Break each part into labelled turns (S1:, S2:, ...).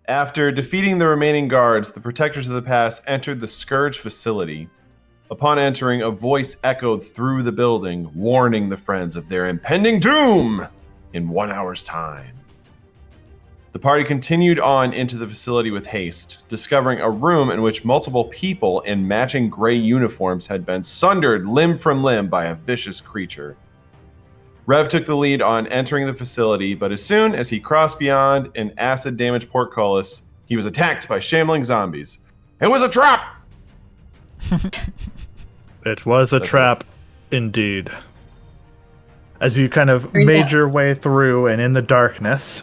S1: After defeating the remaining guards, the protectors of the pass entered the Scourge facility. Upon entering, a voice echoed through the building, warning the friends of their impending doom in 1 hour's time. The party continued on into the facility with haste, discovering a room in which multiple people in matching gray uniforms had been sundered limb from limb by a vicious creature. Rev took the lead on entering the facility, but as soon as he crossed beyond an acid-damaged portcullis, he was attacked by shambling zombies. It was a trap!
S2: It was a trap, indeed. As you kind of made your way through and in the darkness,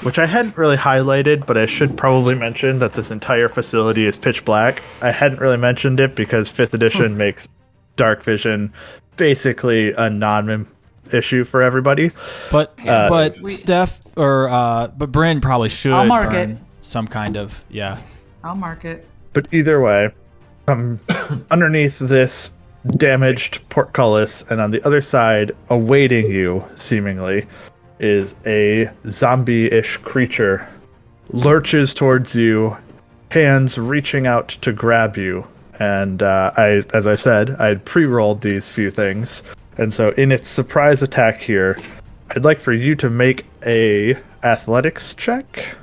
S2: which I hadn't really highlighted, but I should probably mention that this entire facility is pitch black. I hadn't really mentioned it because 5th edition makes dark vision basically a non-issue for everybody.
S3: But Steph but Bryn probably should burn some kind of
S4: I'll mark it.
S2: But either way, underneath this damaged portcullis, and on the other side, awaiting you, seemingly, is a zombie-ish creature. Lurches towards you, hands reaching out to grab you. And as I said, I had pre-rolled these few things. And so in its surprise attack here, I'd like for you to make a athletics check.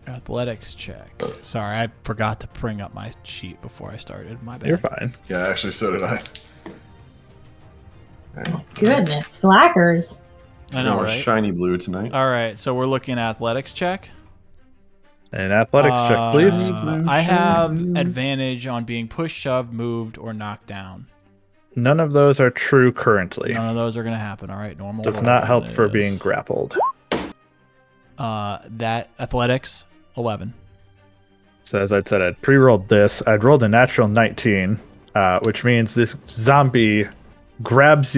S3: Athletics check. Sorry, I forgot to bring up my sheet before I started. My bad.
S2: You're fine.
S1: Yeah, actually, so did I.
S5: Goodness, slackers.
S3: I know, right?
S1: Shiny blue tonight.
S3: All right, so we're looking at athletics check.
S2: An athletics check, please.
S3: I have advantage on being pushed, shoved, moved, or knocked down.
S2: None of those are true currently.
S3: None of those are going to happen. All right, normal.
S2: Does not help for being grappled.
S3: That athletics, 11.
S2: So as I said, I'd pre-rolled this. I'd rolled a natural 19, which means this zombie grabs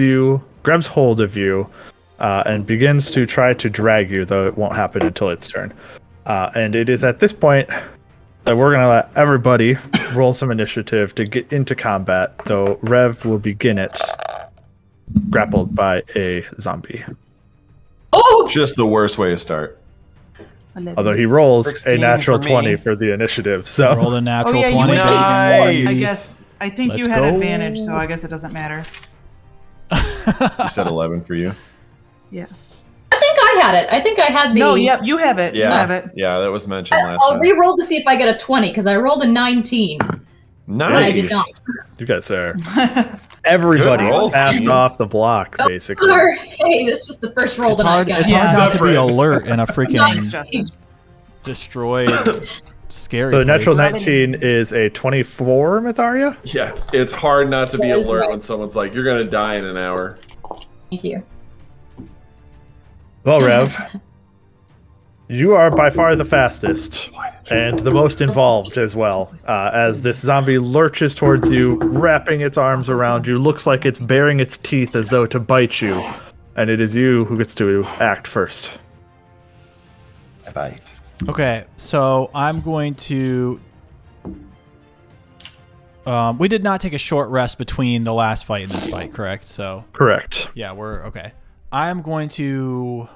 S2: hold of you, and begins to try to drag you, though it won't happen until its turn. And it is at this point that we're going to let everybody roll some initiative to get into combat, though Rev will begin it grappled by a zombie.
S5: Oh!
S1: Just the worst way to start.
S4: 11.
S2: Although he rolls a natural
S1: for
S2: 20
S1: me.
S2: for the initiative, so
S3: Rolled a natural 20.
S4: You
S1: Nice.
S4: I think
S3: Let's
S4: you had
S3: go.
S4: advantage, so I guess it doesn't matter.
S1: You said 11 for you?
S4: Yeah.
S5: I think I had it. I think I had the.
S4: No, yep, you have it.
S1: Yeah.
S4: You have it.
S1: Yeah, that was mentioned last
S5: I'll
S1: time.
S5: re-roll to see if I get a 20 because I rolled a 19.
S1: Nice.
S5: I did not.
S2: you guys are everybody
S1: Good rolls,
S2: passed
S1: Steve.
S2: off the block, basically.
S5: Hey, this is just the first roll
S3: It's
S5: that I
S3: hard,
S5: got.
S3: it's hard not to be
S1: Separate.
S3: alert in a freaking
S4: Nice, Justin.
S3: destroyed, scary
S2: So the natural
S3: place.
S2: 19 is a 24, Myetharia?
S1: Yeah, it's hard not to be
S5: That is
S1: alert
S5: right.
S1: when someone's like, you're going to die in an hour.
S5: Thank you.
S2: Well, Rev, you are by far the fastest and the most involved as well, as this zombie lurches towards you, wrapping its arms around you, looks like it's baring its teeth as though to bite you, and it is you who gets to act first.
S1: I bite.
S3: Okay, so I'm going to... we did not take a short rest between the last fight and this fight, correct? So
S2: Correct.
S3: yeah, we're okay. I am going to...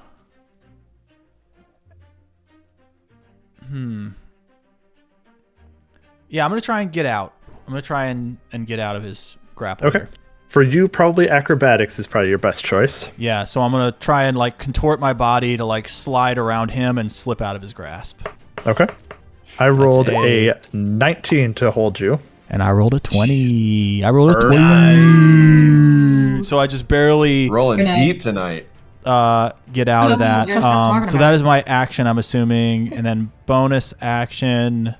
S3: Yeah, I'm going to try and get out. I'm going to try and get out of his grapple.
S2: Okay.
S3: here.
S2: For you, probably acrobatics is probably your best choice.
S3: Yeah, so I'm going to try and like contort my body to like slide around him and slip out of his grasp.
S2: Okay. I rolled
S3: a-
S2: a 19 to hold you.
S3: And I rolled a 20. I rolled a 20.
S1: Nice.
S3: So I just barely
S1: Rolling
S5: Good night.
S1: deep tonight.
S3: get out of that.
S4: Yeah, stop talking
S3: So
S4: about
S3: that
S4: it.
S3: is my action, I'm assuming. And then bonus action,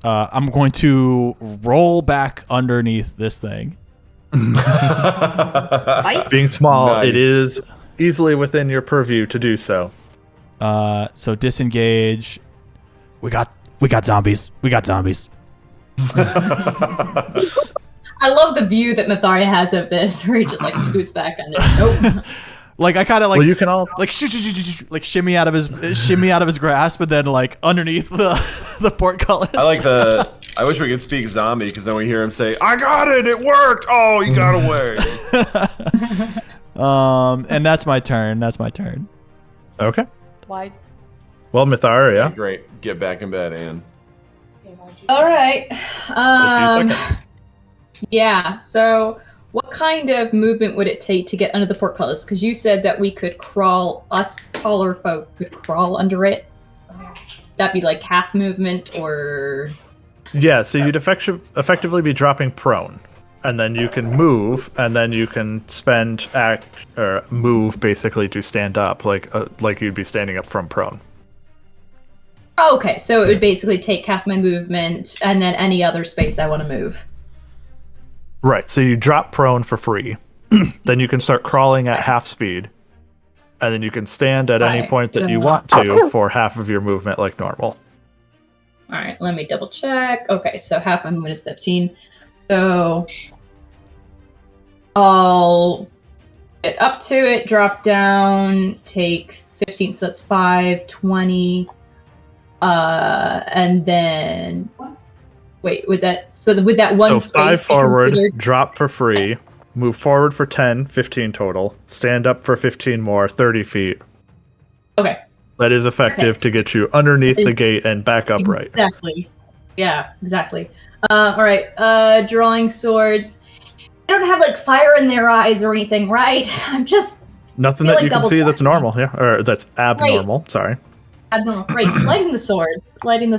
S3: I'm going to roll back underneath this thing.
S2: Being small,
S1: Nice.
S2: it is easily within your purview to do so.
S3: So disengage. We got zombies. We got zombies.
S5: I love the view that Myetharia has of this, where he just like scoots back under. Nope.
S3: Like I kind of like
S2: Well, you can all
S3: like like shimmy out of his grasp, and then like underneath the portcullis.
S1: I like the. I wish we could speak zombie because then we hear him say, "I got it! It worked! Oh, he got away!"
S3: And that's my turn. That's my turn.
S2: Okay.
S4: Why?
S2: Well, Myetharia,
S1: Great. Get back in bed, Anne.
S5: All right.
S2: It's your second.
S5: Yeah. So, what kind of movement would it take to get under the portcullis? Because you said that we could crawl. Us taller folk could crawl under it. That'd be like half movement, or
S2: Yeah, so you'd effectively be dropping prone, and then you can move, and then you can spend act or move basically to stand up, like you'd be standing up from prone.
S5: okay. So it would basically take half my movement, and then any other space I want to move.
S2: Right. So you drop prone for free, then you can start crawling at half speed, and then you can stand at any
S5: Right.
S2: point that you want to for half of your movement like normal.
S5: All right. Let me double check. Okay. So half my movement is 15. So I'll get up to it, drop down, take 15. So that's 5, 20. And then wait, with that one
S2: So
S5: space
S2: 5
S5: be
S2: forward,
S5: considered-
S2: drop for free, move forward for 10, 15 total, stand up for 15 more, 30 feet.
S5: Okay.
S2: That is effective to get you underneath the gate and back upright.
S5: Exactly. Yeah, exactly. All right. Drawing swords. I don't have like fire in their eyes or anything, right? I'm just
S2: Nothing
S5: feel
S2: that
S5: like
S2: you can see that's
S5: double-checking.
S2: normal, yeah, or that's abnormal. Sorry.
S5: abnormal. Right, lighting the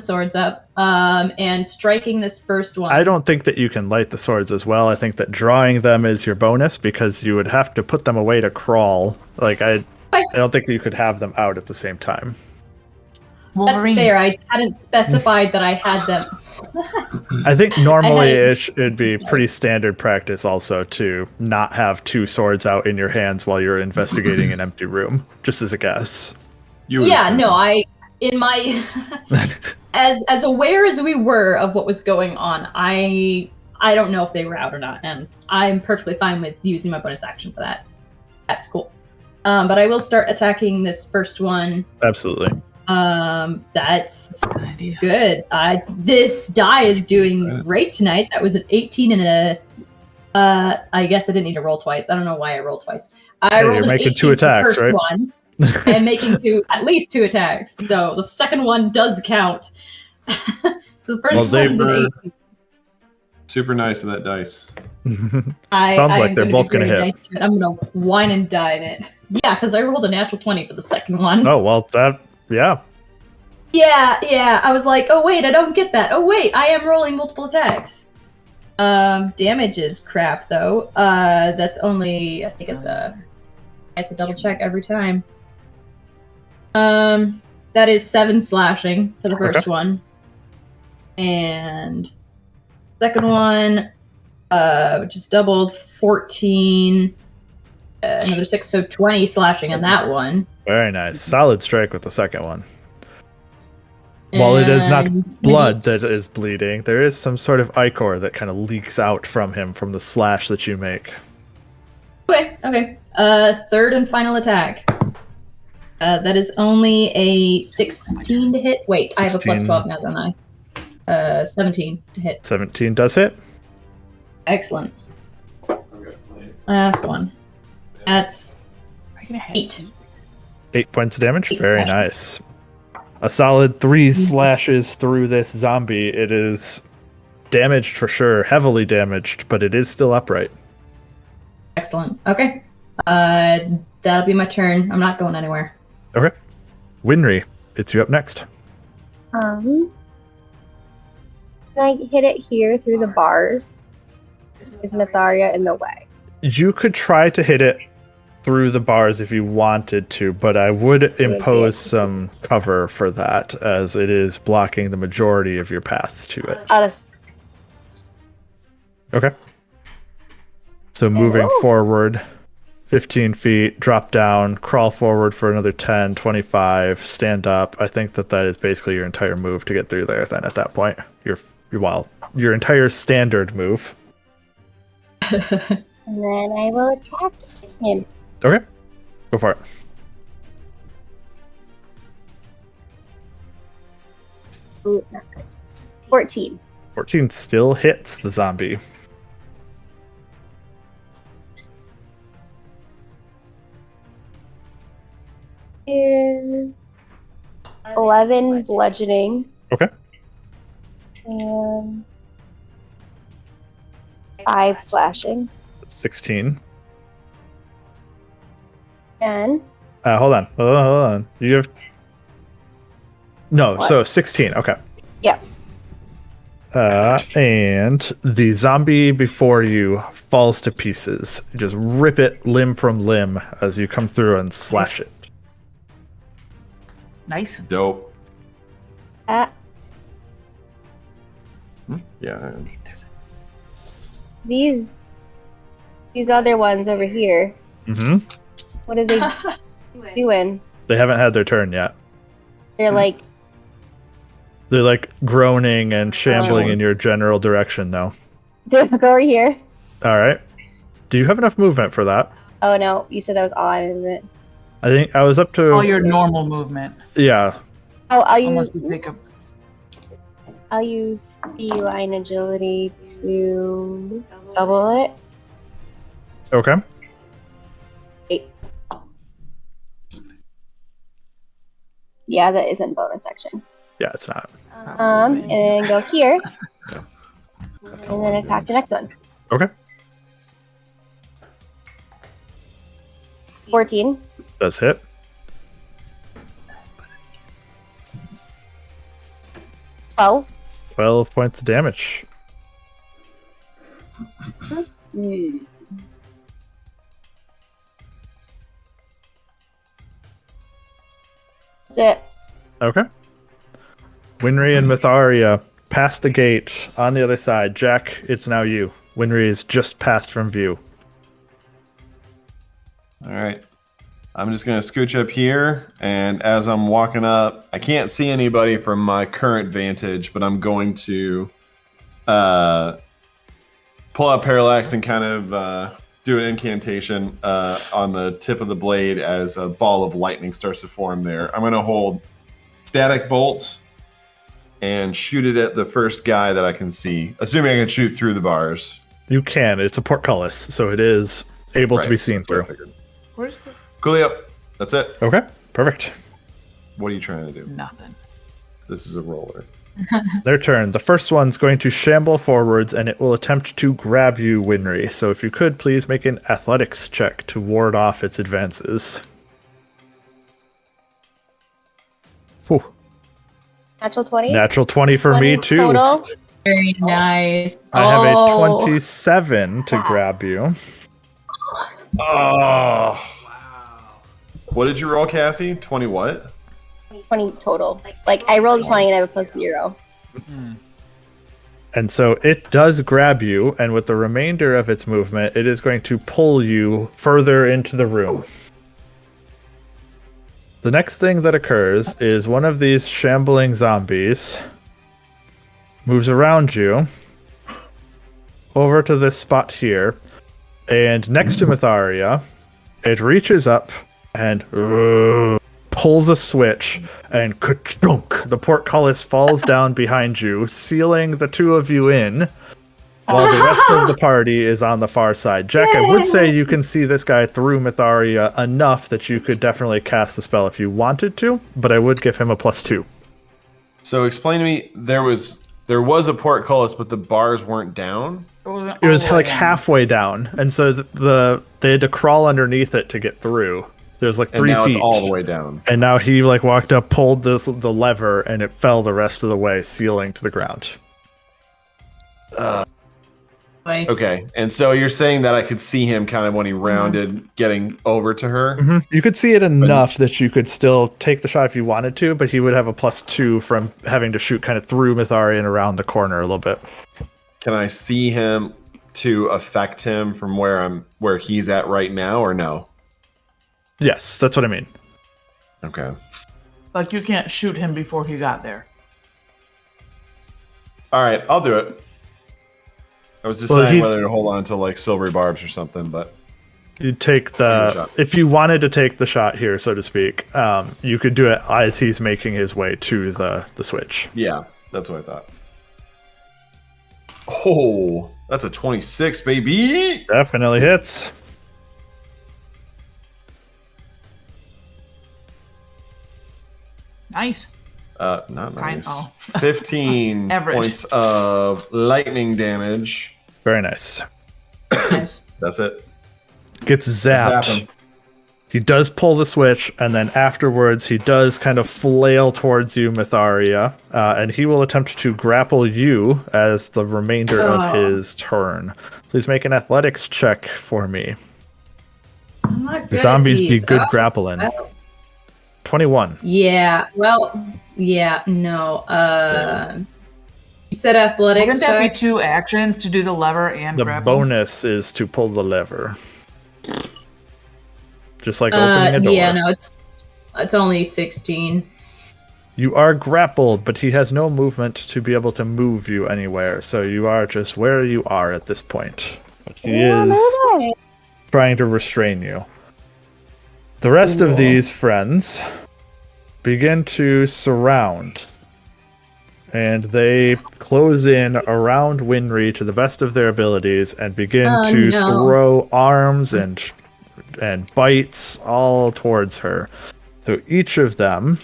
S5: swords up, and striking this first one.
S2: I don't think that you can light the swords as well. I think that drawing them is your bonus because you would have to put them away to crawl. Like I don't think that you could have them out at the same time.
S5: That's
S4: Wolverine.
S5: fair. I hadn't specified that I had them.
S2: I think normally
S5: I
S2: it'd be pretty standard practice also to not have 2 swords out in your hands while you're investigating an empty room, just as a guess.
S5: Yeah, no, in my as aware as we were of what was going on, I don't know if they were out or not, and I'm perfectly fine with using my bonus action for that. That's cool. But I will start attacking this first one.
S2: Absolutely.
S5: That's good. This die is doing great tonight. That was an 18 and I guess I didn't need to roll twice. I don't know why I rolled twice. I rolled
S2: you're
S5: an
S2: making
S5: 18
S2: 2
S5: for the
S2: attacks,
S5: first
S2: right?
S5: one, and making at least 2 attacks. So the second one does count. So the first one's an 18.
S1: Super nice of that dice.
S2: Sounds like they're both going to hit.
S5: Nice to it. I'm going to wine and dine it. Yeah, because I rolled a natural 20 for the second one.
S2: Oh, well, yeah.
S5: Yeah. I was like, oh wait, I don't get that. Oh wait, I am rolling multiple attacks. Damage is crap though. That's only, I think it's I have to double check every time. That is 7 slashing for the first one. And second one, which is doubled, 14, another 6, so 20 slashing on that one.
S2: Very nice. Solid strike with the second one. While it is not blood that is bleeding, there is some sort of ichor that kind of leaks out from him from the slash that you make.
S5: Okay. Third and final attack. That is only a 16 to hit. Wait, 16. I have a plus 12 now, don't I? 17 to hit.
S2: 17 does hit.
S5: Excellent. Last one. That's 8.
S2: 8 points of damage.
S5: 8
S2: Very
S5: slashing.
S2: nice. A solid 3 slashes through this zombie. It is damaged for sure, heavily damaged, but it is still upright.
S5: Excellent. Okay. That'll be my turn. I'm not going anywhere.
S2: Okay. Winry, it's you up next.
S6: Can I hit it here through the bars? Is Myetharia in the way?
S2: You could try to hit it through the bars if you wanted to, but I would impose some cover for that as it is blocking the majority of your path to it. Okay. So moving forward 15 feet, drop down, crawl forward for another 10, 25, stand up. I think that is basically your entire move to get through there then at that point. Your entire standard move.
S6: And then I will attack him.
S2: Okay. Go for it.
S6: Ooh, not good. 14.
S2: 14 still hits the zombie.
S6: Is 11 bludgeoning.
S2: Okay.
S6: And 5 slashing.
S2: 16.
S6: And
S2: Hold on. You have no,
S6: What?
S2: so 16. Okay.
S6: Yep.
S2: And the zombie before you falls to pieces. You just rip it limb from limb as you come through and slash it.
S4: Nice.
S1: Dope.
S6: that's
S1: Yeah.
S6: these other ones over here.
S2: Mm-hmm.
S6: What are they doing?
S2: They haven't had their turn yet.
S6: They're like,
S2: They're like groaning and shambling
S1: Oh.
S2: in your general direction now.
S6: go over here.
S2: All right. Do you have enough movement for that?
S6: Oh no, you said that was all my movement.
S2: I think I was up to.
S4: All your normal movement.
S2: Yeah.
S6: Oh,
S4: Unless you pick up.
S6: I'll use feline agility to double it.
S2: Okay.
S6: 8. Yeah, that isn't bonus action.
S2: Yeah, it's not.
S6: And then go here. And then attack the next one.
S2: Okay.
S6: 14.
S2: Does hit.
S6: 12.
S2: 12 points of damage.
S6: That's it.
S2: Okay. Winry and Myetharia past the gate on the other side. Jack, it's now you. Winry is just passed from view.
S1: All right. I'm just going to scooch up here, and as I'm walking up, I can't see anybody from my current vantage, but I'm going to pull out Parallax and kind of do an incantation on the tip of the blade as a ball of lightning starts to form there. I'm going to hold Static Bolt and shoot it at the first guy that I can see, assuming I can shoot through the bars.
S2: You can. It's a portcullis, so it is able to
S1: Right,
S2: be seen
S1: that's what I
S2: through.
S1: figured.
S4: Where's the
S1: Coolio. That's it.
S2: Okay. Perfect.
S1: What are you trying to do?
S4: nothing?
S1: This is a roller.
S2: Their turn. The first one's going to shamble forwards, and it will attempt to grab you, Winry. So if you could, please make an athletics check to ward off its advances. Whew.
S6: Natural 20.
S2: Natural 20 for me,
S6: 20
S2: too.
S6: Total.
S5: Very nice.
S2: I have a
S5: Oh.
S2: 27 to grab you.
S1: Oh. What did you roll, Cassie? 20 what?
S6: 20 total. Like I rolled 20 and I have a plus 0.
S2: And so it does grab you, and with the remainder of its movement, it is going to pull you further into the room. The next thing that occurs is one of these shambling zombies moves around you over to this spot here, and next to Myetharia, it reaches up and pulls a switch, and ka-chunk, the portcullis falls down behind you, sealing the two of you in, while the rest of the party is on the far side. Jack, I would say you can see this guy through Myetharia enough that you could definitely cast the spell if you wanted to, but I would give him a +2.
S1: So explain to me, there was a portcullis, but the bars weren't down?
S2: It was like halfway down, and so they had to crawl underneath it to get through. There's like 3
S1: And now
S2: feet.
S1: it's all the way down.
S2: And now he like walked up, pulled the lever, and it fell the rest of the way, sealing to the ground.
S5: Boy.
S1: Okay, and so you're saying that I could see him kind of when he rounded, getting over to her?
S2: You could see it enough that you could still take the shot if you wanted to, but he would have a +2 from having to shoot kind of through Myetharia and around the corner a little bit.
S1: Can I see him to affect him from where he's at right now, or no?
S2: Yes, that's what I mean.
S1: Okay.
S4: Like you can't shoot him before he got there.
S1: All right, I'll do it. I was deciding whether to hold on to like silvery barbs or something, but
S2: You take if you wanted to take the shot here, so to speak, you could do it as he's making his way to the switch.
S1: yeah, that's what I thought. Oh, that's a 26, baby.
S2: Definitely hits.
S4: Nice.
S1: Not
S4: Kind-
S1: nice.
S4: oh.
S1: 15
S4: Average.
S1: points of lightning damage.
S2: Very nice.
S5: Nice.
S1: That's it.
S2: Gets
S1: Zap
S2: zapped.
S1: him.
S2: He does pull the switch, and then afterwards he does kind of flail towards you, Myetharia, and he will attempt to grapple you as the remainder of his turn. Please make an athletics check for me.
S5: I'm not good
S2: Zombies
S5: at
S2: be
S5: these.
S2: good
S5: Oh,
S2: grappling.
S5: oh.
S2: 21.
S5: Yeah. Well. Yeah. No. You said athletics
S4: Wouldn't that be
S5: check.
S4: 2 actions to do the lever and
S2: The
S4: grapple?
S2: bonus is to pull the lever. Just like opening a door.
S5: Yeah. No. It's only 16.
S2: You are grappled, but he has no movement to be able to move you anywhere, so you are just where you are at this point. But he is trying to restrain you. The rest of these friends begin to surround, and they close in around Winry to the best of their abilities and begin to throw arms and bites all towards her. So each of them,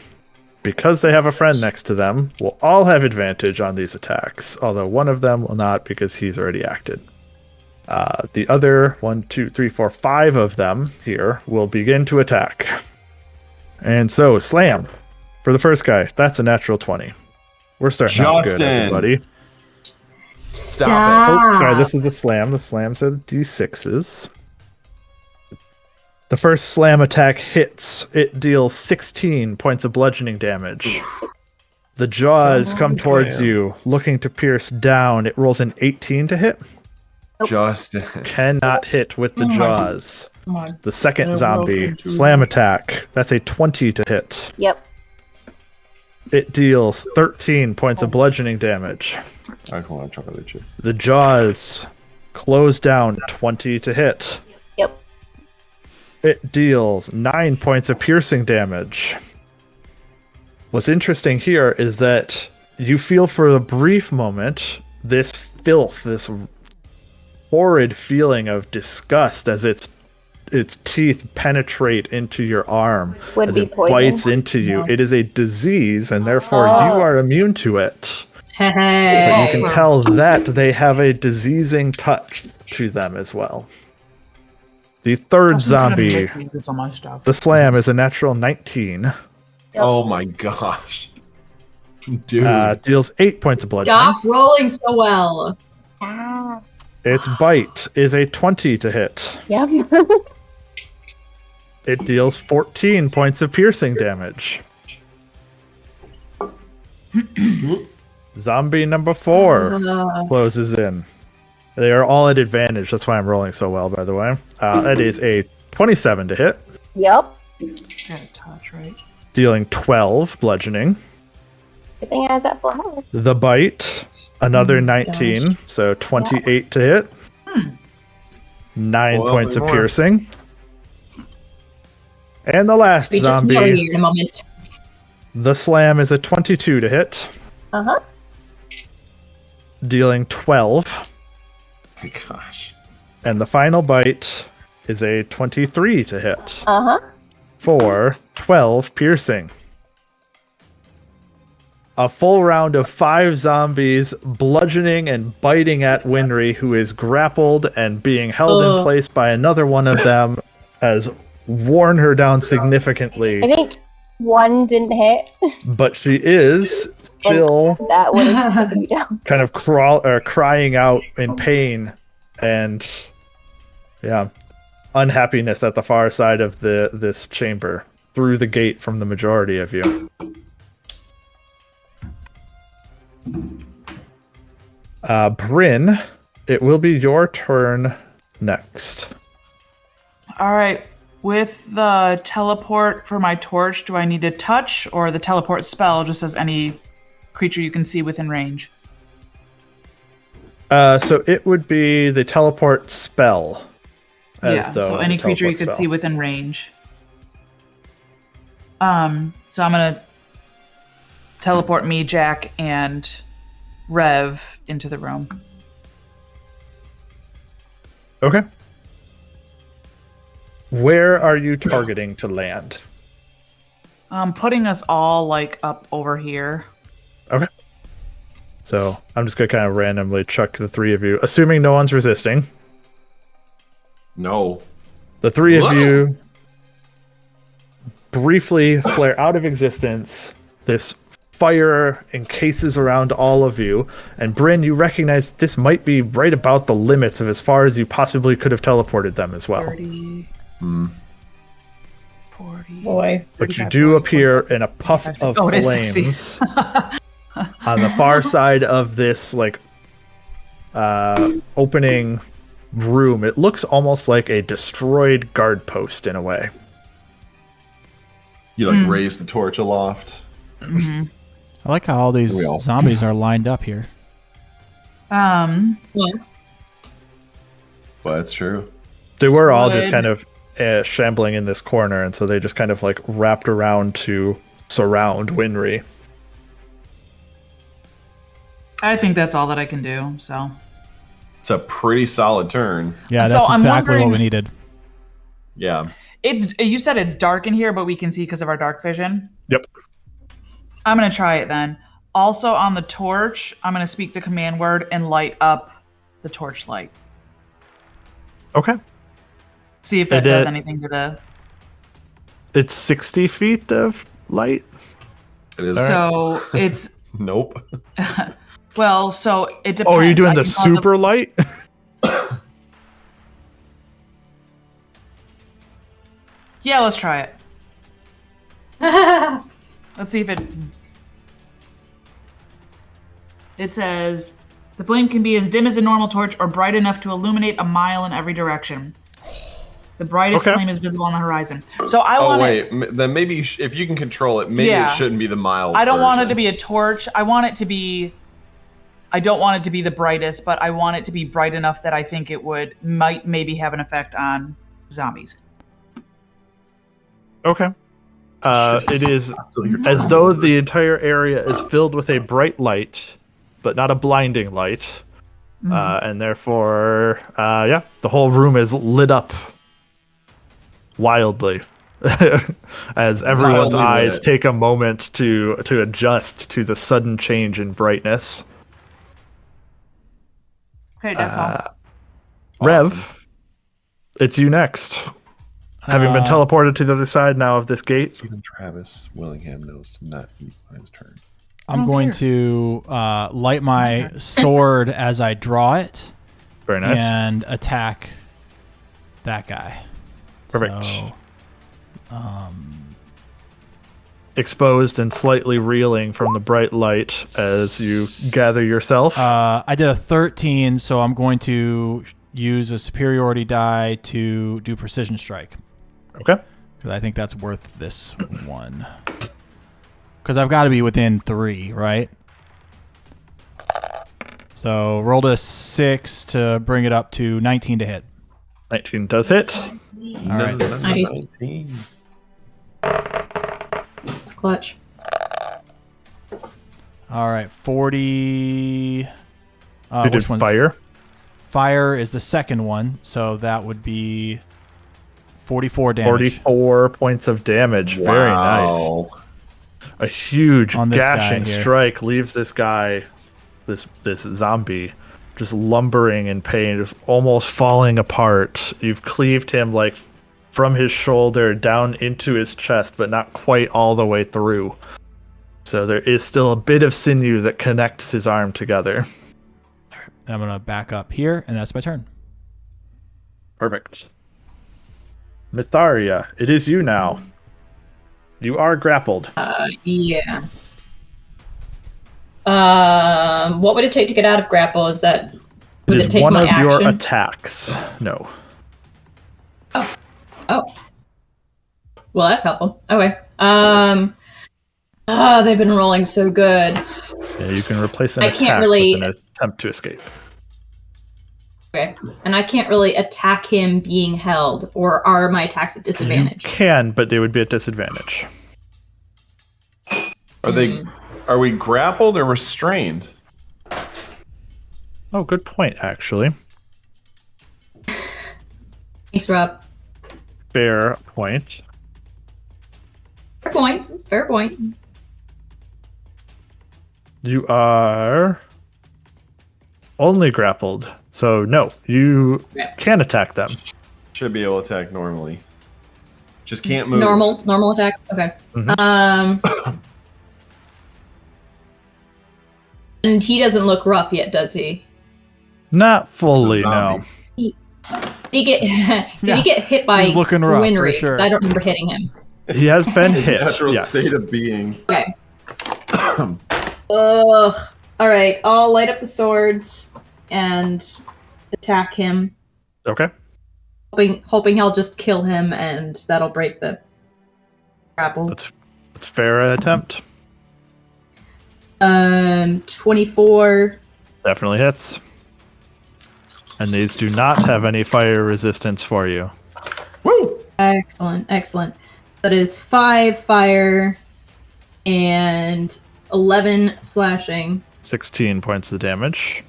S2: because they have a friend next to them, will all have advantage on these attacks, although one of them will not because he's already acted. The other 1, 2, 3, 4, 5 of them here will begin to attack. And so, slam for the first guy. That's a natural 20. We're starting out good,
S1: Justin.
S2: everybody.
S1: Stop
S2: Oh, sorry, this is the slam. The slams are D6s. The first slam attack hits. It deals 16 points of bludgeoning damage. The jaws come towards you, looking to pierce down. It rolls an 18 to hit.
S1: Justin.
S2: Cannot hit with the jaws.
S4: Come on.
S2: The second
S4: They're
S2: zombie,
S4: broken too.
S2: slam attack. That's a 20 to hit.
S6: Yep.
S2: It deals 13 points of bludgeoning damage.
S1: I want to chocolate chip.
S2: The jaws close down, 20 to hit.
S6: Yep.
S2: It deals 9 points of piercing damage. What's interesting here is that you feel for a brief moment this filth, this horrid feeling of disgust as its teeth penetrate into your arm.
S6: Would
S2: as
S6: be
S2: it
S6: poison.
S2: bites into you. It is a disease, and therefore you are immune to it. But you can tell that they have a diseasing touch to them as well. The third
S4: I'm trying to
S2: zombie,
S4: make me do some of my stuff.
S2: the slam, is a natural 19.
S6: Yep.
S1: Oh my gosh. Dude.
S2: Deals 8 points of bludgeoning.
S5: Stop rolling so well.
S2: Its bite is a 20 to hit.
S6: Yep.
S2: It deals 14 points of piercing damage. Zombie number 4 closes in. They are all at advantage. That's why I'm rolling so well, by the way. It is a 27 to hit,
S6: Yep.
S4: Got a touch, right?
S2: dealing 12 bludgeoning.
S6: Good thing it has that full health.
S2: The bite, another 19, so 28 to hit. 9
S1: Well,
S2: points of
S1: more.
S2: piercing. And the last
S5: We just know
S2: zombie,
S5: you in a moment.
S2: the slam is a 22 to hit,
S6: Uh-huh.
S2: dealing 12.
S1: My gosh.
S2: And the final bite is a 23 to hit
S6: Uh-huh.
S2: for 12 piercing. A full round of 5 zombies bludgeoning and biting at Winry, who is grappled and being held in place by another one of them, has worn her down significantly.
S6: I think one didn't hit.
S2: But she is still
S6: That would have taken me down.
S2: kind of crying out in pain and unhappiness at the far side of this chamber through the gate from the majority of you. Bryn, it will be your turn next.
S4: All right. With the teleport for my torch, do I need to touch, or the teleport spell just says any creature you can see within range?
S2: So it would be the teleport spell.
S4: So any creature you could see within range. So I'm gonna teleport me, Jack, and Rev into the room.
S2: Okay. Where are you targeting to land?
S4: Putting us all like up over here.
S2: Okay. So I'm just gonna kind of randomly chuck the three of you, assuming no one's resisting.
S1: No.
S2: The three of
S1: What?
S2: you briefly flare out of existence. This fire encases around all of you. And Bryn, you recognize this might be right about the limits of as far as you possibly could have teleported them as well.
S4: 30, 40.
S5: Boy.
S2: But you
S4: 45,
S2: do
S4: 40,
S2: appear in a puff
S4: 45,
S2: of
S4: oh, it is 60.
S2: flames on the far side of this like opening room. It looks almost like a destroyed guard post in a way.
S1: You like raise the torch aloft.
S3: I like how all these
S1: We all-
S3: zombies are lined up here.
S5: Yeah.
S1: But it's true.
S2: They were all just
S4: Would-
S2: kind of shambling in this corner, and so they just kind of like wrapped around to surround Winry.
S4: I think that's all that I can do. So
S1: It's a pretty solid turn.
S3: Yeah,
S4: So
S3: that's
S4: I'm
S3: exactly what we
S4: wondering-
S3: needed.
S1: Yeah.
S4: it's. You said it's dark in here, but we can see because of our dark vision.
S2: Yep.
S4: I'm gonna try it then. Also on the torch, I'm gonna speak the command word and light up the torch light.
S2: Okay.
S4: See if that
S2: It,
S4: does
S2: uh,
S4: anything to the.
S2: It's 60 feet of light.
S1: It is.
S4: So it's
S1: Nope.
S4: well. So it depends.
S2: Oh, are you doing
S4: I
S2: the
S4: can cause a-
S2: super light?
S4: Yeah, let's try it. Let's see if it. It says the flame can be as dim as a normal torch or bright enough to illuminate a mile in every direction. The brightest
S2: Okay.
S4: flame is visible on the horizon. So I
S1: Oh
S4: want
S1: wait, then maybe if you can control it, maybe
S4: Yeah.
S1: it shouldn't be the mild.
S4: I don't want it
S1: version.
S4: to be a torch. I want it to be. I don't want it to be the brightest, but I want it to be bright enough that I think it might maybe have an effect on zombies.
S2: Okay. It is as though the entire area is filled with a bright light, but not a blinding light. And therefore, yeah, the whole room is lit up wildly as everyone's
S1: Wildly
S2: eyes
S1: lit.
S2: take a moment to adjust to the sudden change in brightness.
S4: Okay, that's all.
S2: Rev, it's you next. Having been teleported to the other side now of this gate.
S1: Even Travis Willingham knows to not eat on his turn.
S3: I'm going to light my sword as I draw it
S2: Very nice.
S3: and attack that guy.
S2: Perfect.
S3: So,
S2: Exposed and slightly reeling from the bright light as you gather yourself.
S3: I did a 13, so I'm going to use a superiority die to do precision strike.
S2: Okay.
S3: Because I think that's worth this one. Because I've got to be within 3, right? So rolled a 6 to bring it up to 19 to hit.
S2: 19 does hit.
S3: All right.
S5: Nice. It's clutch.
S3: All right. 40.
S2: You did
S3: Which one?
S2: fire.
S3: Fire is the second one, so that would be 44 damage.
S2: 44 points of damage. Very nice.
S1: Wow.
S2: A huge
S3: On this guy
S2: gashing
S3: here.
S2: strike leaves this guy, this zombie, just lumbering in pain, just almost falling apart. You've cleaved him like from his shoulder down into his chest, but not quite all the way through. So there is still a bit of sinew that connects his arm together.
S3: I'm going to back up here, and that's my turn.
S2: Perfect. Myetharia, it is you now. You are grappled.
S5: Yeah. What would it take to get out of grapple? Is that
S2: It
S5: would
S2: is
S5: it take
S2: one
S5: my
S2: of
S5: action?
S2: your attacks. No.
S5: Oh. Well, that's helpful. Okay. They've been rolling so good.
S2: Yeah, you can replace an
S5: I
S2: attack
S5: can't really-
S2: with an attempt to escape.
S5: Okay. And I can't really attack him being held, or are my attacks at disadvantage?
S2: You can, but they would be at disadvantage.
S1: Are we grappled or restrained?
S2: Oh, good point, actually.
S5: Thanks, Rob.
S2: Fair point.
S5: Fair point. Fair point.
S2: You are only grappled, so no, you can attack them.
S1: Should be able to attack normally. Just can't move.
S5: Normal attacks. Okay. And he doesn't look rough yet, does he?
S2: Not fully,
S1: The
S2: no.
S1: zombie.
S5: Did he get hit by
S3: He's looking rough, for
S5: Winry?
S3: sure.
S5: 'Cause I don't remember hitting him.
S2: He has been hit.
S1: Natural
S2: Yes.
S1: state of being.
S5: Okay. Ugh. All right. I'll light up the swords and attack him,
S2: Okay.
S5: hoping he'll just kill him, and that'll break the grapple.
S2: That's fair attempt.
S5: 24.
S2: Definitely hits. And these do not have any fire resistance for you.
S1: Woo!
S5: Excellent. That is 5 fire and 11 slashing.
S2: 16 points of damage.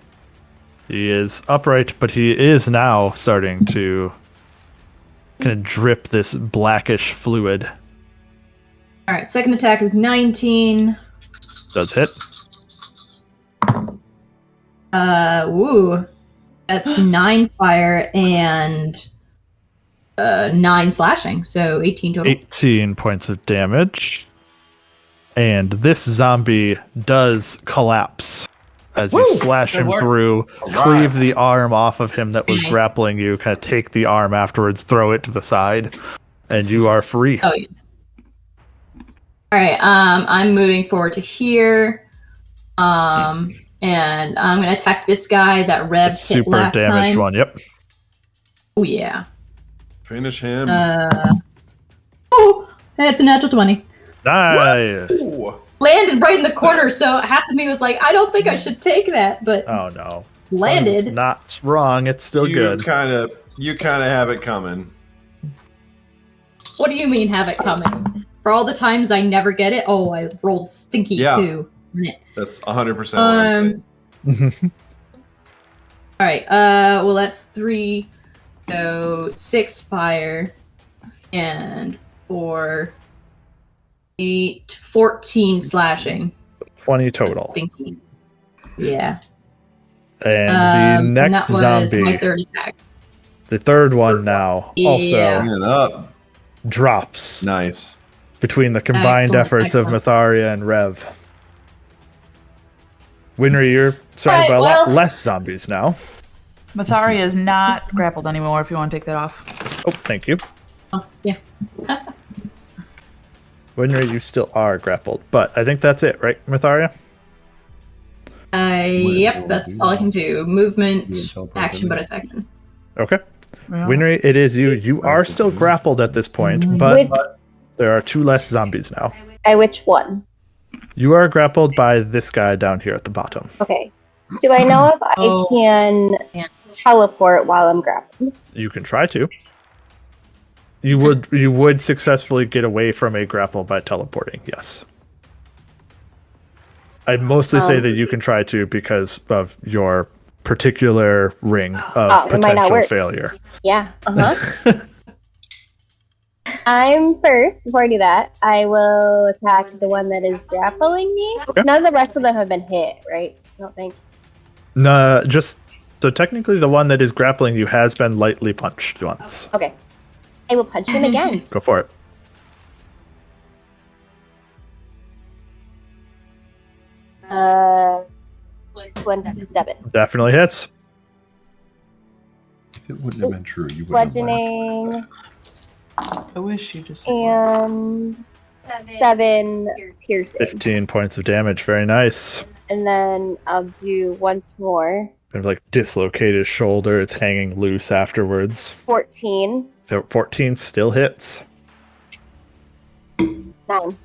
S2: He is upright, but he is now starting to kind of drip this blackish fluid.
S5: All right. Second attack is 19.
S2: Does hit.
S5: Woo. That's 9 fire and 9 slashing, so 18 total.
S2: 18 points of damage. And this zombie does collapse as you slash him through, cleave the arm off of him that was
S5: Nice.
S2: grappling you, kind of take the arm afterwards, throw it to the side, and you are free.
S5: Oh, yeah. All right, I'm moving forward to here. And I'm gonna attack this guy that Rev hit
S2: Super
S5: last
S2: damaged
S5: time.
S2: one, yep.
S5: Oh yeah.
S1: Finish him.
S5: Oh, it's a natural 20.
S2: Nice.
S1: Ooh.
S5: Landed right in the corner, so half of me was like, I don't think I should take that, but
S2: Oh no. It's
S5: landed.
S2: not wrong, it's still
S1: You
S2: good.
S1: kind of have it coming.
S5: What do you mean have it coming? For all the times I never get it, oh, I rolled stinky
S1: Yeah.
S5: too.
S1: That's 100% what I'm saying.
S5: All right. Well, that's 3. So 6 fire and 4, 8, 14 slashing.
S2: 20 total.
S5: Stinky. Yeah.
S2: And the
S5: And
S2: next
S5: that was
S2: zombie,
S5: my third attack.
S2: the third one now, also
S5: Yeah.
S1: Bring it up.
S2: drops
S1: Nice.
S2: between the combined
S5: Excellent,
S2: efforts
S5: excellent.
S2: of Myetharia and Rev. Winry, you're surrounded by a
S5: Alright,
S2: lot
S5: well-
S2: less zombies now.
S4: Myetharia is not grappled anymore if you want to take that off.
S2: Oh, thank you.
S5: Oh, yeah.
S2: Winry, you still are grappled, but I think that's it, right, Myetharia?
S5: Yep, that's all I can do. Movement,
S1: teleport
S5: action,
S1: in.
S5: bonus action.
S2: Okay.
S4: Yeah.
S2: Winry, it is you. You are still grappled at this point, but
S6: Which,
S2: there are 2 less zombies now.
S6: which one?
S2: You are grappled by this guy down here at the bottom.
S6: Okay. Do I know if I
S5: Oh.
S6: can
S5: Yeah.
S6: teleport while I'm grappled?
S2: You can try to. You would successfully get away from a grapple by teleporting, yes. I'd mostly say that you can try to because of your particular ring of
S6: it might not
S2: potential
S6: work.
S2: failure.
S6: Yeah. Uh-huh. I'm first. Before I do that, I will attack the one that is grappling me.
S2: Okay.
S6: None of the rest of them have been hit, right? I don't think.
S2: No, just so technically the one that is grappling you has been lightly punched once.
S6: Okay. I will punch him again.
S2: Go for it.
S6: Uh, 27.
S2: Definitely hits.
S1: If it wouldn't have been true, you wouldn't have
S6: Bludgeoning
S4: I wish you just.
S6: and 7 piercing.
S2: 15 points of damage. Very nice.
S6: And then I'll do once more.
S2: Kind of like dislocate his shoulder. It's hanging loose afterwards.
S6: 14.
S2: 14 still hits.
S6: 9.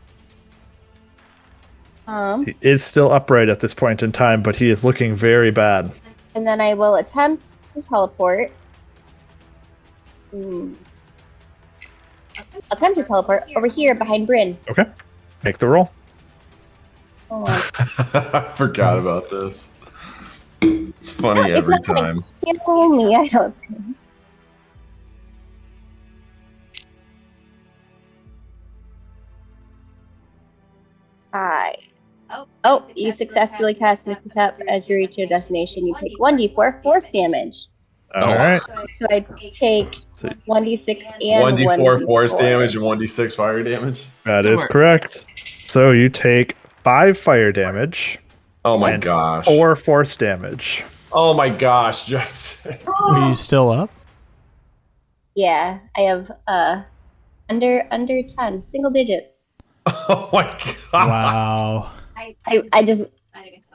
S2: He is still upright at this point in time, but he is looking very bad.
S6: And then I will attempt to teleport. Attempt to teleport over here behind Bryn.
S2: Okay. Make the roll.
S6: Oh,
S1: I forgot about this. It's funny
S6: it's
S1: every
S6: not gonna
S1: time.
S6: kill me, I don't think. Hi. Oh, you successfully cast Misstep. As you reach your destination, you take 1d4 force damage.
S2: All right.
S6: So I take 1d6 and
S1: 1d4 force damage and 1d6 fire damage.
S2: That
S4: Good
S2: is
S4: work.
S2: correct. So you take 5 fire damage
S1: Oh my
S2: and
S1: gosh.
S2: 4 force damage.
S1: Oh my gosh, Justin.
S3: Are you still up?
S6: Yeah, I have under 10, single digits.
S1: Oh my god.
S3: Wow.
S6: I guess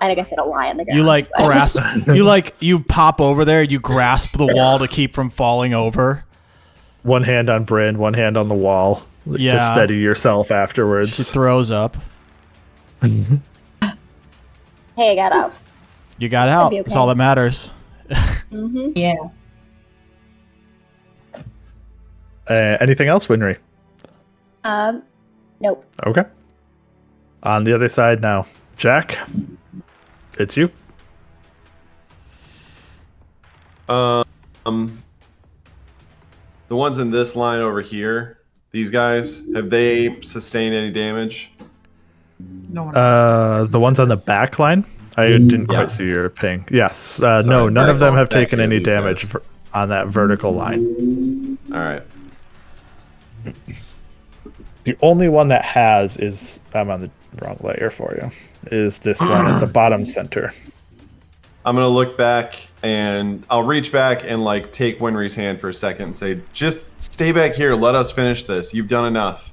S6: I don't lie on the ground.
S3: You like grasp. You pop over there. You grasp the wall to keep from falling over.
S2: One hand on Bryn, one hand on the wall.
S3: Yeah.
S2: To steady yourself
S3: She
S2: afterwards.
S3: throws up.
S6: Hey, I got out.
S3: You got out.
S6: be
S3: That's
S6: okay.
S3: all that matters.
S6: Mm-hmm.
S5: Yeah.
S2: Anything else, Winry?
S6: Nope.
S2: Okay. On the other side now. Jack, it's you.
S1: The ones in this line over here, these guys, have they sustained any damage?
S4: No one.
S2: The ones on the back line? I didn't
S1: Yeah.
S2: quite see your ping. Yes. No, none of them have
S1: Back
S2: taken
S1: here,
S2: any
S1: these
S2: damage
S1: guys.
S2: on that vertical line.
S1: All right.
S2: The only one that has is, I'm on the wrong layer for you, is this one at the bottom center.
S1: I'm gonna look back and I'll reach back and like take Winry's hand for a second and say, "Just stay back here. Let us finish this. You've done enough."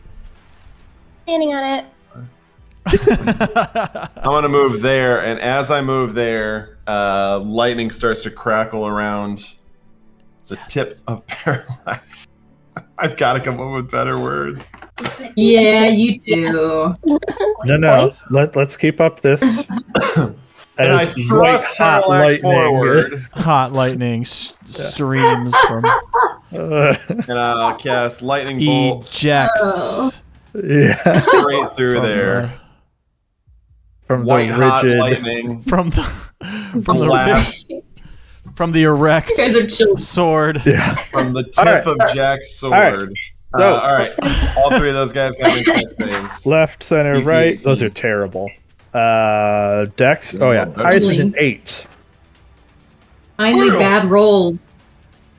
S6: Standing on it.
S1: I'm gonna move there, and as I move there, lightning starts to crackle around the tip of Parallax. I've got to come up with better words.
S5: Yeah, you do.
S2: No. Let's keep up this.
S1: And I
S2: As
S1: thrust Parallax forward,
S3: Hot lightning streams from
S1: and I'll cast lightning bolt
S3: ejects
S2: yeah.
S1: straight through
S3: from
S1: there.
S2: From
S1: White
S2: the
S1: hot
S2: rigid.
S1: lightning.
S3: from the
S1: Blast
S3: from the erect
S5: You guys are chill.
S3: sword.
S2: Yeah.
S1: from the tip
S2: All right.
S1: of Jack's sword.
S2: right. So-
S1: All right. All three of those guys got reflex saves.
S2: Left, center,
S1: Easy
S2: right.
S1: 18.
S2: Those are terrible. Dex. Oh yeah.
S1: Better.
S2: Highest is an 8.
S5: Finally, bad rolls.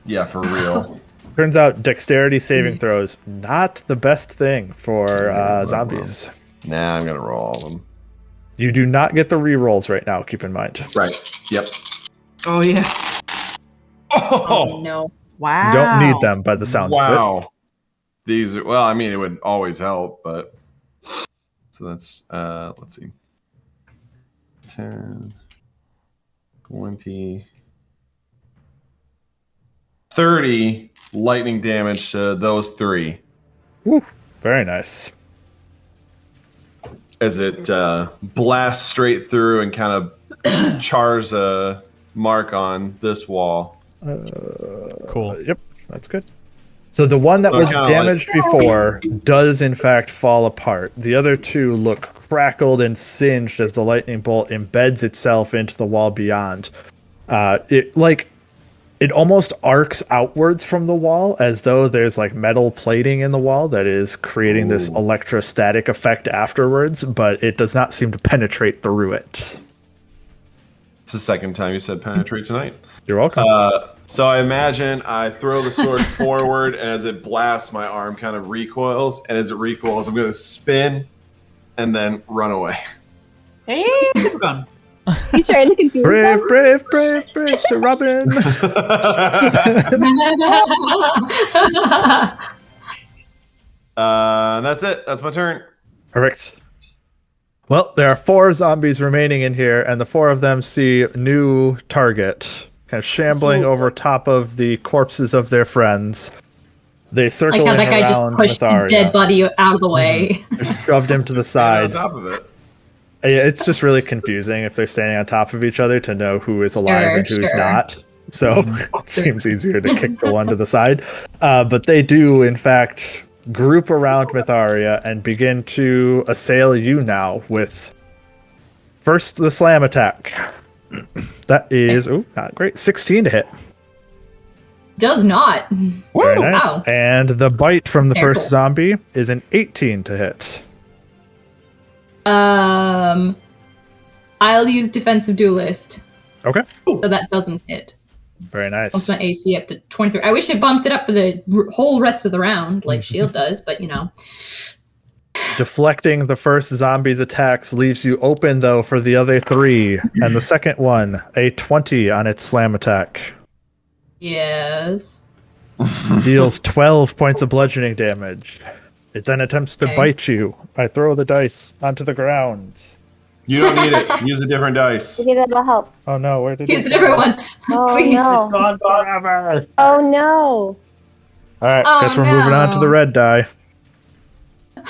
S1: Yeah, for real.
S2: Turns out dexterity saving throws not the best thing for zombies.
S1: Nah, I'm gonna roll all of them.
S2: You do not get the rerolls right now. Keep in mind.
S1: Right. Yep.
S4: Oh yeah.
S5: Oh
S1: Oh,
S5: no.
S4: Wow.
S2: You don't need them by the sounds of it.
S1: wow. These are, well, I mean, it would always help, but so that's let's see. 10, 20, 30 lightning damage to those three
S2: Very nice.
S1: as it blasts straight through and kind of chars a mark on this wall.
S3: Cool.
S2: Yep, that's good. So the one that
S1: So
S2: was
S1: kinda
S2: damaged before does in fact fall apart. The other two look crackled and singed as the lightning bolt embeds itself into the wall beyond. It almost arcs outwards from the wall as though there's like metal plating in the wall that is creating this electrostatic effect afterwards, but it does not seem to penetrate through it.
S1: It's the second time you said penetrate tonight.
S2: You're welcome.
S1: So I imagine I throw the sword forward, and as it blasts, my arm kind of recoils. And as it recoils, I'm going to spin and then run away.
S4: Hey, super fun.
S6: You trying to confuse
S2: Brave,
S6: them?
S2: brave, Sir Robin.
S1: That's it. That's my turn.
S2: Perfect. Well, there are 4 zombies remaining in here, and the 4 of them see a new target, kind of shambling over top of the corpses of their friends. They circle
S5: Like how
S2: in
S5: that guy just
S2: around
S5: pushed his
S2: Myetharia,
S5: dead body out of the way.
S2: shoved him to the
S1: Stand
S2: side.
S1: on top of it.
S2: Yeah, it's just really confusing if they're standing on top of each other to know who is alive and who's
S5: Sure.
S2: not. So it seems easier to kick the one to the side. But they do, in fact, group around Myetharia and begin to assail you now with first the slam attack. That is, not great. 16 to hit.
S5: Does not.
S2: Very nice.
S5: Wow.
S2: And the bite from the
S5: Terrible.
S2: first zombie is an 18 to hit.
S5: I'll use defensive duelist.
S2: Okay.
S5: So that doesn't hit.
S2: Very nice.
S5: Bumps my AC up to 23. I wish it bumped it up for the whole rest of the round, like Shield does, but you know.
S2: Deflecting the first zombie's attacks leaves you open, though, for the other 3. And the second one, a 20 on its slam attack.
S5: Yes.
S2: Deals 12 points of bludgeoning damage. It then attempts to bite you. I throw the dice onto the ground.
S1: You don't need it. Use a different dice.
S6: Maybe that'll help.
S2: Oh no, where did
S5: Use
S2: it
S5: a different one.
S6: Oh,
S5: Please.
S6: no.
S2: It's gone forever.
S6: Oh no.
S2: Alright,
S5: Oh,
S2: guess we're moving on to the red die.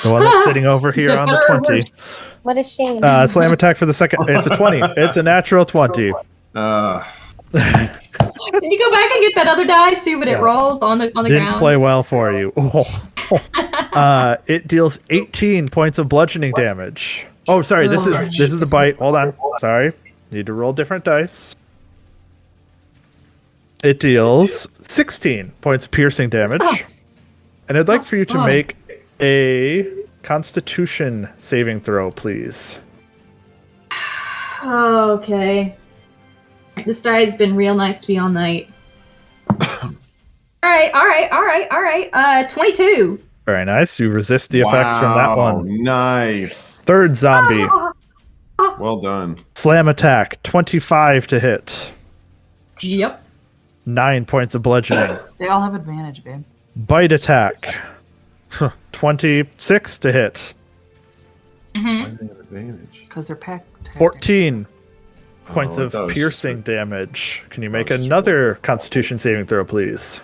S2: The one that's sitting over here
S5: it
S2: on the
S5: better or
S2: 20.
S5: worse?
S6: What a shame.
S2: Slam attack for the second. It's a 20. It's a natural 20.
S5: Did you go back and get that other die? See what it rolled on the
S2: Didn't
S5: ground?
S2: play well for you. It deals 18 points of bludgeoning damage. Oh, sorry. This is the bite. Hold on. Sorry. Need to roll different dice. It deals 16 points of piercing damage. And I'd like for you to make a Constitution saving throw, please.
S5: Okay. This die has been real nice to me all night. All right. 22.
S2: Very nice. You resist the effects from that one.
S1: Nice.
S2: Third zombie.
S1: Well done.
S2: Slam attack. 25 to hit.
S5: Yep.
S2: 9 points of bludgeoning.
S4: They all have advantage, babe.
S2: Bite attack. 26 to hit.
S1: Why do they have advantage?
S4: Because they're packed.
S2: 14 points
S1: Oh,
S2: of
S1: that was
S2: piercing damage. Can you make
S1: was just
S2: another Constitution saving throw, please?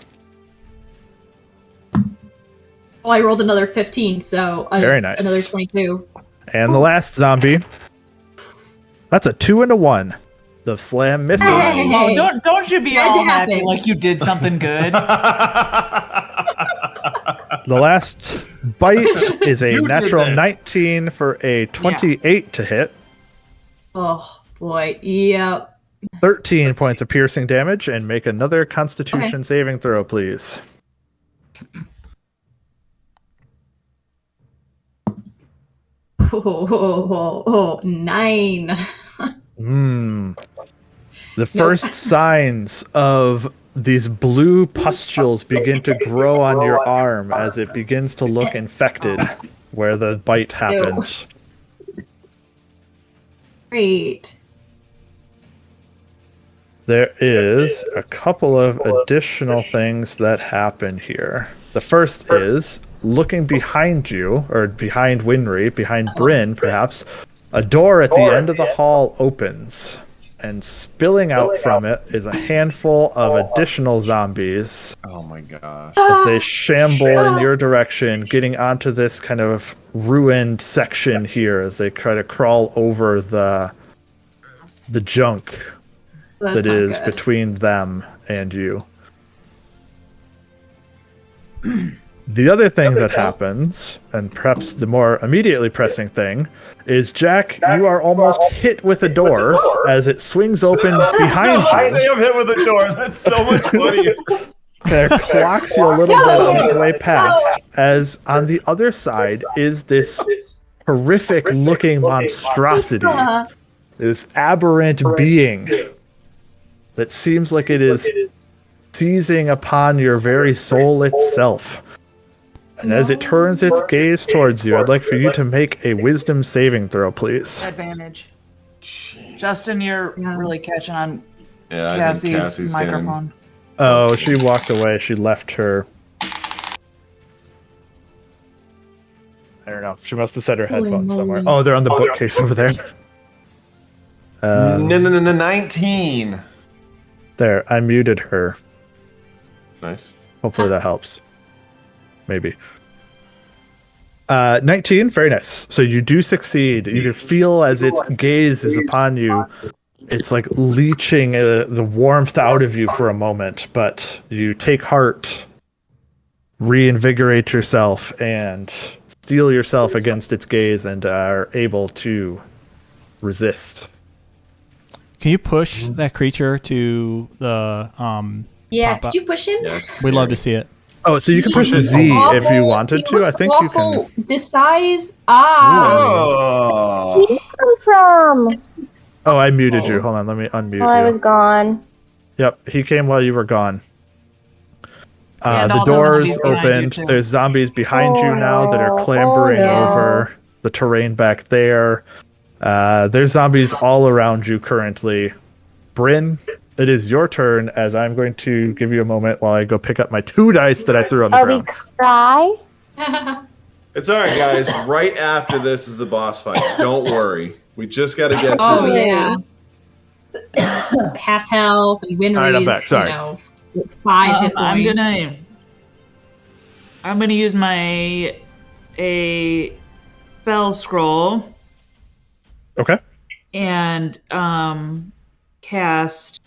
S5: Well, I rolled another 15, so
S2: Very nice.
S5: another 22.
S2: And the last zombie. That's a 2 and a 1. The slam misses.
S4: Oh, don't you be
S5: Had to
S4: all happy
S5: happen.
S4: like you did something good.
S2: The last bite is a
S1: You did
S2: natural
S1: this.
S2: 19 for a 28 to hit.
S5: Oh, boy. Yep.
S2: 13 points of piercing damage, and make another Constitution saving throw, please.
S5: Oh, 9.
S2: The first signs of these blue pustules begin to grow on your arm as it begins to look infected where the bite happened.
S5: Great.
S2: There is a couple of additional things that happen here. The first is, looking behind you, or behind Winry, behind Bryn perhaps, a door at the end of the hall opens, and spilling out from it is a handful of additional zombies
S1: Oh my gosh.
S2: as they shamble in your direction, getting onto this kind of ruined section here as they try to crawl over the junk
S5: That's
S2: that
S5: not
S2: is
S5: good.
S2: between them and you. The other thing that happens, and perhaps the more immediately pressing thing, is Jack, you are almost hit with a door as it swings open behind
S1: I
S2: you.
S1: say I'm hit with a door. That's so much funnier.
S2: It clocks you a little bit on its way past, as on the other side is this horrific looking monstrosity, this aberrant being that seems like it is seizing upon your very soul itself. And as it turns its gaze towards you, I'd like for you to make a wisdom saving throw, please.
S4: Advantage. Justin, you're really catching on
S1: Yeah, I think
S4: Cassie's
S1: Cassie's
S4: microphone.
S2: Oh, she walked away. She left her. I don't know. She must have set her headphones somewhere. Oh, they're on the bookcase over there.
S1: No, 19.
S2: There, I muted her.
S1: Nice.
S2: Hopefully that helps. Maybe. 19, very nice. So you do succeed. You can feel as its gaze is upon you. It's like leeching the warmth out of you for a moment, but you take heart, reinvigorate yourself, and steel yourself against its gaze and are able to resist.
S3: Can you push that creature to the
S5: Yeah,
S3: pop up?
S5: did you push him?
S1: Yeah, it's
S3: We'd love
S1: scary.
S3: to see it.
S2: Oh, so you can push
S5: He
S2: Z
S5: looks
S2: if you
S5: awful.
S2: wanted
S5: He
S2: to. I
S5: looks
S2: think you can.
S5: awful. This size. Ah.
S1: Oh.
S2: Oh, I muted you. Hold on, let me unmute
S6: While I
S2: you.
S6: was gone.
S2: Yep, he came while you were gone.
S4: Yeah,
S2: The
S4: no,
S2: doors
S4: zombies behind you,
S2: opened.
S4: too.
S2: There's zombies behind you now that are clambering over the terrain back there. There's zombies all around you currently. Bryn, it is your turn, as I'm going to give you a moment while I go pick up my 2 dice that I threw on the
S6: Are we
S2: ground.
S6: cry?
S1: It's all right, guys. Right after this is the boss fight. Don't worry. We just got to get through
S5: Oh
S1: this.
S5: yeah. Half health and Winry's,
S2: All right, I'm back. Sorry.
S5: 5 hit points.
S4: I'm gonna use a spell scroll
S2: Okay.
S4: and cast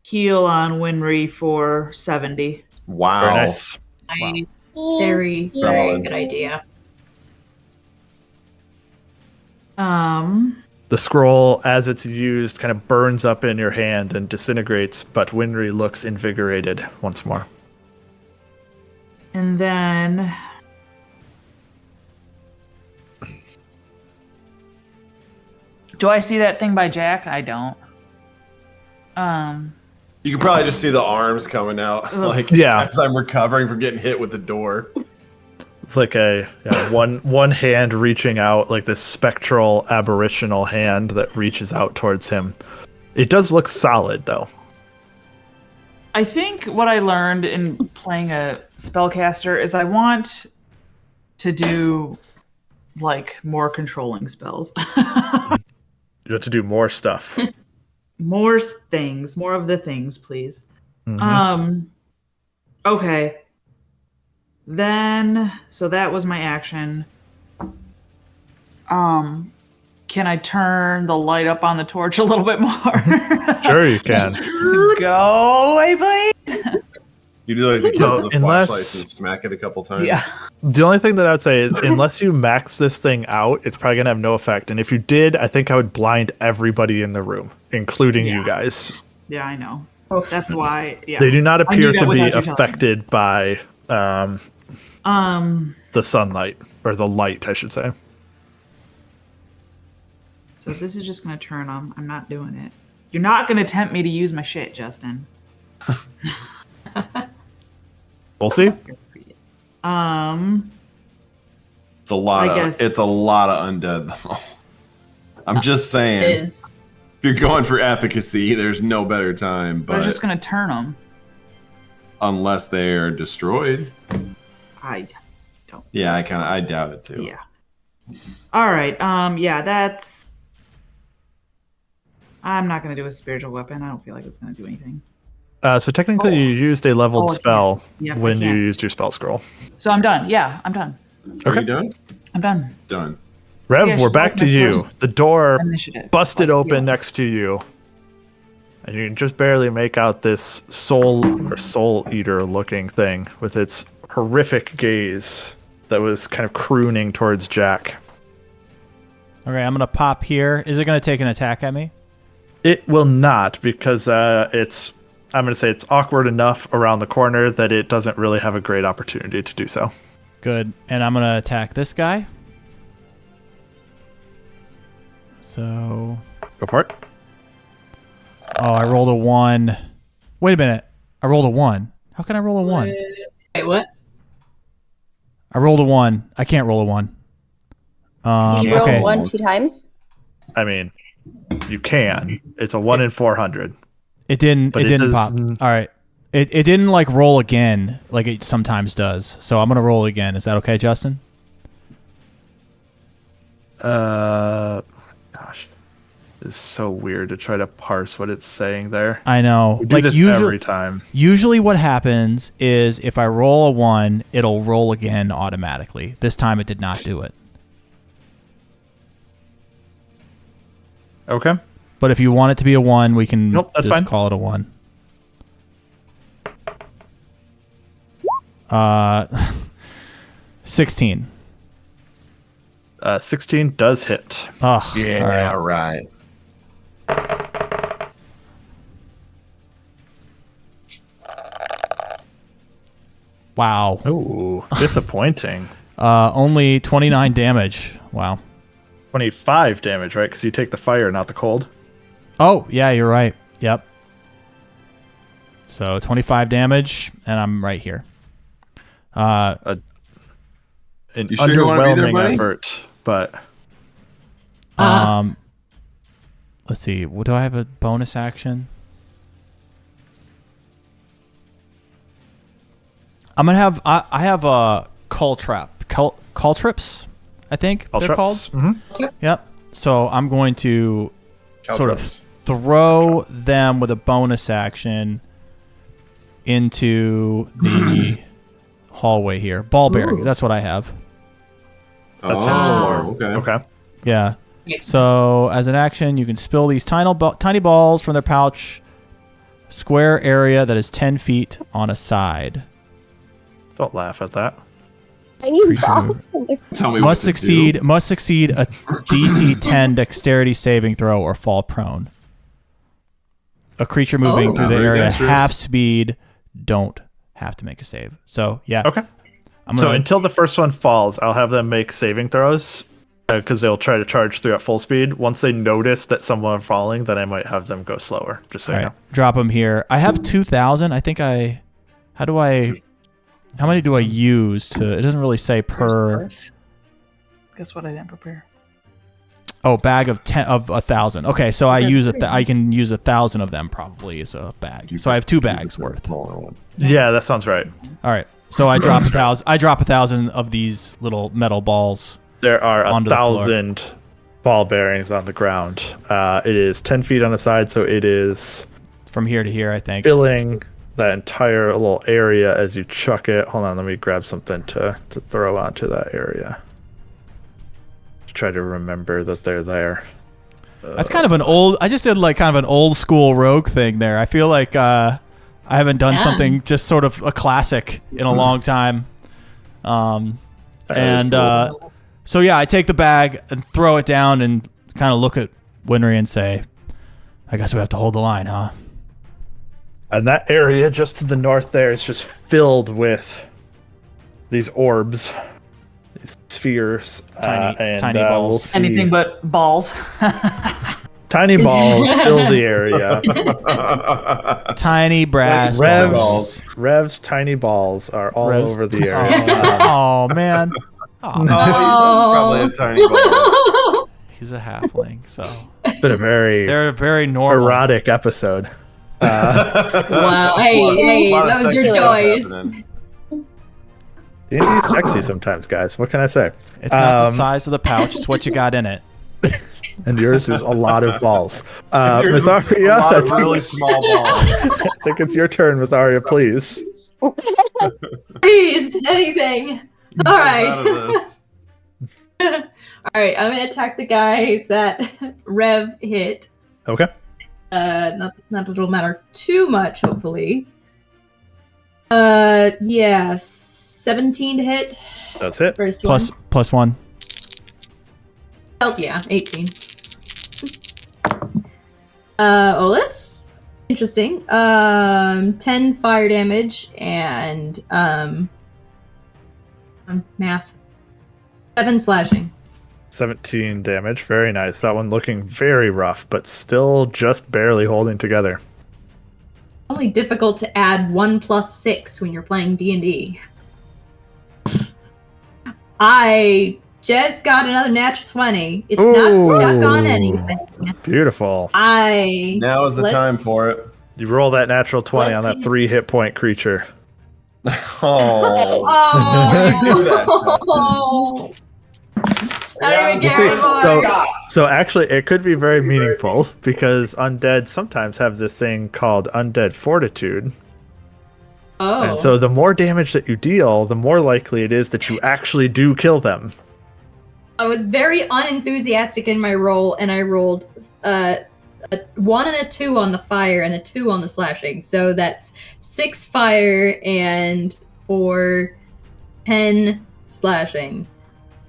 S4: heal on Winry for 70.
S1: Wow.
S2: Very nice.
S5: Nice. Very, very good idea.
S2: The scroll, as it's used, kind of burns up in your hand and disintegrates, but Winry looks invigorated once more.
S4: And then do I see that thing by Jack? I don't.
S1: You can probably just see the arms coming out, like
S2: Yeah.
S1: as I'm recovering from getting hit with the door.
S2: It's like one hand reaching out, like this spectral aberrational hand that reaches out towards him. It does look solid, though.
S4: I think what I learned in playing a spellcaster is I want to do like more controlling spells.
S2: You have to do more stuff.
S4: More things, more of the things, please.
S2: Mhm.
S4: Okay. Then, so that was my action. Can I turn the light up on the torch a little bit more?
S2: Sure, you can.
S4: Go away, Blade.
S1: You do like the kids
S2: No,
S1: with the
S2: unless-
S1: flashlights and smack it a couple times.
S4: Yeah.
S2: The only thing that I would say is, unless you max this thing out, it's probably gonna have no effect. And if you did, I think I would blind everybody in the room, including you guys.
S4: Yeah, I know. That's why. Yeah.
S2: They do not
S4: I knew
S2: appear
S4: that
S2: to be
S4: without you telling me.
S2: affected by the sunlight, or the light, I should say.
S4: So this is just gonna turn them. I'm not doing it. You're not gonna tempt me to use my shit, Justin.
S2: We'll see.
S1: It's a lot
S4: I
S1: of
S4: guess-
S1: it's a lot of undead though. I'm just saying.
S5: Is
S1: If you're going for efficacy, there's no better time.
S4: But
S1: But
S4: I'm just gonna turn them.
S1: unless they are destroyed,
S4: I don't.
S1: yeah,
S4: think so.
S1: I doubt it too.
S4: Yeah. All right. Yeah, that's. I'm not gonna do a spiritual weapon. I don't feel like it's gonna do anything.
S2: So technically, you used a leveled
S4: Oh, I
S2: spell
S4: can't. Yep, I
S2: when you
S4: can't.
S2: used your spell scroll.
S4: So I'm done. Yeah, I'm done.
S1: Are
S2: Okay.
S1: you done?
S4: I'm done.
S1: Done.
S2: Rev,
S4: Yeah,
S2: we're
S4: she's
S2: back
S4: like
S2: to
S4: my
S2: you.
S4: first
S2: The door
S4: Initiative.
S2: busted
S4: Like,
S2: open
S4: yeah.
S2: next to you, and you can just barely make out this soul eater looking thing with its horrific gaze that was kind of crooning towards Jack.
S3: Okay, I'm gonna pop here. Is it gonna take an attack at me?
S2: It will not, because it's, I'm going to say it's awkward enough around the corner that it doesn't really have a great opportunity to do so.
S3: Good. And I'm gonna attack this guy. So,
S2: Go for it.
S3: oh, I rolled a 1. Wait a minute. I rolled a 1. How can I roll a 1?
S5: wait, what?
S3: I rolled a 1. I can't roll a 1.
S6: You roll
S3: Okay.
S6: 1 2 times.
S2: I mean, you can. It's a 1 in 400.
S3: It didn't.
S2: But
S3: It
S2: it
S3: didn't
S2: does-
S3: pop. All right. It didn't like roll again like it sometimes does. So I'm gonna roll again. Is that okay, Justin?
S2: Gosh. It's so weird to try to parse what it's saying there.
S3: I know.
S2: We do
S3: Like
S2: this
S3: usually,
S2: every time.
S3: usually what happens is if I roll a 1, it'll roll again automatically. This time it did not do it.
S2: Okay.
S3: But if you want it to be a 1, we can
S2: Nope, that's
S3: just
S2: fine.
S3: call it a 1. 16.
S2: 16 does hit.
S3: Oh,
S1: Yeah,
S3: all right.
S1: right.
S3: Wow.
S2: Ooh, disappointing.
S3: Only 29 damage. Wow.
S2: 25 damage, right? Because you take the fire, not the cold.
S3: Oh, yeah, you're right. Yep. So 25 damage, and I'm right here.
S2: An
S1: You sure you wanna be there,
S2: underwhelming
S1: buddy?
S2: effort, but
S3: Let's see. What do I have a bonus action? I'm gonna have. I have a caltrips, I think they're called.
S2: Mm-hmm.
S3: Yep. So I'm going to sort of throw them with a bonus action into the hallway here. Ball bearings. That's what I have.
S2: That sounds
S1: okay.
S2: Okay.
S3: Yeah.
S5: Makes
S3: So as an action, you can spill these tiny balls from their pouch, square area that is 10 feet on a side.
S2: Don't laugh at that.
S6: Tiny
S3: Creature
S6: balls.
S1: Tell me
S3: Must
S1: what to do.
S3: succeed a DC 10 dexterity saving throw or fall prone. A creature moving through the
S1: Very
S3: area
S1: dexterous.
S3: half speed don't have to make a save. So yeah.
S2: Okay. So until the first one falls, I'll have them make saving throws because they'll try to charge through at full speed. Once they notice that someone is falling, then I might have them go slower. Just so
S3: all
S2: you
S3: right,
S2: know.
S3: drop them here. I have 2,000. I think how many do I use to? It doesn't really say per.
S4: Guess what I didn't prepare.
S3: Oh, bag of 1,000. Okay, so I use I can use 1,000 of them probably as a bag. So I have 2 bags worth.
S1: Smaller one.
S2: Yeah, that sounds right.
S3: All right. So I drop 1,000. I drop 1,000 of these little metal balls.
S2: There are
S3: Onto the floor.
S2: 1,000 ball bearings on the ground. It is 10 feet on the side, so it is
S3: From here to here, I think.
S2: filling that entire little area as you chuck it. Hold on, let me grab something to throw onto that area. Try to remember that they're there.
S3: That's kind of an old. I just did like kind of an old school rogue thing there. I feel like I haven't done something just sort of a classic in a long time. So yeah, I take the bag and throw it down and kind of look at Winry and say, "I guess we have to hold the line, huh?"
S2: And that area just to the north there is just filled with these orbs, these spheres,
S3: Tiny
S2: we'll
S3: balls.
S2: see-
S4: Anything but balls.
S2: tiny balls fill the area.
S3: Tiny brass
S2: Rev's,
S3: balls.
S2: Rev's tiny balls are all
S3: Rev's-
S2: over the area.
S3: Oh man. Oh,
S1: That's probably a tiny ball.
S3: he's a halfling, so
S2: It's been a very
S3: they're very normal.
S2: erotic episode.
S5: Wow. Hey,
S1: A lot of
S5: that was your
S1: sexy stuff
S5: choice.
S1: happening.
S2: D&D's sexy sometimes, guys. What can I say?
S3: It's not the size of the pouch; it's what you got in it.
S2: And yours is a lot of balls.
S1: Here's
S2: Mytharia,
S1: a lot of
S2: I
S1: really small balls.
S2: think it's your turn, Mytharia, please.
S5: Please, anything. All
S1: Out
S5: right.
S1: of this.
S5: All right, I'm gonna attack the guy that Rev hit.
S2: Okay.
S5: Not that it'll matter too much, hopefully. Yeah, 17 to hit.
S2: That's it.
S5: First
S3: Plus one.
S5: Oh, yeah, 18. That's interesting. 10 fire damage and math. 7 slashing.
S2: 17 damage. Very nice. That one looking very rough, but still just barely holding together.
S5: Only difficult to add 1 plus 6 when you're playing D&D. I just got another natural 20. It's not stuck on anything.
S2: Beautiful.
S1: Now is the time for it.
S2: You roll that natural 20 on
S5: Let's
S2: that
S5: see.
S2: 3 hit point creature.
S1: Oh.
S5: Oh,
S1: You do that,
S5: I don't even
S2: You
S5: care
S2: see,
S5: anymore.
S2: so actually, it could be very meaningful because undead sometimes have this thing called undead fortitude.
S5: Oh.
S2: And so the more damage that you deal, the more likely it is that you actually do kill them.
S5: I was very unenthusiastic in my roll, and I rolled a 1 and a 2 on the fire and a 2 on the slashing. So that's 6 fire and 10 slashing.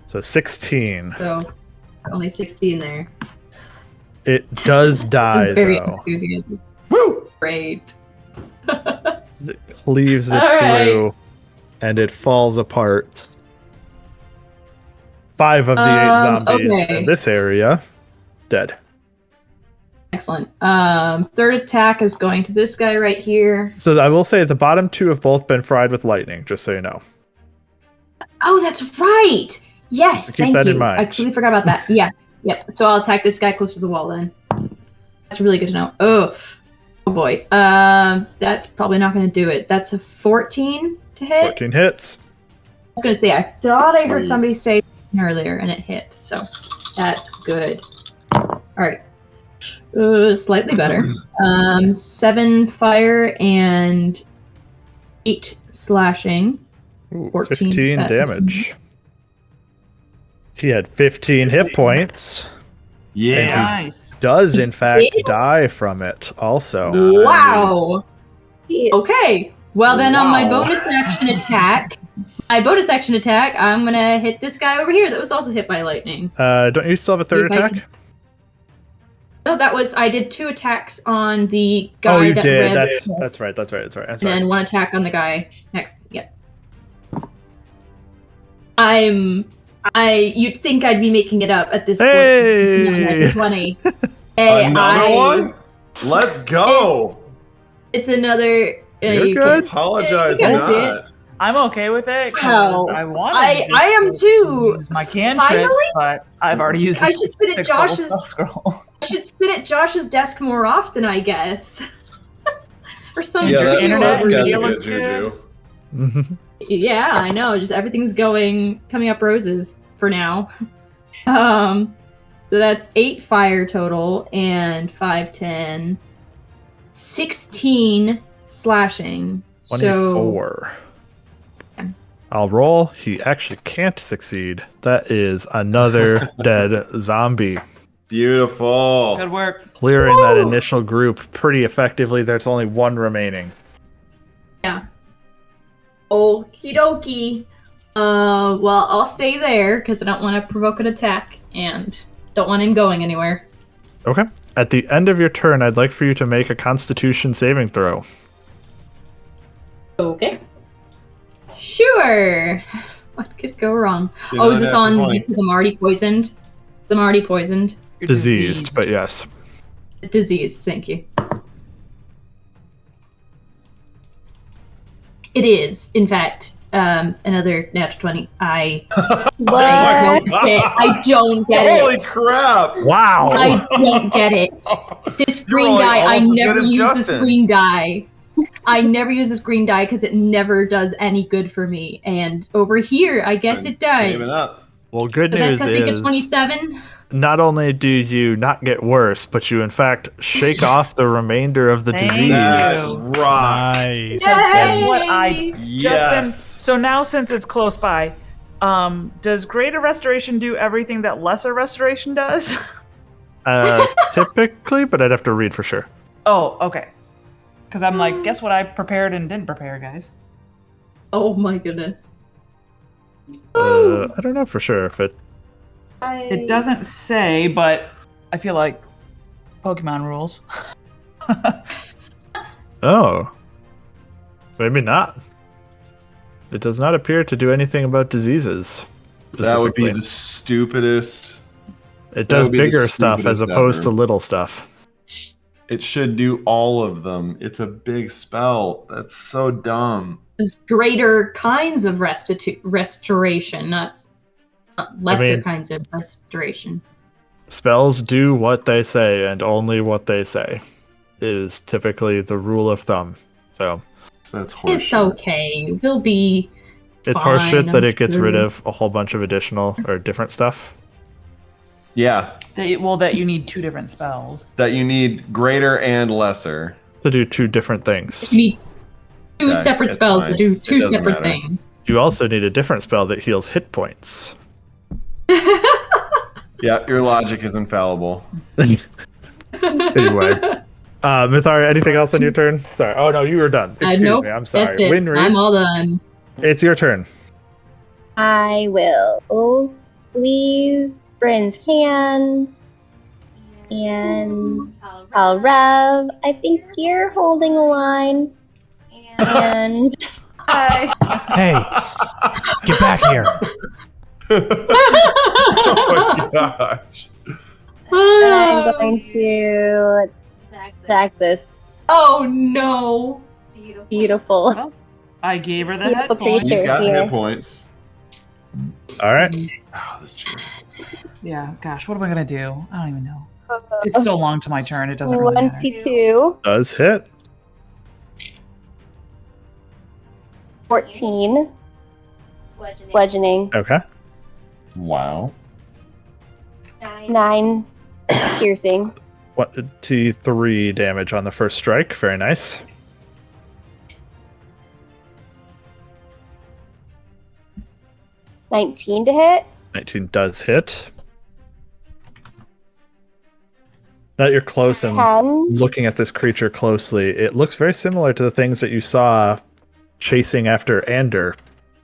S2: So 16.
S5: So only 16 there.
S2: It does
S5: I
S2: die,
S5: was very
S2: though.
S5: enthusiastic.
S1: Woo!
S5: Great.
S2: It cleaves it
S5: All right.
S2: through, and it falls apart. 5 of the 8 zombies
S5: okay.
S2: in this area dead.
S5: Excellent. Third attack is going to this guy right here.
S2: So I will say the bottom 2 have both been fried with lightning, just so you know.
S5: Oh, that's right. Yes,
S2: So keep
S5: thank
S2: that
S5: you.
S2: in mind.
S5: I completely forgot about that. Yeah. Yep. So I'll attack this guy close to the wall then. That's really good to know. Oh boy. That's probably not going to do it. That's a 14 to hit.
S2: 14 hits.
S5: I was going to say, I thought I heard somebody say earlier and it hit. So that's good. All right. Slightly better. 7 fire and 8 slashing.
S2: Ooh,
S5: 14,
S2: 15 damage. He had 15 hit points.
S1: Yeah.
S4: Nice.
S2: Does, in fact,
S5: Ew.
S2: die from it also.
S5: Wow.
S6: Jeez.
S5: Okay. Well, then on my
S1: Wow.
S5: bonus action attack, I'm going to hit this guy over here that was also hit by lightning.
S2: Don't you still have a third
S5: If I
S2: attack?
S5: No, I did 2 attacks on the guy
S2: Oh, you
S5: that
S2: did.
S5: revved,
S2: That's right. I'm
S5: and
S2: sorry.
S5: then 1 attack on the guy next. Yep. You'd think I'd be making it up at this point.
S2: Hey!
S5: 20. Hey,
S1: Another one? Let's go.
S5: It's another.
S2: You're
S5: you
S2: good.
S5: can't-
S1: Apologize
S5: you can't see it.
S1: not.
S4: I'm okay with it. 'Cause
S5: Wow.
S4: I want.
S5: I am too.
S4: Use my cantrips,
S5: Finally?
S4: but I've already used.
S5: I
S4: a
S5: should sit at
S4: 6 level
S5: Josh's-
S4: spell scroll.
S5: I should sit at Josh's desk more often, I guess. For some
S1: Yeah, that's
S4: internet
S1: that's
S4: video
S1: good,
S4: looks
S1: Juju.
S2: Mhm.
S5: Yeah, I know. Just everything's coming up roses for now. So that's 8 fire total and 5, 10, 16 slashing. So
S2: 24. I'll roll. He actually can't succeed. That is another dead zombie.
S1: Beautiful.
S4: Good work.
S2: Clearing that initial group pretty effectively. There's only 1 remaining.
S5: yeah. Okie dokie. Well, I'll stay there because I don't want to provoke an attack and don't want him going anywhere.
S2: Okay. At the end of your turn, I'd like for you to make a Constitution saving throw.
S5: Okay. Sure. What could go wrong?
S1: Do
S5: Oh,
S1: not
S5: is this
S1: have to
S5: on
S1: point.
S5: because I'm already poisoned? I'm already poisoned.
S4: You're
S2: Diseased, but yes.
S5: Diseased, thank you. It is, in fact, another natural 20. I
S6: What?
S5: don't get it.
S1: Holy crap.
S2: Wow!
S5: I don't get it. This green
S1: like
S5: die, I
S1: almost as
S5: never
S1: good as
S5: use this
S1: Justin.
S5: green die. I never use this green die because it never does any good for me. And over here, I guess it
S1: Saving
S5: does.
S1: up.
S2: Well, good
S5: So
S2: news
S5: that's, I think, a
S2: is
S5: 27.
S2: not only do you not get worse, but you in fact shake off the remainder of the
S4: Thank
S2: disease.
S1: That's
S4: Ew.
S1: rock.
S3: Nice.
S4: That's what I.
S5: Yay!
S4: Justin.
S1: Yes.
S4: So now, since it's close by, does Greater Restoration do everything that Lesser Restoration does?
S2: Typically, but I'd have to read for sure.
S4: Oh, okay. Because I'm like, guess what I prepared and didn't prepare, guys.
S5: Oh my goodness.
S2: I don't know for sure if it.
S4: It doesn't say, but I feel like Pokemon rules.
S2: Oh. Maybe not. It does not appear to do anything about diseases.
S1: That would be
S2: specifically.
S1: the stupidest.
S2: It
S1: that
S2: does
S1: would be the
S2: bigger stuff as
S1: stupidest
S2: opposed
S1: ever.
S2: to little stuff.
S1: It should do all of them. It's a big spell. That's so dumb.
S5: There's greater kinds of restoration, not lesser
S2: mean-
S5: kinds of restoration.
S2: Spells do what they say and only what they say is typically the rule of thumb. So
S1: That's horseshit.
S5: It's okay. We'll be
S2: it's
S5: fine,
S2: horseshit that
S5: I'm
S2: it gets rid
S5: sure.
S2: of a whole bunch of additional or different stuff.
S1: Yeah,
S4: That you need 2 different spells.
S1: that you need greater and lesser.
S2: To do 2 different things.
S5: You need 2
S1: Okay,
S5: separate
S1: it's
S5: spells
S1: fine.
S5: that do
S1: It
S5: 2
S1: doesn't
S5: separate
S1: matter.
S5: things.
S2: You also need a different spell that heals hit points.
S1: Yeah, your logic is infallible.
S2: Anyway. Myetharia, anything else on your turn? Sorry. Oh no, you were done. Excuse
S5: Nope,
S2: me. I'm sorry.
S5: that's it.
S2: Winry,
S5: I'm all done.
S2: it's your turn.
S6: I will squeeze Bryn's hand. And I'll rev. I think you're holding a line. And
S4: Hi.
S3: Hey, get back here.
S1: Oh my gosh.
S6: And I'm going to attack this
S5: Oh no!
S6: beautiful,
S4: I gave her the
S6: beautiful
S4: head point.
S1: She's got
S6: here.
S1: hit points.
S2: All right.
S1: Oh, this chair.
S4: Yeah, gosh, what am I gonna do? I don't even know. It's so long to my turn, it doesn't really matter.
S6: 22,
S2: Does hit.
S6: 14, bludgeoning,
S2: Okay.
S1: Wow.
S6: 9 piercing,
S2: 23 damage on the first strike. Very nice.
S6: 19 to hit.
S2: 19 does hit. Now that you're close and
S6: 10.
S2: looking at this creature closely, it looks very similar to the things that you saw chasing after Ander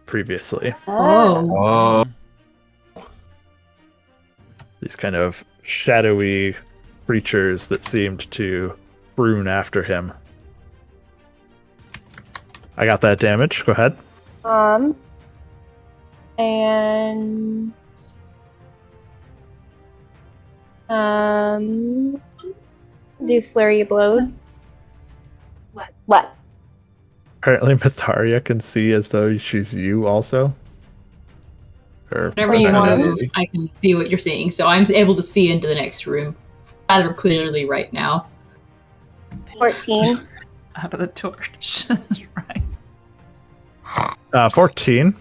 S2: previously.
S5: Oh.
S1: Oh.
S2: These kind of shadowy creatures that seemed to prune after him. I got that damage. Go ahead.
S6: And do flurry of blows. What?
S2: Apparently Myetharia can see as though she's you also. Or
S5: Whenever you
S6: One.
S5: move, I can see what you're seeing, so I'm able to see into the next room rather clearly right now.
S6: 14.
S4: Out of the torch. Right.
S2: 14.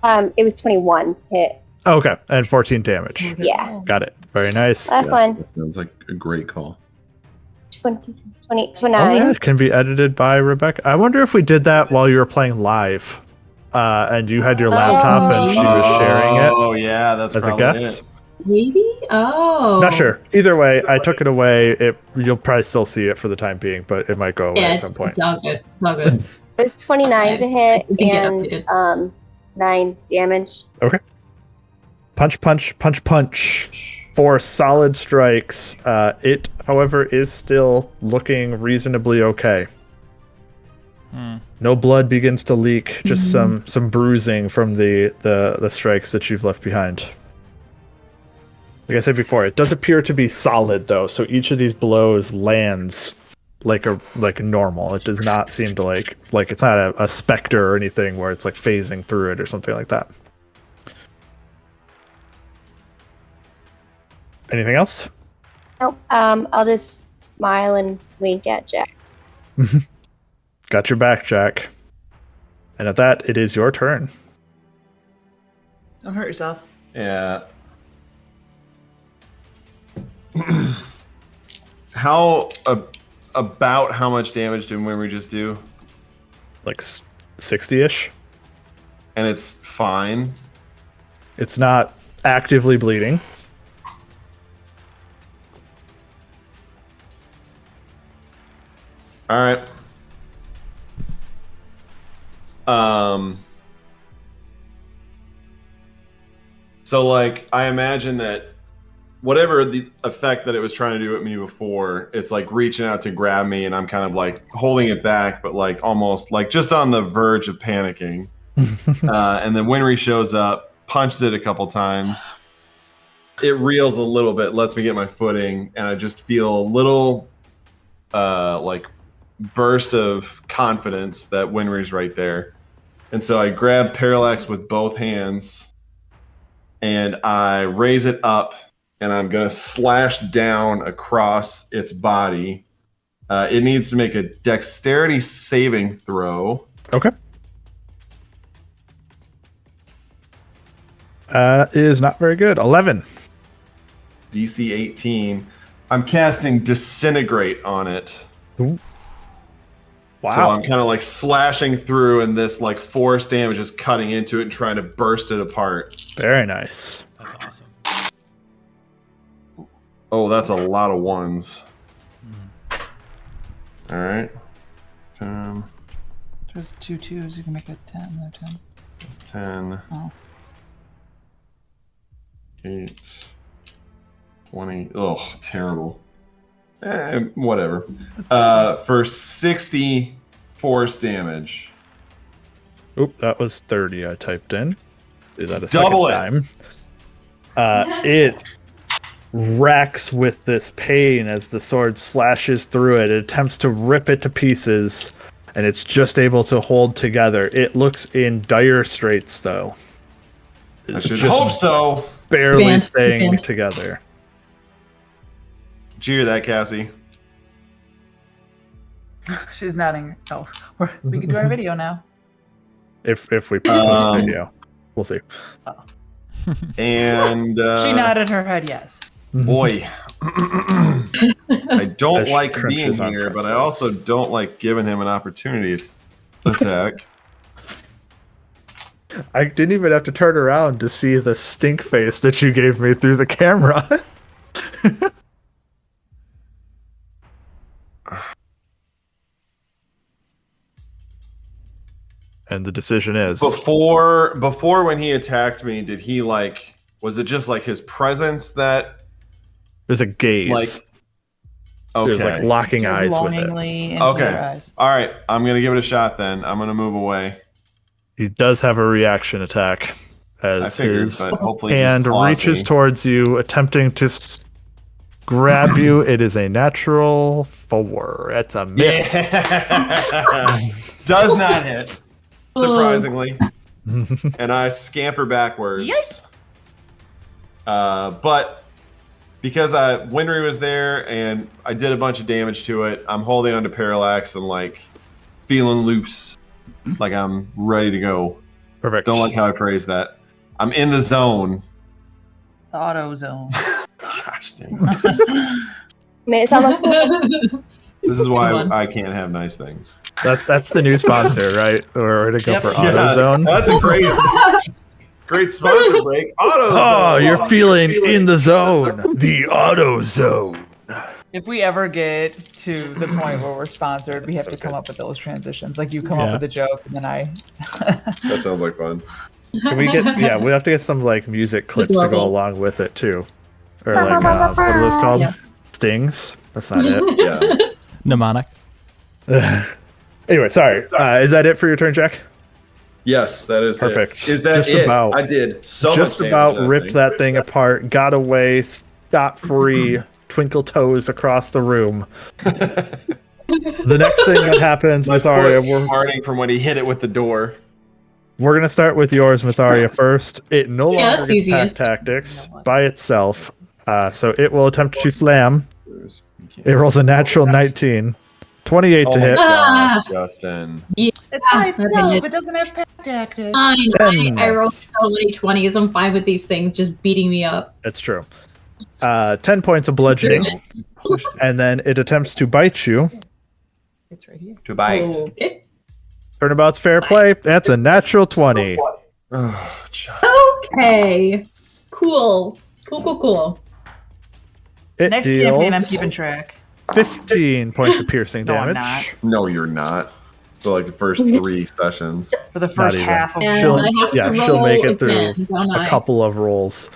S6: It was 21 to hit.
S2: Okay, and 14 damage.
S6: Yeah.
S2: Got it. Very nice.
S6: That's fine.
S1: That sounds like a great call.
S6: 20, 29.
S2: Oh, yeah, it can be edited by Rebecca. I wonder if we did that while you were playing live, and you had your laptop and she was sharing it
S1: Oh yeah, that's
S2: as a
S1: probably
S2: guess.
S1: it.
S5: Maybe? Oh.
S2: Not sure. Either way, I took it away. You'll probably still see it for the time being, but it might go away
S5: Yeah,
S2: at some point.
S5: it's all good. It's all good.
S6: It was 29 to hit
S5: We can get
S6: and
S5: updated.
S6: 9 damage.
S2: Punch, punch, punch, punch. 4 solid strikes. It, however, is still looking reasonably okay. No blood begins to leak. Just some bruising from the strikes that you've left behind. Like I said before, it does appear to be solid though. So each of these blows lands like normal. It does not seem to like it's not a specter or anything where it's like phasing through it or something like that. Anything else?
S6: Nope. I'll just smile and wink at Jack.
S2: Got your back, Jack. And at that, it is your turn.
S4: Don't hurt yourself.
S1: Yeah. About how much damage did Winry just do?
S2: Like 60-ish.
S1: And it's fine.
S2: It's not actively bleeding.
S1: All right. So like I imagine that whatever the effect that it was trying to do at me before, it's like reaching out to grab me and I'm kind of like holding it back, but like almost like just on the verge of panicking. And then Winry shows up, punches it a couple times. It reels a little bit, lets me get my footing, and I just feel a little like burst of confidence that Winry's right there. And so I grab Parallax with both hands and I raise it up and I'm going to slash down across its body. It needs to make a dexterity saving throw.
S2: Okay. Is not very good. 11.
S1: DC 18. I'm casting Disintegrate on it.
S2: Ooh. Wow.
S1: So I'm kind of like slashing through and this like force damage is cutting into it and trying to burst it apart.
S2: Very nice.
S3: That's awesome.
S1: Oh, that's a lot of ones. All right. 10.
S4: There's 2 2s. You can make it 10. Another 10.
S1: That's 10.
S4: Oh.
S1: 8. 20. Oh, terrible. Whatever. For 60 force damage.
S2: Oop, that was 30 I typed in. Do that a
S1: Double
S2: second
S1: it.
S2: time. It racks with this pain as the sword slashes through it. It attempts to rip it to pieces, and it's just able to hold together. It looks in dire straits, though.
S1: I
S2: It's
S1: should
S2: just
S1: hope so.
S2: barely
S5: Band,
S2: staying
S5: band.
S2: together.
S1: Did you hear that, Cassie?
S4: She's nodding. Oh, we can do our video now.
S2: If we post video, we'll see.
S1: And
S4: She nodded her head yes.
S1: boy, I don't
S2: As
S1: like
S2: crunches
S1: being
S2: on
S1: here, but I
S2: pretzels.
S1: also don't like giving him an opportunity to attack.
S2: I didn't even have to turn around to see the stink face that you gave me through the camera. And the decision is
S1: Before when he attacked me, did he like? Was it just like his presence that
S2: there's a gaze.
S1: like? Okay.
S2: There's like locking
S4: Stared
S2: eyes with it.
S4: longingly into
S1: Okay.
S4: her eyes.
S1: All right, I'm gonna give it a shot then. I'm gonna move away.
S2: He does have a reaction attack
S1: I
S2: as
S1: figured,
S2: his
S1: but hopefully he
S2: hand
S1: just claws
S2: reaches
S1: me.
S2: towards you, attempting to grab you. It is a natural 4. It's a miss.
S1: Yeah. Does not hit, surprisingly. And I scamper backwards.
S4: Yikes.
S1: But because Winry was there and I did a bunch of damage to it, I'm holding on to Parallax and like feeling loose. Like I'm ready to go.
S2: Perfect.
S1: Don't like how I phrased that. I'm in the zone.
S4: The auto zone.
S1: Gosh dang it.
S6: Made it sound less cool.
S1: This is why
S5: Come on.
S1: I can't have nice things.
S2: That's the new sponsor, right? We're to go
S4: Yep.
S2: for
S1: Yeah,
S2: AutoZone.
S1: that's a great sponsor break. AutoZone.
S2: Oh, you're feeling in the zone. The AutoZone.
S4: If we ever get to the point where we're sponsored, we have to come up with those transitions. Like you come
S3: Yeah.
S4: up with a joke, and then I.
S1: That sounds like fun.
S2: Can we get? Yeah, we have to get some like music clips to go
S5: adorable.
S2: along with it too, or like what are those called?
S5: Yeah.
S2: Stings. That's not it.
S1: Yeah.
S3: Mnemonic.
S2: Anyway, sorry. Is that it for your turn, Jack?
S1: Yes, that is
S2: Perfect.
S1: It. Is that
S2: Just
S1: it?
S2: about-
S1: I did so
S2: Just
S1: much
S2: about
S1: damage to
S2: ripped that thing apart, got away, scot free, twinkle toes across the room. The next thing that happens with Arya,
S1: Foot's smarting from when he hit it with the door.
S2: we're going to start with yours, Myetharia, first. It no longer
S5: that's
S2: gets attack
S5: easiest.
S2: tactics by itself, so it will attempt to slam. It rolls a natural 19. 28
S1: Oh
S2: to
S1: my
S2: hit.
S1: gosh, Justin.
S5: Yeah,
S4: It's by
S5: okay,
S4: itself.
S5: it-
S4: It doesn't have pack tactics.
S5: I rolled so many 20s. I'm fine with these things just beating me up.
S2: That's true. 10 points of bludgeoning, and then it attempts to bite you.
S4: It's right here.
S1: To bite.
S5: Okay.
S2: Turnabout's fair play. That's a natural 20.
S1: Oh, Justin.
S5: Okay. Cool. Cool.
S2: It
S4: Next
S2: deals
S4: campaign, I'm keeping track.
S2: 15 points of piercing
S4: No, I'm
S2: damage.
S1: No, you're not. So like the first 3 sessions.
S4: For the first
S2: even.
S4: half of
S5: And
S2: She'll-
S5: I have
S2: yeah,
S5: to
S2: she'll
S5: roll
S2: make it through
S5: again, don't
S2: A
S5: I?
S2: couple of rolls.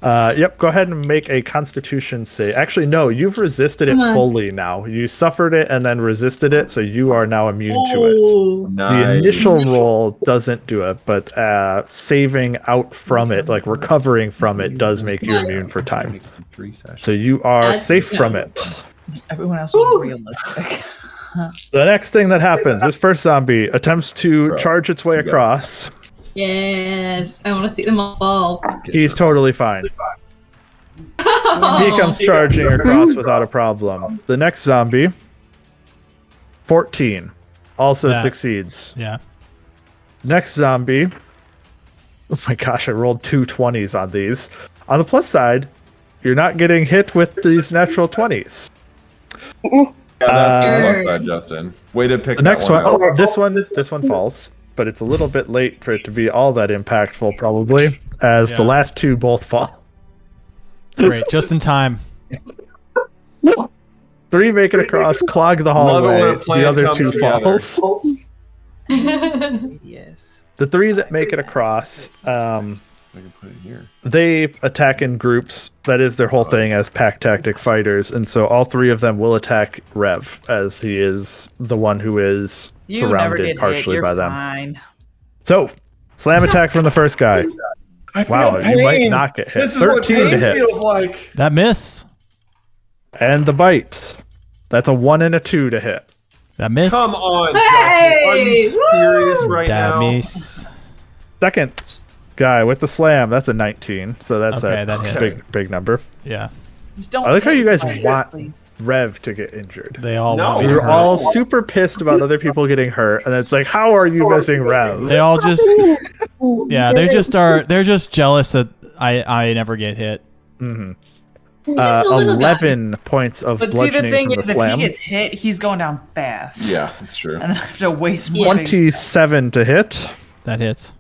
S2: Yep, go ahead and make a constitution save. Actually, no, you've resisted it
S5: Come on.
S2: fully now. You suffered it and then resisted it, so you are now immune to it.
S5: Oh.
S2: The initial roll doesn't do it, but saving out from it, like recovering from it, does make you immune for time.
S1: 3 sessions.
S2: So you are
S5: That's-
S2: safe
S5: yeah.
S2: from it.
S4: everyone else was realistic.
S2: The next thing that happens, this first zombie attempts to charge its way across.
S5: Yes. I want to see them all fall.
S2: He's totally fine. He comes charging across without a problem. The next zombie, 14, also
S3: Yeah.
S2: succeeds.
S3: Yeah.
S2: Next zombie, oh my gosh, I rolled 2 20s on these. On the plus side, you're not getting hit with these natural 20s.
S1: Yeah, that's the plus
S5: Sure.
S1: side, Justin. Way to pick
S2: The next
S1: that
S2: one,
S1: one.
S2: oh, this one falls, but it's a little bit late for it to be all that impactful, probably, as the
S3: Yeah.
S2: last 2 both fall.
S3: Great. Just in time.
S2: 3 make it across, clog the
S1: Love it when a
S2: hallway.
S1: plan
S2: The other
S1: comes
S2: 2
S1: together.
S2: falls.
S4: Yes.
S2: The 3 that make it across,
S1: I can put it here.
S2: they attack in groups. That is their whole thing as pack tactic fighters, and so all 3 of them will attack Rev, as he is the one who is
S4: You never
S2: surrounded
S4: get
S2: partially
S4: hit.
S2: by
S4: You're
S2: them.
S4: fine.
S2: So, slam attack from the first guy.
S1: I feel
S2: Wow,
S1: pain.
S2: you might not get hit.
S1: This is what
S2: 13 to
S1: pain
S2: hit.
S1: feels like.
S3: That miss.
S2: And the bite. That's a 1 and a 2 to hit.
S3: That miss.
S1: Come on,
S5: Hey!
S1: Justin. Are you serious right
S3: That
S1: now?
S3: miss.
S2: Second guy with the slam. That's a 19. So that's
S3: Okay,
S2: a
S3: that hits.
S2: big number.
S3: Yeah.
S4: Just don't
S2: I like how
S4: hit
S2: you guys
S4: like
S2: want
S4: this.
S2: Rev to get injured.
S3: They all
S1: No.
S3: want me to
S2: You're
S3: hurt.
S2: all super pissed about other people getting hurt, and it's like, how are you missing Rev?
S3: They all just they're just jealous that I never get hit.
S5: Just a little guy.
S2: 11 points of
S4: But see, the
S2: bludgeoning
S4: thing
S2: from the
S4: is, if
S2: slam.
S4: he gets hit, he's going down fast.
S1: Yeah, that's true.
S4: And then I have to waste more.
S2: 27 to hit.
S3: That hits.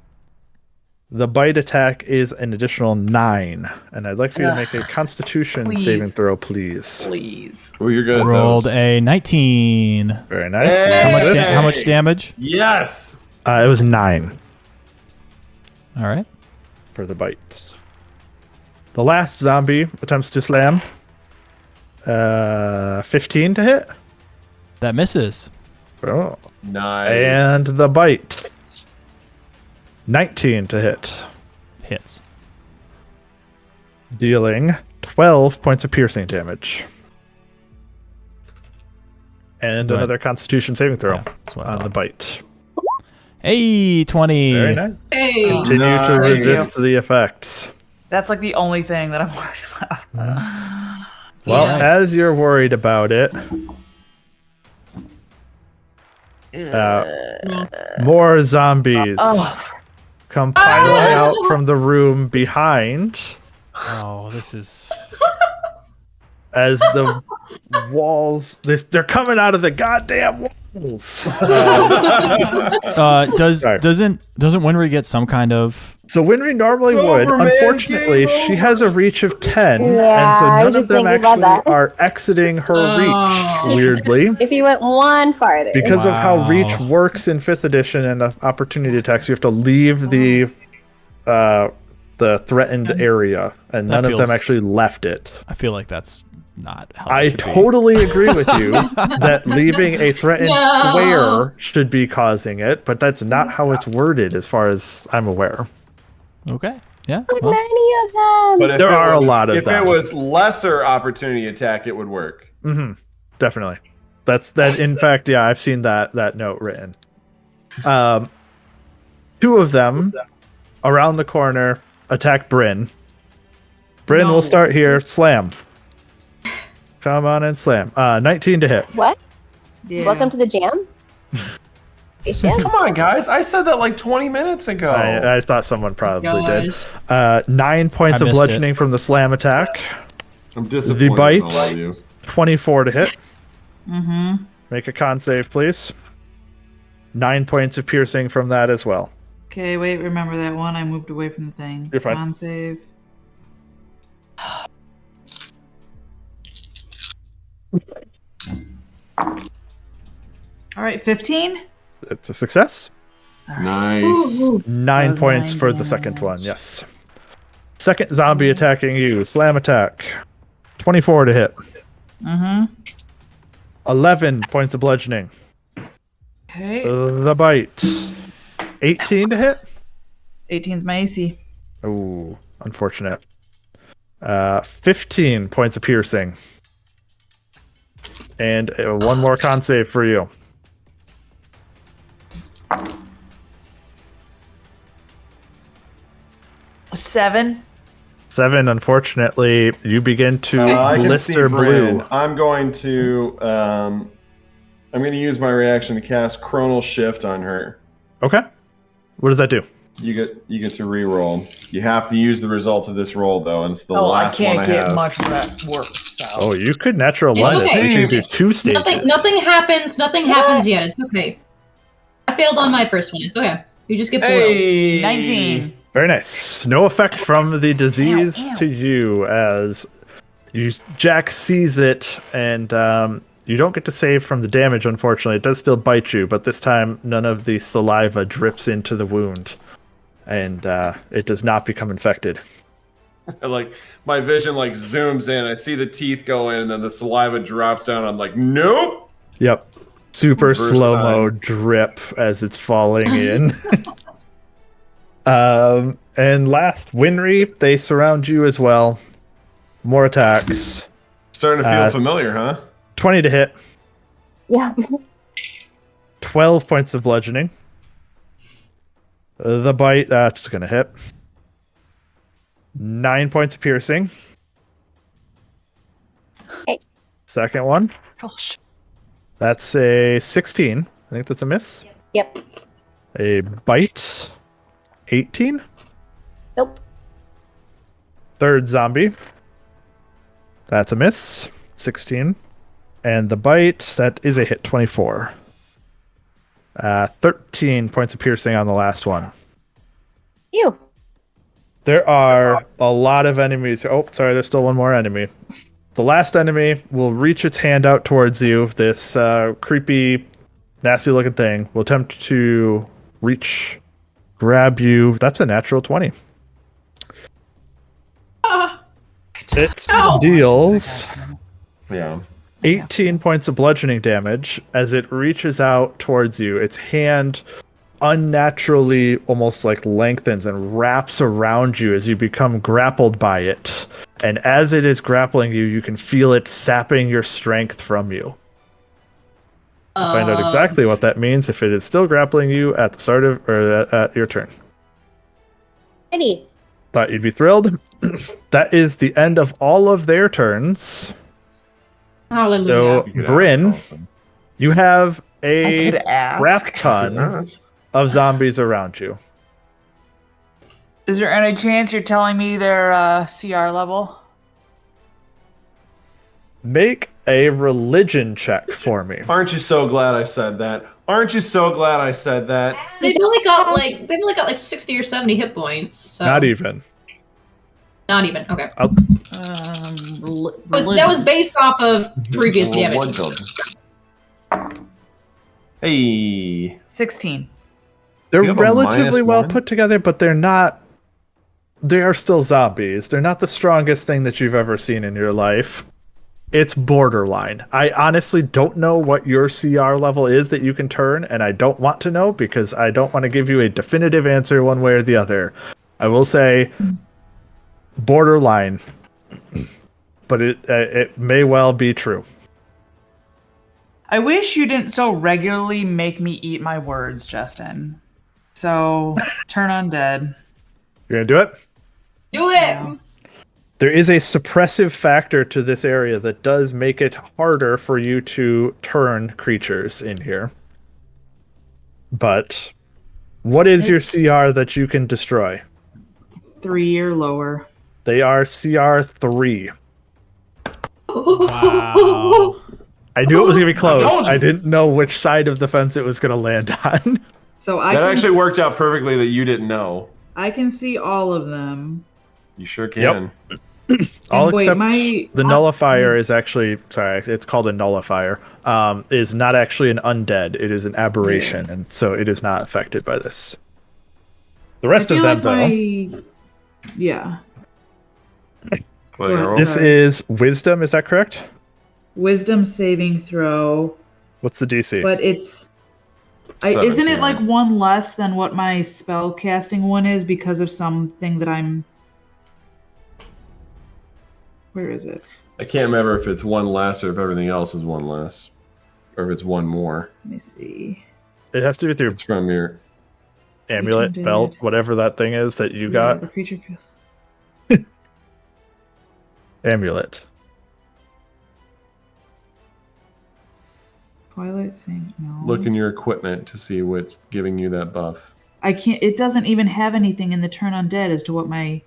S2: The bite attack is an additional 9, and I'd like for you to make a Constitution
S4: Please.
S2: saving throw, please.
S4: Please.
S1: Oh, you're good. at
S3: Rolled
S1: those.
S3: a 19.
S2: Very nice.
S1: Hey!
S3: How much damage?
S1: Yes.
S2: It was 9
S3: All right.
S2: for the bite. The last zombie attempts to slam. 15 to hit.
S3: That misses.
S2: Oh.
S1: Nice.
S2: And the bite. 19 to hit.
S3: Hits.
S2: Dealing 12 points of piercing damage. And
S3: Right.
S2: another Constitution saving throw
S3: Yeah, that's what I
S2: on the
S3: thought.
S2: bite.
S3: Hey, 20.
S2: Very nice.
S5: Hey.
S2: Continue to
S1: Nice.
S2: resist the effects.
S4: That's like the only thing that I'm worried about.
S2: Well,
S3: Yeah.
S2: as you're worried about it, more zombies come piling out from the room behind
S3: Oh, this is.
S2: as the walls. They're coming out of the goddamn walls.
S3: Doesn't
S2: Sorry.
S3: Winry get some kind of?
S2: So Winry normally
S1: It's
S2: would.
S1: over, man.
S2: Unfortunately,
S1: Game
S2: she has a reach of 10,
S6: Yeah,
S2: and so
S6: I
S2: none
S6: was
S2: of
S6: just
S2: them
S6: thinking about
S2: actually
S6: that.
S2: are exiting her
S5: Oh.
S2: reach. Weirdly.
S6: If you went one farther.
S2: Because of how
S3: Wow.
S2: reach works in 5th edition and opportunity attacks, you have to leave the threatened area, and
S3: That
S2: none of them
S3: feels-
S2: actually left it.
S3: I feel like that's not how.
S2: I
S3: it should be.
S2: totally agree with you that leaving a threatened
S5: No.
S2: square should be causing it, but that's not how it's worded as far as I'm aware.
S3: Okay. Yeah.
S6: So
S3: well,
S6: many of them.
S1: But if
S2: There
S1: it
S2: are a
S1: was-
S2: lot of
S1: If
S2: them.
S1: it was lesser opportunity attack, it would work.
S2: Definitely. That's that. In fact, yeah, I've seen that note written. 2 of them around the corner attack Bryn. Bryn
S4: No.
S2: will start here. Slam. Come on and slam. 19 to hit.
S6: What?
S4: Yeah.
S6: Welcome to the jam? Spaceship?
S1: Come on, guys. I said that like 20 minutes ago.
S2: I thought someone probably did.
S5: Gosh.
S2: 9 points
S3: I
S2: of
S3: missed
S2: bludgeoning from the slam attack.
S1: I'm disappointed in
S2: bite.
S1: all of you.
S2: 24 to hit. Make a con save, please. 9 points of piercing from that as well.
S4: Okay, wait, remember that one? I moved away from the thing.
S2: You're fine.
S4: Con save. All right, 15?
S2: It's a success.
S1: Nice.
S2: 9
S4: it's
S2: points
S4: 9
S2: for the second
S4: damage.
S2: one, yes. Second zombie attacking you. Slam attack. 24 to hit. 11 points of bludgeoning.
S4: Okay.
S2: The bite. 18 to hit.
S4: 18's my AC.
S2: Ooh, unfortunate. 15 points of piercing. And one more con save for you.
S4: Seven.
S2: 7, unfortunately, you begin to
S1: I can see
S2: blister
S1: Bryn.
S2: blue.
S1: I'm going to use my reaction to cast Chronal Shift on her.
S2: Okay. What does that do?
S1: You get to re-roll. You have to use the result of this roll though, and it's the
S4: Oh, I
S1: last one
S4: can't
S1: I
S4: get
S1: have.
S4: much of that work. So.
S2: Oh, you could natural
S5: It's
S2: one it.
S5: okay.
S2: You can do 2 stages.
S5: Nothing happens. Nothing happens yet. It's okay. I failed on my first one. It's okay. You just get boils.
S1: Hey,
S4: 19.
S2: Very nice. No effect from the disease
S4: Ow.
S2: to you as Jack sees it, and you don't get to save from the damage, unfortunately. It does still bite you, but this time none of the saliva drips into the wound, and it does not become infected.
S1: Like my vision like zooms in. I see the teeth go in, and then the saliva drops down. I'm like, nope.
S2: Yep. Super
S1: Reverse
S2: slow-mo
S1: time.
S2: drip as it's falling in. And last, Winry, they surround you as well. More attacks.
S1: Starting to feel familiar, huh?
S2: 20 to hit.
S6: Yeah.
S2: 12 points of bludgeoning. The bite, that's going to hit. 9 points of piercing.
S6: Okay.
S2: Second one.
S4: Gosh.
S2: That's a 16. I think that's a miss.
S6: Yep.
S2: A bite. 18.
S6: Nope.
S2: Third zombie. That's a miss. 16. And the bite, that is a hit. 24. 13 points of piercing on the last one.
S6: Ew.
S2: There are a lot of enemies. Oh, sorry, there's still one more enemy. The last enemy will reach its hand out towards you. This creepy, nasty-looking thing will attempt to reach, grab you. That's a natural 20. It deals
S1: Yeah.
S2: 18 points of bludgeoning damage as it reaches out towards you. Its hand unnaturally almost like lengthens and wraps around you as you become grappled by it. And as it is grappling you, you can feel it sapping your strength from you. I'll find out exactly what that means if it is still grappling you at the start of or at your turn.
S6: Ready.
S2: Thought you'd be thrilled. That is the end of all of their turns.
S5: Hallelujah.
S2: So,
S1: You could
S2: Bryn,
S1: ask also.
S2: you have
S4: I
S2: a
S4: could ask.
S2: crap ton of zombies around you.
S4: Is there any chance you're telling me their CR level?
S2: Make a religion check for me.
S1: Aren't you so glad I said that? Aren't you so glad I said that?
S5: They've only got like 60 or 70 hit points. So
S2: Not even.
S5: Not even. Okay.
S4: That
S5: That was based off of previous damage.
S1: Blood building. Hey.
S4: 16.
S2: They're
S1: You have a
S2: relatively well
S1: -1?
S2: put together, but they're not. They are still zombies. They're not the strongest thing that you've ever seen in your life. It's borderline. I honestly don't know what your CR level is that you can turn, and I don't want to know because I don't want to give you a definitive answer one way or the other. I will say borderline, but it may well be true.
S4: I wish you didn't so regularly make me eat my words, Justin. So, turn undead.
S2: You're gonna do it?
S5: Do it.
S2: There is a suppressive factor to this area that does make it harder for you to turn creatures in here. But what is your CR that you can destroy?
S4: 3 or lower.
S2: They are CR 3.
S3: Wow.
S2: I knew it was going to be close.
S1: told you.
S2: I didn't know which side of the fence it was going to land on.
S4: So I
S1: That
S4: can
S1: actually worked out perfectly that you didn't know.
S4: I can see all of them.
S1: You sure can.
S2: All
S4: wait,
S2: except
S4: my-
S2: the nullifier is actually, sorry, it's called a nullifier, is not actually an undead. It is an aberration, and so it is not affected by this. The rest
S4: I
S2: of
S4: feel
S2: them,
S4: like
S2: though.
S4: Yeah.
S1: Well, you're all-
S2: This is wisdom, is that correct?
S4: Wisdom saving throw,
S2: What's the DC?
S4: but it's... isn't
S1: 17.
S4: it like one less than what my spell casting one is because of something that I'm... Where is it?
S1: I can't remember if it's one less or if everything else is one less. Or if it's one more.
S4: Let me see.
S2: It has to do with your
S1: It's from your...
S2: amulet,
S4: did.
S2: belt, whatever that thing is that you got.
S4: The creature feels...
S2: Amulet.
S4: Twilight saying no.
S1: Look in your equipment to see what's giving you that buff.
S4: I can't... It doesn't even have anything in the turn undead as to what my...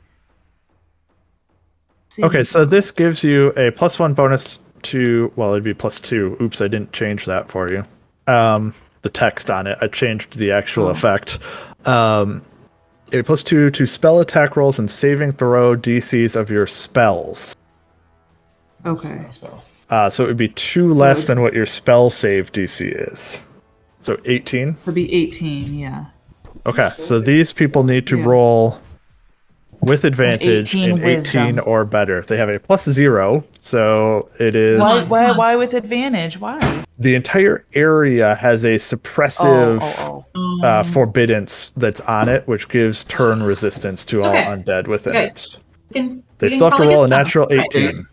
S2: Okay, so this gives you a +1 bonus to, well, it'd be +2. Oops, I didn't change that for you. The text on it, I changed the actual effect. A +2 to spell attack rolls and saving throw DCs of your spells.
S4: Okay.
S2: So it would be 2 less than what your spell save DC is. So 18.
S4: So it'd be 18, yeah.
S2: Okay, so these people need to
S4: Yeah.
S2: roll with advantage
S4: 18
S2: in 18
S4: wisdom.
S2: or better. They have a +0, so it is
S4: Why with advantage? Why?
S2: the entire area has a suppressive forbiddance that's on it, which gives turn resistance to all
S5: Okay.
S2: undead within
S5: Okay.
S2: it.
S5: We
S2: They
S5: can
S2: still have to
S5: probably
S2: roll a
S5: get some.
S2: natural
S5: Right.
S2: 18.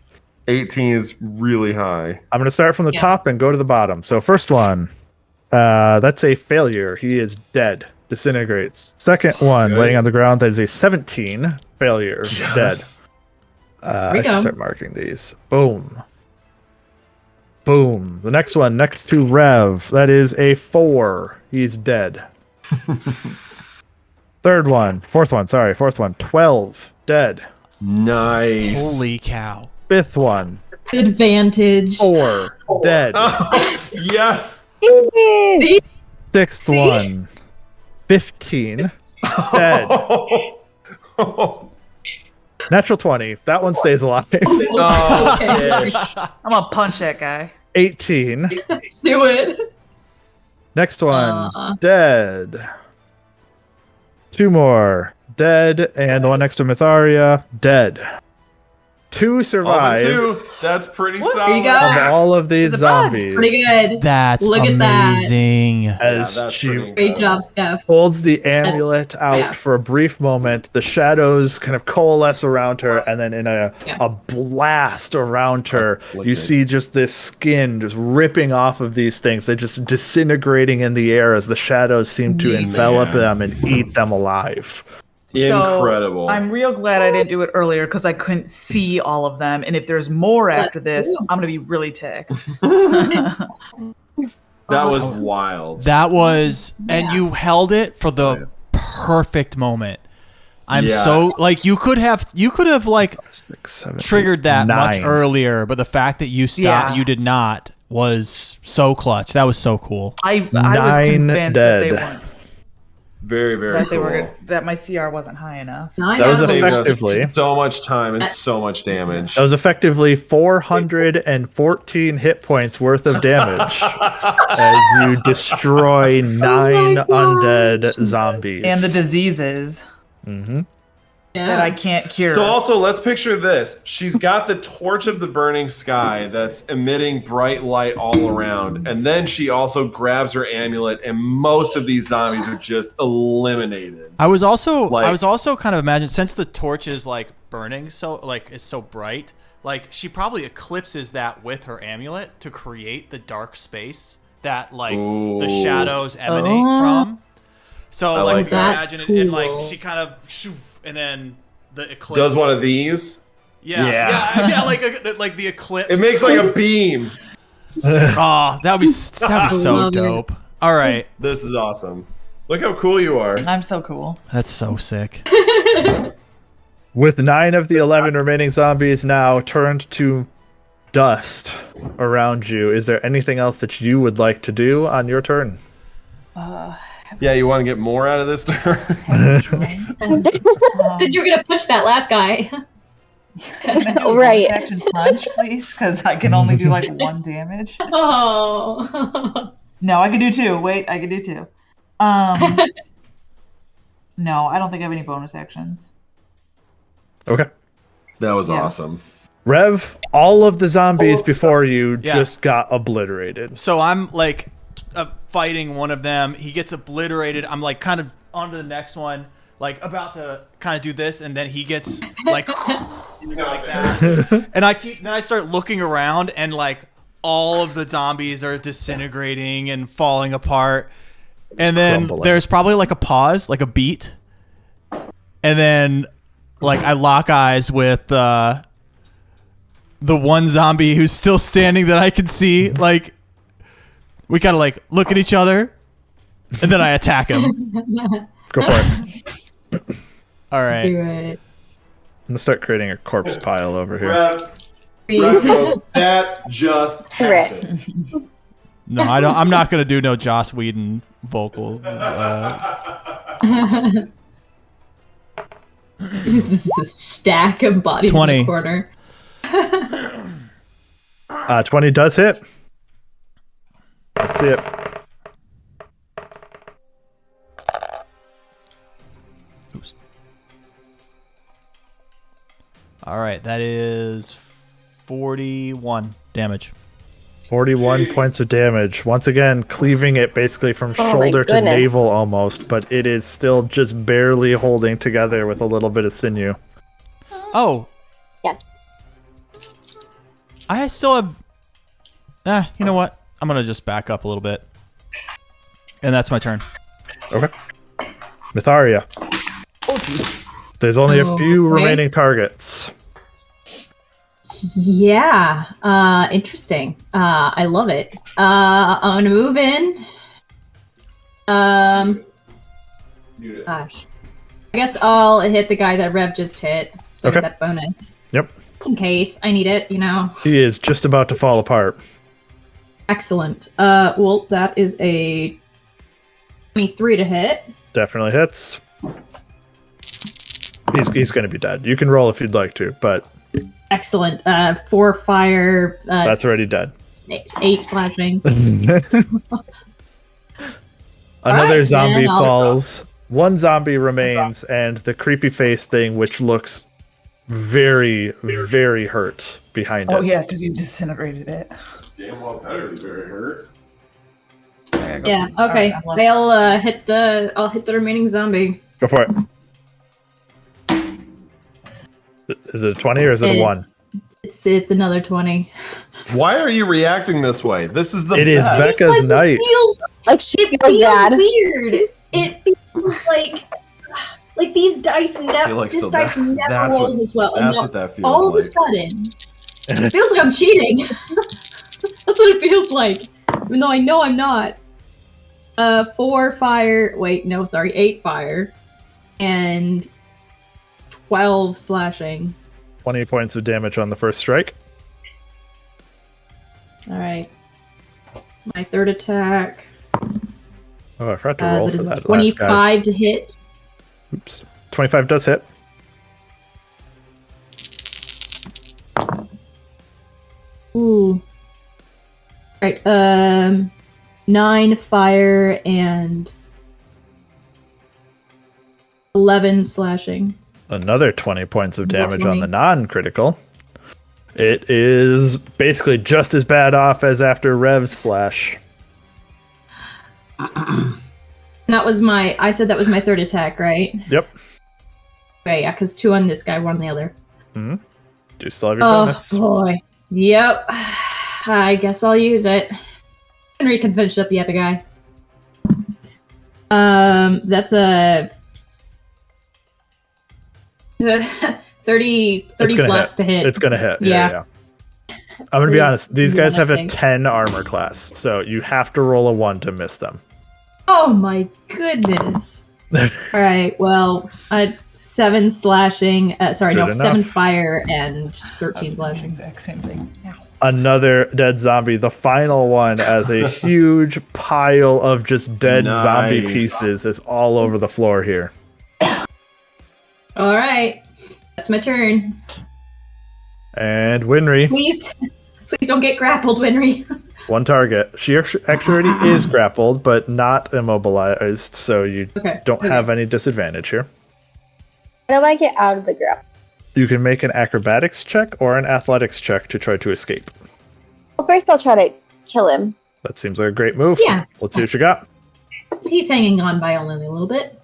S1: 18 is really high.
S2: I'm going to start from the
S5: Yeah.
S2: top and go to the bottom. So first one, that's a failure. He is dead. Disintegrates. Second one,
S1: Good.
S2: laying on the ground, that is a 17. Failure. Dead.
S1: Yes.
S2: I
S5: we
S2: should
S5: go.
S2: start marking these. Boom. Boom. The next one, next to Rev, that is a 4. He's dead. Fourth one, 12. Dead.
S1: Nice.
S3: Holy cow.
S2: Fifth one,
S5: Advantage.
S2: 4. Dead.
S1: Yes.
S5: See?
S2: Sixth
S5: See?
S2: one, 15. Dead. Natural 20. That one stays alive.
S1: Oh,
S5: Okay.
S1: fish.
S4: I'm gonna punch that guy.
S2: 18.
S5: Do it.
S2: Next one,
S5: Aw.
S2: dead. 2 more, dead. And the one next to Myetharia, dead. 2
S1: All but
S2: survive
S1: 2. That's pretty
S5: There
S1: solid.
S5: you go.
S2: of all of these
S4: It's a bug.
S2: zombies.
S5: Pretty good.
S3: That's
S5: Look at that.
S3: amazing.
S2: As
S1: that's
S2: she
S1: pretty
S5: Great
S1: incredible.
S5: job, Steph.
S2: holds the amulet out
S5: yeah.
S2: for a brief moment, the shadows kind of coalesce around her, and then in a blast around her, you
S1: Afflicted.
S2: see just this skin just ripping off of these things. They're just disintegrating in the air as the shadows seem to
S5: Amazing.
S2: envelop them and eat them alive.
S1: Incredible.
S4: So I'm real glad I didn't do it earlier because I couldn't see all of them. And if there's more after this, I'm gonna be really ticked.
S1: That was wild.
S3: That was, and you held it for the perfect moment. I'm
S1: Yeah.
S3: so like you could have like
S2: 6, 7,
S3: triggered that
S2: 9.
S3: much earlier, but the fact that you stopped,
S4: Yeah.
S3: you did not, was so clutch. That was so cool.
S4: I was
S2: 9
S4: convinced that they
S2: dead.
S4: weren't
S1: Very, very
S4: that they
S1: cool.
S4: were that my CR wasn't high enough.
S5: Nine
S2: That was
S5: out of
S1: Saved us
S2: effectively-
S1: so much time and so much damage.
S2: That was effectively 414 hit points worth of damage as you destroy 9
S5: God.
S2: undead zombies.
S4: And the diseases
S2: hmm
S4: that I can't cure.
S1: So also, let's picture this. She's got the torch of the burning sky that's emitting bright light all around. And then she also grabs her amulet, and most of these zombies are just eliminated.
S3: I was also
S1: Like-
S3: kind of imagining, since the torch is like burning so like it's so bright, like she probably eclipses that with her amulet to create the dark space that like the
S1: Ooh.
S3: shadows emanate
S5: Oh.
S3: from. So
S1: I
S3: like
S1: like
S3: if you
S5: that.
S3: imagine it, and like
S5: Cool.
S3: she kind of and then the eclipse
S1: Does one of these.
S3: yeah like the eclipse.
S1: It makes like a beam.
S3: Oh, that'd be so
S5: Love it.
S3: dope. All right,
S1: This is awesome. Look how cool you are.
S4: I'm so cool.
S3: that's so sick.
S2: With 9 of the 11 remaining zombies now turned to dust around you, is there anything else that you would like to do on your turn?
S1: Yeah, you want to get more out of this turn?
S5: Did you were gonna punch that last guy?
S6: Right.
S4: Action punch, please, because I can only do like 1 damage.
S5: Oh.
S4: No, I can do 2. Wait, I can do 2. No, I don't think I have any bonus actions.
S2: Okay.
S1: That was
S4: Yeah.
S1: awesome.
S2: Rev, all of the zombies before you
S3: Yeah.
S2: just got obliterated.
S3: So I'm like fighting one of them. He gets obliterated. I'm like kind of on to the next one, like about to kind of do this, and then he gets like like that. And then I start looking around, and like all of the zombies are disintegrating and falling apart. And then
S2: crumbling.
S3: there's probably like a pause, like a beat, and then like I lock eyes with the one zombie who's still standing that I can see. Like we gotta like look at each other, and then I attack him.
S2: Go for it.
S3: All right.
S5: Do it.
S2: I'm gonna start creating a corpse pile over here.
S1: Rev
S5: Please.
S1: goes, that just
S6: Correct.
S1: happened.
S3: No, I don't. I'm not gonna do no Joss Whedon vocal.
S5: This is a stack of bodies
S3: 20.
S5: in the corner.
S2: 20 does hit. Let's see it.
S3: All right, that is 41 damage.
S2: 41 points of damage. Once again, cleaving it basically from
S6: Oh my
S2: shoulder to
S6: goodness.
S2: navel almost, but it is still just barely holding together with a little bit of sinew.
S3: Oh.
S6: Yeah.
S3: I still have... you know what? I'm going to just back up a little bit. And that's my turn.
S2: Okay. Myetharia. There's only a few
S5: Okay.
S2: remaining targets.
S5: Yeah. Interesting. I love it. I'm gonna move in. Gosh. I guess I'll hit the guy that Rev just hit. So I
S2: Okay.
S5: get that bonus.
S2: Yep.
S5: Just in case I need it, you know.
S2: He is just about to fall apart.
S5: Excellent. Well, that is a 23 to hit.
S2: Definitely hits. He's going to be dead. You can roll if you'd like to, but
S5: Excellent. 4 fire.
S2: that's already dead.
S5: 8 slashing.
S2: Another
S5: Alright,
S2: zombie
S5: then I'll-
S2: falls. One zombie remains, and the creepy face thing, which looks very, very hurt behind
S4: Oh
S2: it.
S4: yeah, because you disintegrated it.
S1: Damn well better be very hurt.
S5: Yeah. Okay.
S4: Alright, I'm left.
S5: I'll hit the remaining zombie.
S2: Go for it. Is it a 20 or is it a 1?
S5: It's another 20.
S1: Why are you reacting this way? This is the
S2: It is
S1: best.
S2: Becca's night.
S6: Like she
S5: It
S6: feels
S5: feels
S6: bad.
S5: weird. It feels like these dice never.
S1: feel like
S5: This
S1: so
S5: dice
S1: that-
S5: never
S1: that's
S5: rolls
S1: what-
S5: as well. And
S1: That's
S5: now,
S1: what that feels
S5: all of
S1: like.
S5: a sudden, it feels like I'm cheating. That's what it feels like. Even though I know I'm not. 4 fire. Wait, no, sorry, 8 fire, and 12 slashing.
S2: 20 points of damage on the first strike.
S5: All right. My third attack.
S2: Oh, I forgot to roll
S5: That
S2: for
S5: is
S2: that last guy.
S5: 25 to hit.
S2: Oops. 25 does hit.
S5: Ooh. Right. 9 fire and 11 slashing.
S2: Another 20 points of damage on
S5: 20.
S2: the non-critical. It is basically just as bad off as after Rev's slash.
S5: That was I said that was my third attack, right?
S2: Yep.
S5: Okay, yeah, because 2 on this guy, 1 on the other.
S2: Do you still have your
S5: Oh,
S2: bonus?
S5: boy. Yep. I guess I'll use it. Winry can finish up the other guy. That's a 30
S2: It's gonna
S5: plus to hit.
S2: It's going to hit.
S5: Yeah.
S2: I'm going to be honest. These guys have a
S5: Nothing.
S2: 10 armor class, so you have to roll a 1 to miss them.
S5: Oh my goodness. Alright, well, 7 slashing. Sorry, no,
S2: Good
S5: 7
S2: enough.
S5: fire and 13 slashing.
S4: Exact same thing. Ow.
S2: Another dead zombie, the final one, as a huge pile of just dead zombie
S1: Nice.
S2: pieces is all over the floor here.
S5: Alright, that's my turn.
S2: And Winry,
S5: Please don't get grappled, Winry.
S2: one target. She actually already is grappled, but not immobilized, so you
S5: Okay.
S2: don't
S5: okay.
S2: have any disadvantage here.
S6: How do I get out of the grapple?
S2: You can make an acrobatics check or an athletics check to try to escape.
S6: Well, first I'll try to kill him.
S2: That seems like a great move.
S5: Yeah.
S2: Let's see what you got.
S5: He's hanging on by only a little bit.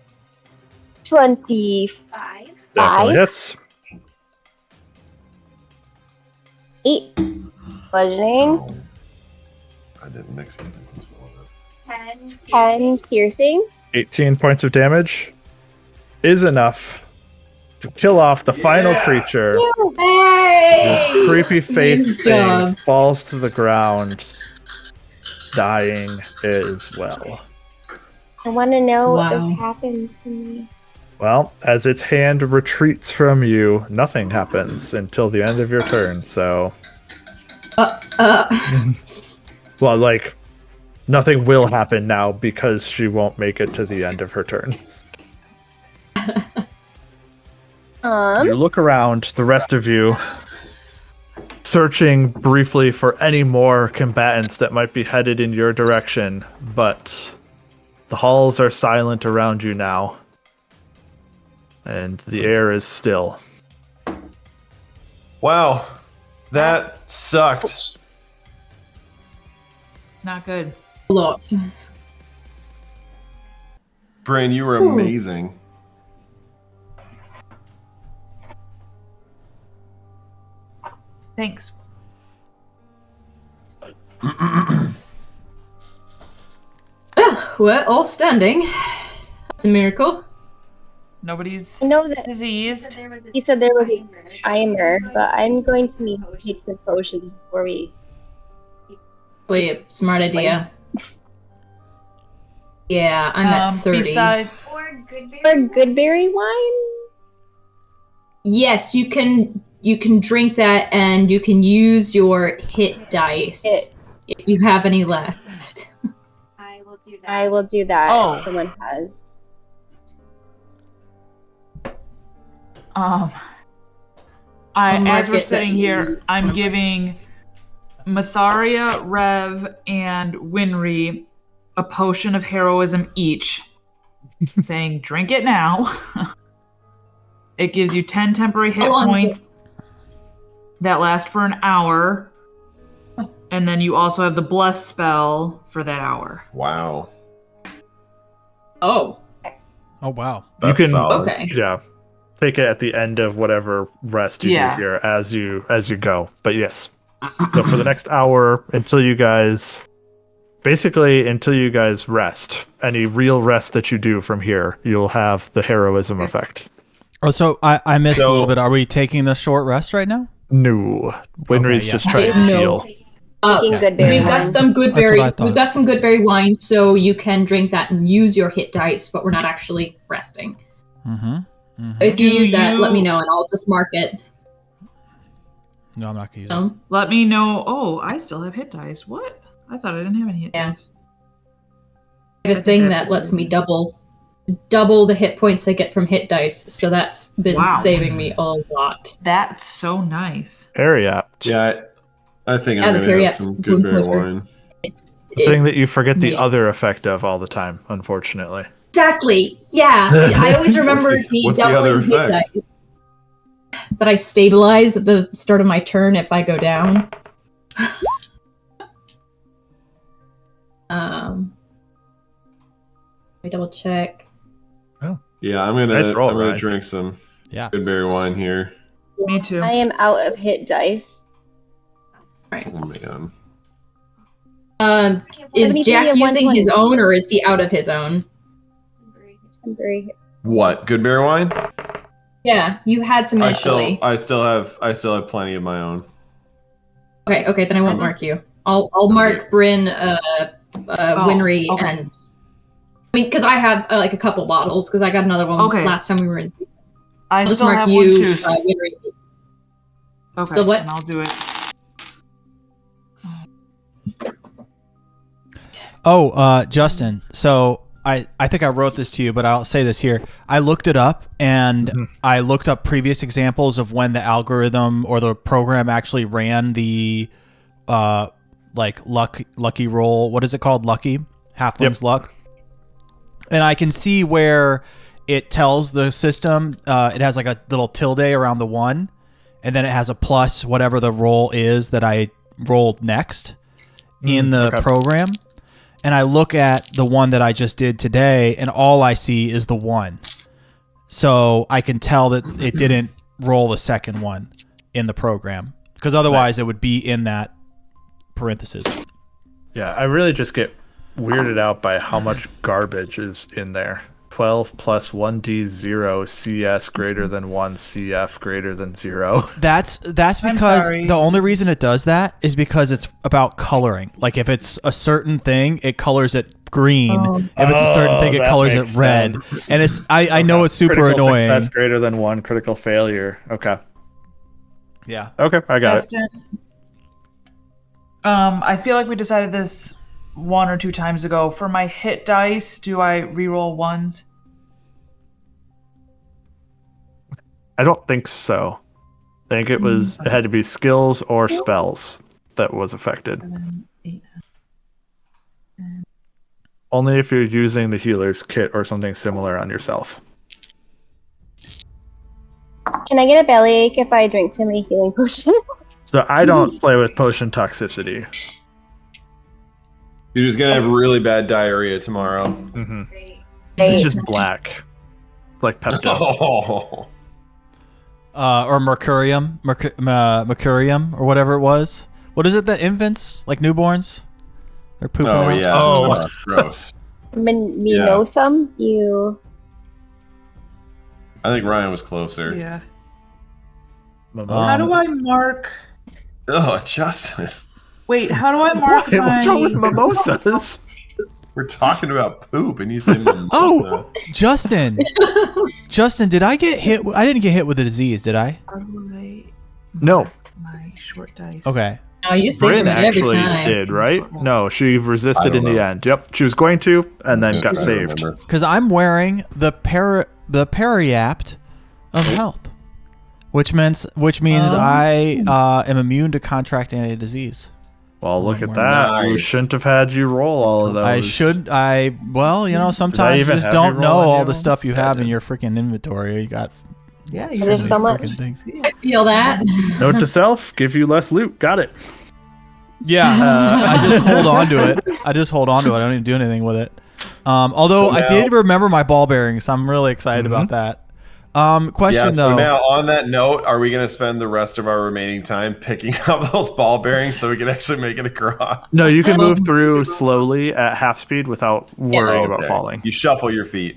S6: 25.
S2: Definitely
S6: 5.
S2: hits.
S6: 8. Bludgeoning.
S1: Oh. I didn't mix anything.
S6: 10 piercing.
S2: 18 points of damage is enough to kill off the final creature.
S5: Hey!
S2: This creepy face
S5: Nice
S2: thing
S5: job.
S2: falls to the ground, dying as well.
S6: I want to know what
S5: Wow.
S6: has happened to me.
S2: Well, as its hand retreats from you, nothing happens until the end of your turn. So, well, like, nothing will happen now because she won't make it to the end of her turn. You look around, the rest of you, searching briefly for any more combatants that might be headed in your direction, but the halls are silent around you now, and the air is still.
S1: Wow, that sucked.
S4: It's not good.
S5: A lot.
S1: Bryn, you were amazing.
S4: Thanks.
S5: We're all standing. That's a miracle.
S4: Nobody's
S6: I know that
S4: diseased.
S6: he said there was a timer, but I'm going to need to take some potions before we.
S5: Wait, smart idea. Yeah, I'm at 30.
S4: Beside,
S6: Or goodberry wine?
S5: Yes, you can drink that and you can use your hit dice if you have any left.
S6: I will do that
S4: Oh.
S6: if someone has.
S5: I'll mark
S4: as we're
S5: it that
S4: sitting
S5: you
S4: here,
S5: need
S4: I'm giving Myetharia, Rev, and Winry a potion of heroism each. I'm saying, drink it now. It gives you 10 temporary hit
S5: How long is
S4: points that last for an hour. And then you also have the bless spell for that hour.
S1: Wow.
S5: Oh,
S3: Oh wow.
S1: That's
S2: You can-
S1: solid.
S5: okay.
S2: Yeah. Take it at the end of whatever rest you
S4: Yeah.
S2: do here as you go. But yes. So for the next hour until you guys rest, any real rest that you do from here, you'll have the heroism effect.
S3: Oh, so I missed a
S1: So-
S3: little bit. Are we taking the short rest right now?
S2: No. Winry's
S3: yeah.
S2: just trying to
S5: No.
S2: heal.
S6: Taking goodberry
S5: We've got
S6: wine.
S5: some
S3: That's
S5: goodberry.
S3: what I thought.
S5: We've got some goodberry wine, so you can drink that and use your hit dice, but we're not actually resting.
S3: Mm-hmm.
S5: If you
S4: Do
S5: use that, let me
S4: you-
S5: know and I'll just mark it.
S3: No, I'm not gonna use it.
S5: No?
S4: Let me know. Oh, I still have hit dice. What? I thought I didn't have any hit
S5: Yeah.
S4: dice.
S5: I have a thing that lets me double the hit points I get from hit dice, so that's been
S4: Wow.
S5: saving me a lot.
S4: That's so nice.
S2: Very apt.
S1: Yeah, I think
S5: Yeah,
S1: I'm
S5: the
S1: going to
S5: period
S1: have some
S5: spoon
S1: goodberry
S5: closer.
S1: wine.
S5: It's
S2: The thing that you forget the
S5: amazing.
S2: other effect of all the time, unfortunately.
S5: Exactly. Yeah. I always remember
S1: What's the other
S5: doubling hit
S1: effect?
S5: dice. That I stabilize at the start of my turn if I go down. Let me double check.
S1: Yeah, I'm gonna
S2: Nice roll,
S1: I'm gonna
S2: Ryan.
S1: drink some
S3: Yeah.
S1: goodberry wine here.
S4: Me too.
S6: I am out of hit dice.
S1: Oh man.
S5: Is
S6: Somebody
S5: Jack
S6: give me a
S5: using his
S6: 120.
S5: own or is he out of his own?
S6: Temporary hit.
S1: What? Goodberry wine?
S5: Yeah, you had some
S1: I still
S5: initially.
S1: I still have plenty of my own.
S5: Okay, then I won't
S1: Okay.
S5: mark you. I'll mark
S1: Okay.
S5: Bryn, Winry,
S4: okay.
S5: and I mean, because I have like a couple bottles, because I got another one
S4: Okay.
S5: last time we were in.
S4: I
S5: I'll just
S4: still
S5: mark
S4: have
S5: you,
S4: one too.
S5: Winry.
S4: Okay,
S5: so what-
S4: then I'll do it.
S3: Oh, Justin. So I think I wrote this to you, but I'll say this here. I looked it up, and I looked up previous examples of when the algorithm or the program actually ran the like lucky roll. What is it called? Lucky Halfling's luck. And I can see where it tells the system. It has like a little tilde around the 1, and then it has a plus whatever the roll is that I rolled next in the
S2: okay.
S3: program. And I look at the one that I just did today, and all I see is the 1. So I can tell that it didn't roll the second one in the program, because otherwise it would be in that parenthesis.
S2: Yeah, I really just get weirded out by how much garbage is in there. 12 plus 1d0 CS greater than 1 CF greater than 0.
S3: That's
S4: I'm
S3: because
S4: sorry.
S3: the only reason it does that is because it's about coloring. Like if it's a certain thing, it colors it green. If it's a certain thing, it
S2: that
S3: colors it
S2: makes
S3: red.
S2: sense.
S3: And it's I know it's super
S2: Critical
S3: annoying.
S2: Success greater than 1, critical failure. Okay.
S3: Yeah.
S2: Okay, I got it.
S4: Justin, I feel like we decided this 1 or 2 times ago. For my hit dice, do I reroll 1s?
S2: I don't think so. I think it had to be skills or spells that was affected.
S4: 7, 8.
S2: Only if you're using the healer's kit or something similar on yourself.
S6: Can I get a bellyache if I drink too many healing potions?
S2: So I don't play with potion toxicity.
S1: You're just gonna have really bad diarrhea tomorrow.
S2: Mm-hmm. It's just black, like Pepto.
S1: Oh.
S3: Or mercurium, or whatever it was. What is it that infants, like newborns, they're pooping
S1: Oh
S3: out?
S1: yeah.
S2: Oh.
S1: Gross.
S6: Minosum? You.
S1: I think Ryan was closer.
S4: Yeah.
S2: Mimosas.
S4: How do I mark?
S1: Oh, Justin.
S4: Wait, how do I mark
S2: What? What's wrong with
S4: my?
S2: mimosas?
S1: We're talking about poop, and you say mimosa.
S3: Oh, Justin. Justin, did I get hit? I didn't get hit with a disease, did I?
S4: How do I
S2: No.
S4: my short dice?
S3: Okay.
S5: Oh, you say
S2: Bryn
S5: it every
S2: actually
S5: time.
S2: did, right? No, she resisted
S1: I
S2: in
S1: don't
S2: the
S1: know.
S2: end. Yep, she was going to, and then got
S1: I don't
S2: saved.
S1: remember.
S3: Because I'm wearing the periapt of health, which means I am immune to contracting any disease.
S2: Well, look at that. We
S1: Nice.
S2: shouldn't have had you roll all of those.
S3: Well, sometimes you
S2: even
S3: just
S2: have
S3: don't
S2: you
S3: know
S2: roll on
S3: all
S2: you?
S3: the stuff you
S2: Yeah, I
S3: have in
S2: did.
S3: your freaking inventory. You got
S4: Yeah,
S6: There's so much.
S3: freaking things.
S5: I feel that.
S2: Note to self: give you less loot. Got it.
S3: Yeah, I just hold on to it. I don't even do anything with it. Although
S1: So
S3: I
S1: now-
S3: did remember my ball bearings, so I'm really excited about that. Question
S1: Yeah, so
S3: though.
S1: now on that note, are we going to spend the rest of our remaining time picking up those ball bearings so we can actually make it across?
S2: No, you can move through slowly at half speed without worrying about
S1: Okay.
S2: falling.
S1: You shuffle your feet.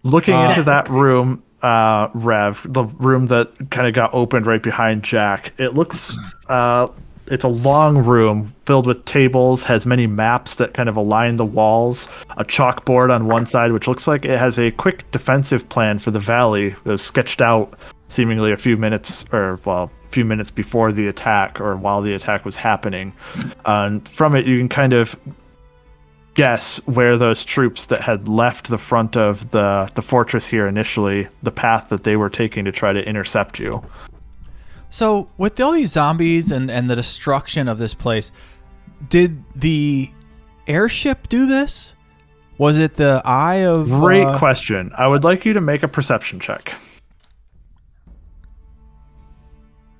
S2: Looking into that room, Rev, the room that kind of got opened right behind Jack, it looks, it's a long room filled with tables, has many maps that kind of align the walls, a chalkboard on one side, which looks like it has a quick defensive plan for the valley that was sketched out seemingly a few minutes before the attack or while the attack was happening. And from it, you can kind of guess where those troops that had left the front of the fortress here initially, the path that they were taking to try to intercept you.
S3: So with all these zombies and the destruction of this place, did the airship do this? Was it the eye of?
S2: Great question. I would like you to make a perception check.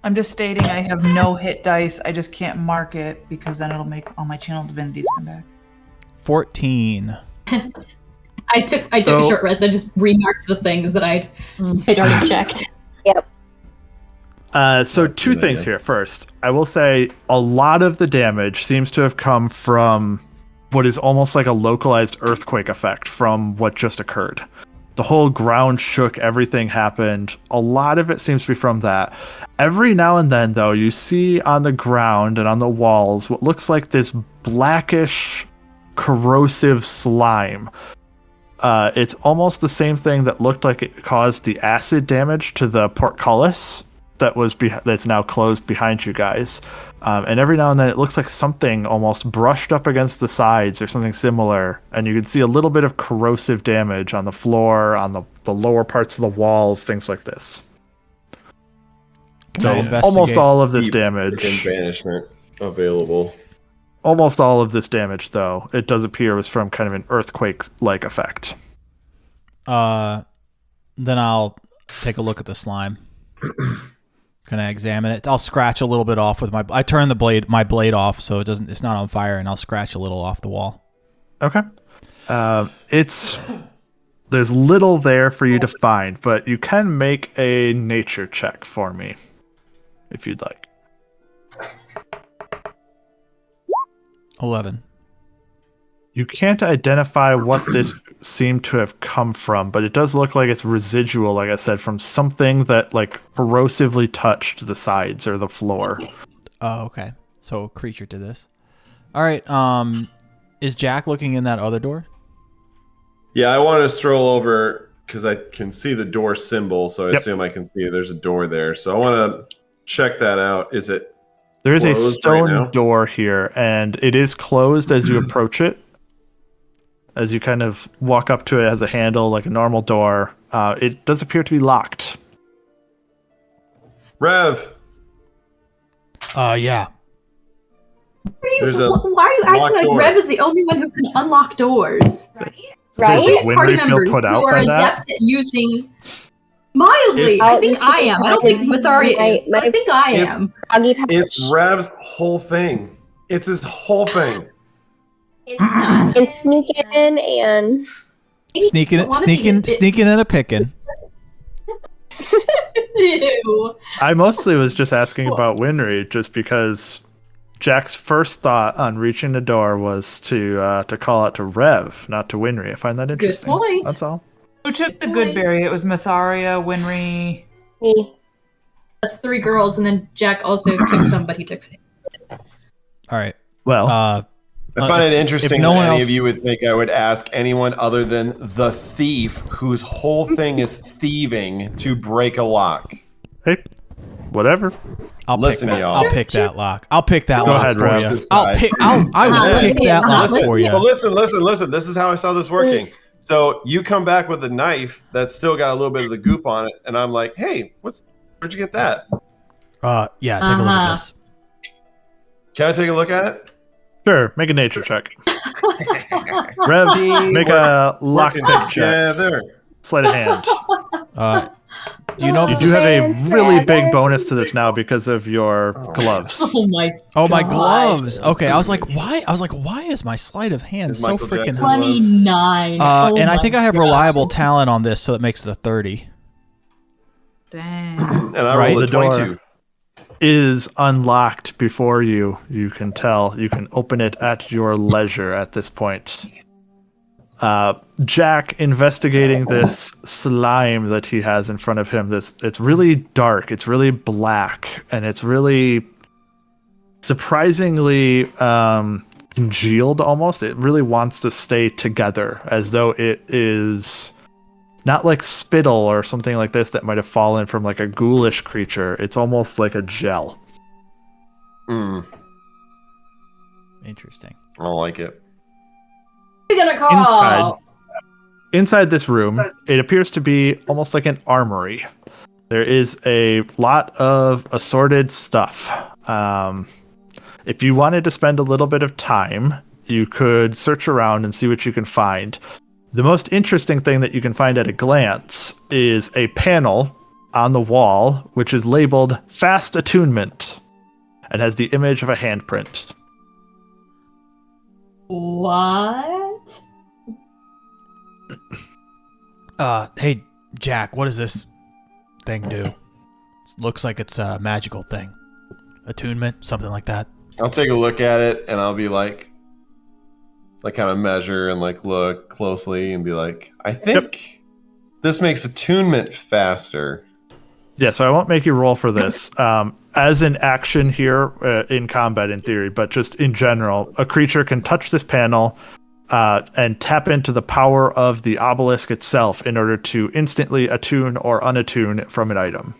S4: I'm just stating I have no hit dice. I just can't mark it because then it'll make all my channel divinities come back.
S3: 14.
S5: I took a short rest. I just remarked the things that I'd already checked.
S6: Yep.
S2: So two things here. First, I will say a lot of the damage seems to have come from what is almost like a localized earthquake effect from what just occurred. The whole ground shook, everything happened. A lot of it seems to be from that. Every now and then, though, you see on the ground and on the walls what looks like this blackish, corrosive slime. It's almost the same thing that looked like it caused the acid damage to the portcullis that's now closed behind you guys. And every now and then it looks like something almost brushed up against the sides or something similar, and you can see a little bit of corrosive damage on the floor, on the lower parts of the walls, things like this.
S3: Can I
S2: So
S3: investigate?
S2: almost all of this
S1: Deep
S2: damage,
S1: freaking banishment available.
S2: almost all of this damage, though, it does appear was from kind of an earthquake-like effect.
S3: Then I'll take a look at the slime. Can I examine it? I'll scratch a little bit off with I turn my blade off so it's not on fire, and I'll scratch a little off the wall.
S2: Okay. There's little there for you to find, but you can make a nature check for me if you'd like.
S3: 11.
S2: You can't identify what this seemed to have come from, but it does look like it's residual, like I said, from something that like corrosively touched the sides or the floor.
S3: Oh, okay. So a creature did this. All right. Is Jack looking in that other door?
S1: Yeah, I want to stroll over because I can see the door symbol, so I
S2: Yep.
S1: assume I can see there's a door there. So I want to check that out. Is it?
S2: There is a
S1: Closed right
S2: stone
S1: now?
S2: door here, and it is closed as you approach it. As you kind of walk up to it, it has a handle like a normal door. It does appear to be locked.
S1: Rev?
S3: Yeah.
S1: There's a
S5: Why are you acting
S1: locked
S5: like
S1: door.
S5: Rev is the only one who can unlock doors?
S6: Right?
S5: We have party
S2: Winry feel
S5: members
S2: put
S5: who
S2: out
S5: are
S2: by that?
S5: adept at using Mildly. I think
S6: It's-
S5: I am. I don't think Myetharia is.
S6: My-
S5: I think I
S1: It's-
S5: am.
S6: Froggy pouch.
S1: It's Rev's whole thing. It's his whole thing.
S6: And sneak in and
S3: Sneaking and a picking.
S5: Ew.
S2: I mostly was just asking about Winry, just because Jack's first thought on reaching the door was to call out to Rev, not to Winry. I find that interesting.
S5: point.
S2: That's all.
S4: Who took the good berry? It was Myetharia, Winry.
S6: me.
S5: Us 3 girls, and then Jack also took some, but he took his.
S3: All right.
S2: Well,
S1: I find it interesting
S3: no
S1: that
S3: one
S1: any
S3: else-
S1: of you would think I would ask anyone other than the thief, whose whole thing is thieving, to break a lock.
S2: hey, whatever.
S1: Listen, y'all.
S3: I'll pick that lock. I'll pick that
S2: Go
S3: lock
S2: ahead,
S3: for
S2: Rev.
S3: you.
S1: This
S3: I will
S1: side.
S3: pick that lock
S5: Listen,
S3: for you.
S1: Well, listen. This is how I saw this working. So you come back with a knife that's still got a little bit of the goop on it, and I'm like, "Hey, where'd you get that?
S3: Yeah, take a look at this.
S1: Can I take a look at it?"
S2: Sure, make a nature check. Rev, make a lockpick check.
S1: Together.
S2: Sleight of hand.
S3: Do you know?
S2: You
S3: If
S2: do
S3: this,
S2: have a
S6: Hands
S2: really big
S6: forever.
S2: bonus to this now because of your gloves.
S5: Oh my.
S3: my
S5: God.
S3: gloves. Okay, I was like, why? Why is my sleight of hand
S1: Is
S3: so
S1: Michael
S3: freaking
S1: Jackson
S3: high?
S5: 29.
S3: And I think I have reliable talent on this, so it makes it a 30.
S4: Dang.
S1: And I
S3: Right.
S1: rolled a
S2: The door.
S1: 22.
S2: Is unlocked before you. You can tell. You can open it at your leisure at this point. Jack investigating this slime that he has in front of him. It's really dark. It's really black, and it's really surprisingly congealed. Almost, it really wants to stay together, as though it is not like spittle or something like this that might have fallen from like a ghoulish creature. It's almost like a gel.
S1: Mm,
S3: Interesting.
S1: I don't like it.
S5: We're gonna call.
S2: Inside this room, it appears to be almost like an armory. There is a lot of assorted stuff. If you wanted to spend a little bit of time, you could search around and see what you can find. The most interesting thing that you can find at a glance is a panel on the wall, which is labeled Fast Attunement and has the image of a handprint.
S5: What?
S3: Hey, Jack, what does this thing do? It looks like it's a magical thing. Attunement, something like that.
S1: I'll take a look at it and I'll be like kind of measure and like look closely and be like, I think this makes attunement faster.
S2: Yeah, so I won't make you roll for this. As an action here in combat, in theory, but just in general, a creature can touch this panel and tap into the power of the obelisk itself in order to instantly attune or unattune from an item.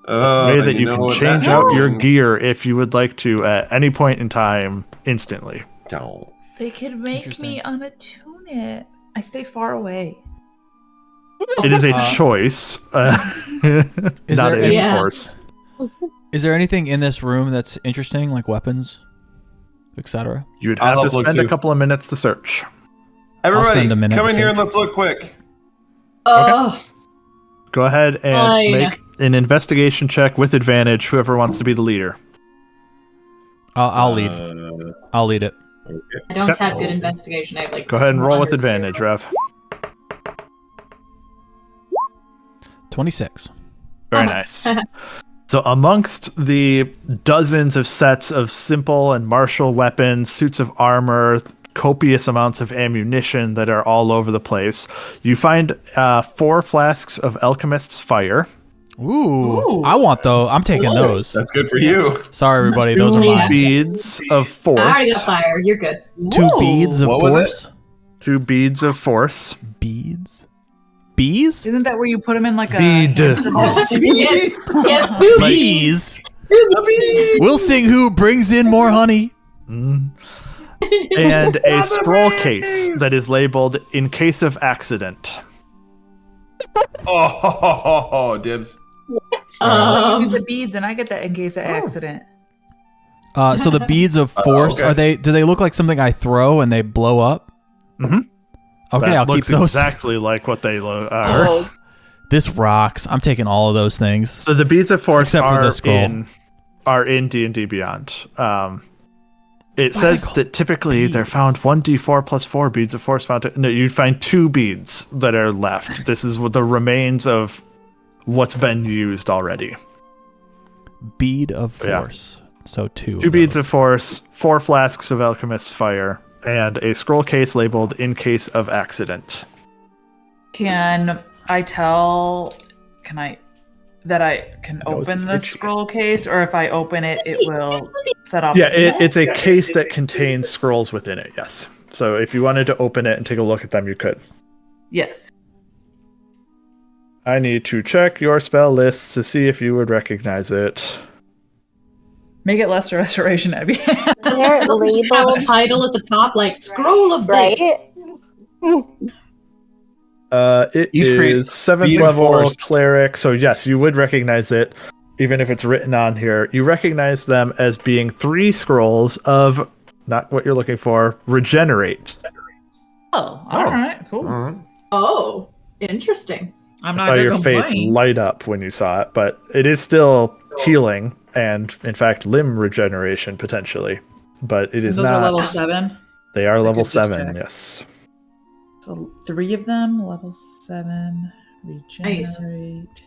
S2: Way that you can change out your gear if you would like to at any point in time instantly.
S1: Don't.
S4: They could make me unattune it. I stay far away.
S2: It is a choice, not
S3: there
S2: a
S5: any-
S2: force.
S3: Is there anything in this room that's interesting, like weapons, etc.?
S2: You would
S1: I'll
S2: have to
S1: look
S2: spend a
S1: too.
S2: couple of minutes to search.
S1: Everybody,
S3: spend a minute
S1: come
S3: to
S1: in here and
S3: search.
S1: let's look quick.
S5: Oh,
S2: Go ahead and
S5: Fine.
S2: make an investigation check with advantage, whoever wants to be the leader.
S3: I'll lead. I'll lead it.
S5: I don't have good investigation. I have like.
S2: Go ahead and roll with
S5: 100.
S2: advantage, Rev.
S3: 26.
S2: Very nice. So amongst the dozens of sets of simple and martial weapons, suits of armor, copious amounts of ammunition that are all over the place, you find 4 flasks of Alchemist's Fire.
S3: Ooh. I want those. I'm taking those.
S1: That's good for you.
S3: Sorry, everybody. Those are
S2: 2
S3: mine.
S2: beads of
S5: I already
S2: force.
S5: got fire. You're good.
S3: 2 beads of
S1: What was it?
S3: force.
S2: 2 beads of force.
S3: Beads? Bees?
S4: Isn't that where you put them in like a
S2: Bead.
S4: hamster ball?
S5: Yes, yes, 2 bees.
S3: Bees? We'll sing who brings in more honey.
S2: Mm. And a scroll case that is labeled "In case of accident."
S1: Oh, dibs.
S4: You get the beads, and I get that in case of accident.
S3: So the beads of force,
S1: okay.
S3: do they look like something I throw and they blow up?
S2: Mhm.
S3: Okay,
S2: that
S3: I'll keep
S2: looks
S3: those.
S2: exactly like what they are.
S6: Oh,
S3: This rocks. I'm taking all of those things.
S2: So the beads of force
S3: Except for
S2: are
S3: the scroll.
S2: are in D&D Beyond. It says that typically they're found 1d4 plus 4 beads of force found. No, you'd find 2 beads that are left. This is what the remains of what's been used already.
S3: Bead of force. So 2.
S2: 2 beads of force, 4 flasks of alchemist's fire, and a scroll case labeled "in case of accident."
S4: Can I tell? Can I open the scroll case, or if I open it, it will set off?
S2: Yeah, it's a case that contains scrolls within it. Yes. So if you wanted to open it and take a look at them, you could.
S4: Yes.
S2: I need to check your spell lists to see if you would recognize it.
S4: Make it Lesser Restoration, Abby.
S6: They're
S5: Let's just have a
S6: labeled,
S5: title at the top, like Scroll of
S6: right?
S5: This.
S2: It
S1: Each create
S2: is 7th
S1: bead of
S2: level
S1: force.
S2: cleric, so yes, you would recognize it, even if it's written on here. You recognize them as being 3 scrolls of, not what you're looking for, regenerate.
S4: Oh, all right, cool.
S5: Oh, interesting.
S4: I'm
S2: I
S4: not
S2: saw
S4: gonna
S2: your
S4: complain.
S2: face light up when you saw it, but it is still healing and, in fact, limb regeneration potentially. But it is
S4: Those
S2: not.
S4: are level 7.
S2: They are level
S4: could just
S2: 7,
S4: check.
S2: yes.
S4: So 3 of them, level 7,
S5: Nice.
S4: regenerate.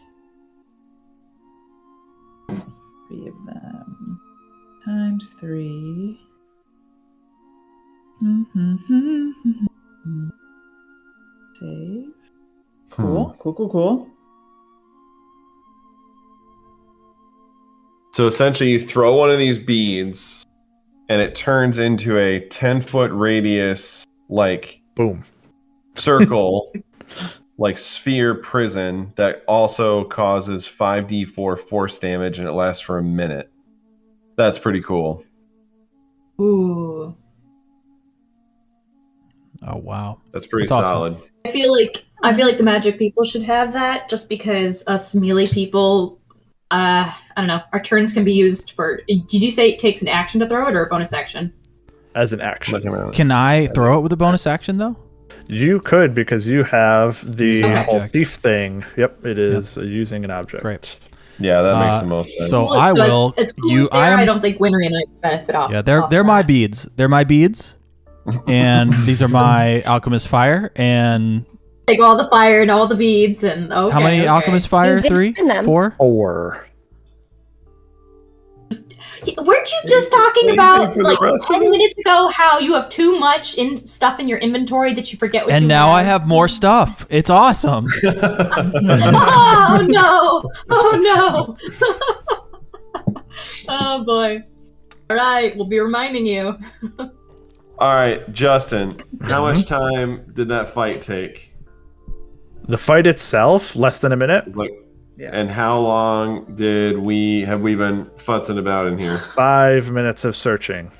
S4: 3 of them times 3. Save. Cool.
S1: So essentially, you throw one of these beads, and it turns into a 10-foot radius, like
S2: Boom.
S1: circle, like sphere prison that also causes 5d4 force damage, and it lasts for a minute. That's pretty cool.
S5: Ooh.
S3: Oh, wow.
S1: That's pretty
S3: That's awesome.
S1: solid.
S5: I feel like the magic people should have that, just because us melee people, I don't know, our turns can be used for. Did you say it takes an action to throw it or a bonus action?
S2: As an action.
S1: Looking around.
S3: Can I throw it with a bonus action, though?
S2: You could, because you have the
S3: Using an
S2: whole
S3: object.
S2: thief thing. Yep, it is using an object.
S3: Great.
S1: Yeah, that makes the most sense.
S3: So
S5: Look,
S3: I
S5: so
S3: will.
S5: It's cool
S3: You,
S5: there.
S3: I am.
S5: I don't think Winry and I benefit off.
S3: Yeah,
S5: off
S3: they're my
S5: that.
S3: beads. They're my beads, and these are my alchemist fire. And
S5: Take all the fire and all the beads and okay.
S3: how many
S5: okay.
S3: alchemist fire?
S6: Use it
S3: 3,
S6: in them.
S3: 4.
S2: Or
S5: Weren't you just talking
S1: Anything
S5: about
S1: for the
S5: like
S1: rest of
S5: 10
S1: it?
S5: minutes ago how you have too much stuff in your inventory that you forget what
S3: And
S5: you
S3: now I have more stuff. It's awesome.
S5: Oh no! Oh no! Oh boy! All right, we'll be reminding you.
S1: All right, Justin, how much time did that fight take?
S2: the fight itself, less than a minute.
S1: Like,
S4: Yeah.
S1: and how long have we been futzing about in here?
S2: 5 minutes of searching.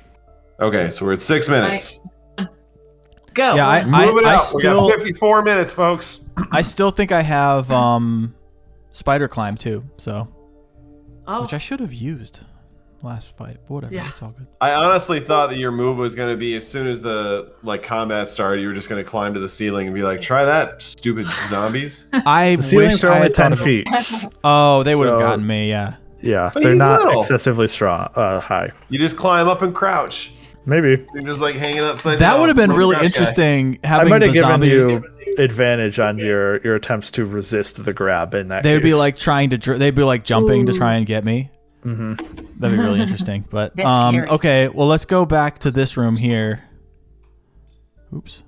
S1: Okay, so we're at 6 minutes.
S4: Go.
S3: Yeah, I
S1: Move it up.
S3: still,
S1: We got 54 minutes, folks.
S3: I still think I have spider climb too. So,
S4: Oh.
S3: which I should have used last fight. But whatever,
S4: Yeah.
S3: it's all good.
S1: I honestly thought that your move was going to be as soon as the combat started, you were just going to climb to the ceiling and be like, "Try that, stupid zombies."
S3: I
S2: The ceilings
S3: wish
S2: are
S3: I
S2: only
S3: had
S2: 10
S3: thought of-
S2: feet.
S3: Oh, they would have
S2: So-
S3: gotten me. Yeah.
S2: Yeah,
S1: But
S2: they're
S1: he's
S2: not
S1: little.
S2: excessively strong. High.
S1: You just climb up and crouch.
S2: Maybe.
S1: You're just like hanging upside down.
S3: That would have been
S1: from
S3: really
S1: crouch guy.
S3: interesting
S2: I
S3: having
S2: might
S3: the
S2: have given
S3: zombies.
S2: you advantage on your attempts to resist the grab in that
S3: They would be
S2: case.
S3: like trying to. They'd be like jumping to
S5: Ooh.
S3: try and get me.
S2: Mhm.
S3: That'd be really interesting. But
S4: That's scary.
S3: okay. Well, let's go back to this room here. Oops.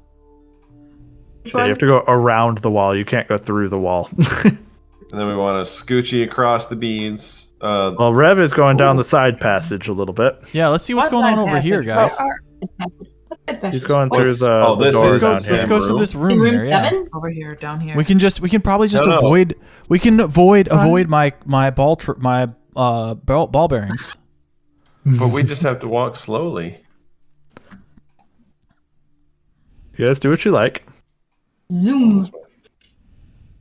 S5: Which
S2: Yeah, you
S5: one?
S2: have to go around the wall. You can't go through the wall.
S1: And then we want to scoochie across the beads.
S2: Well, Rev is going down the side passage a little bit.
S3: Yeah. Let's see what's going on over here, guys.
S2: He's going through
S1: What's-
S2: the,
S1: oh,
S2: the
S1: this
S2: door
S1: is-
S3: Let's go,
S2: down
S3: let's
S2: here.
S3: go through this room
S5: In room
S3: here. Yeah.
S5: 7?
S4: Over here, down here.
S3: We can probably just
S1: No, no.
S3: avoid. We can avoid my ball ball bearings.
S1: but we just have to walk slowly.
S2: You guys do what you like.
S5: Zoom.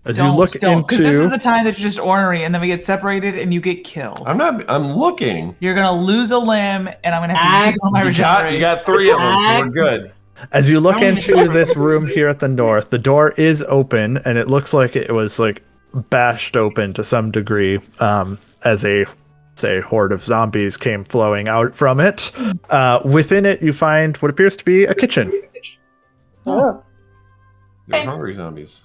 S2: As you look
S4: Because this is
S2: into
S4: the time that you're just ornery, and then we get separated, and you get killed.
S1: I'm looking.
S4: You're gonna lose a limb, and I'm gonna have to use one of my
S1: You got
S4: regenerates.
S1: 3 of them, so we're good.
S2: As you look into this room here at the north, the door is open, and it looks like it was like bashed open to some degree, as a horde of zombies came flowing out from it. Within it, you find what appears to be a kitchen.
S6: Oh.
S1: They're hungry zombies.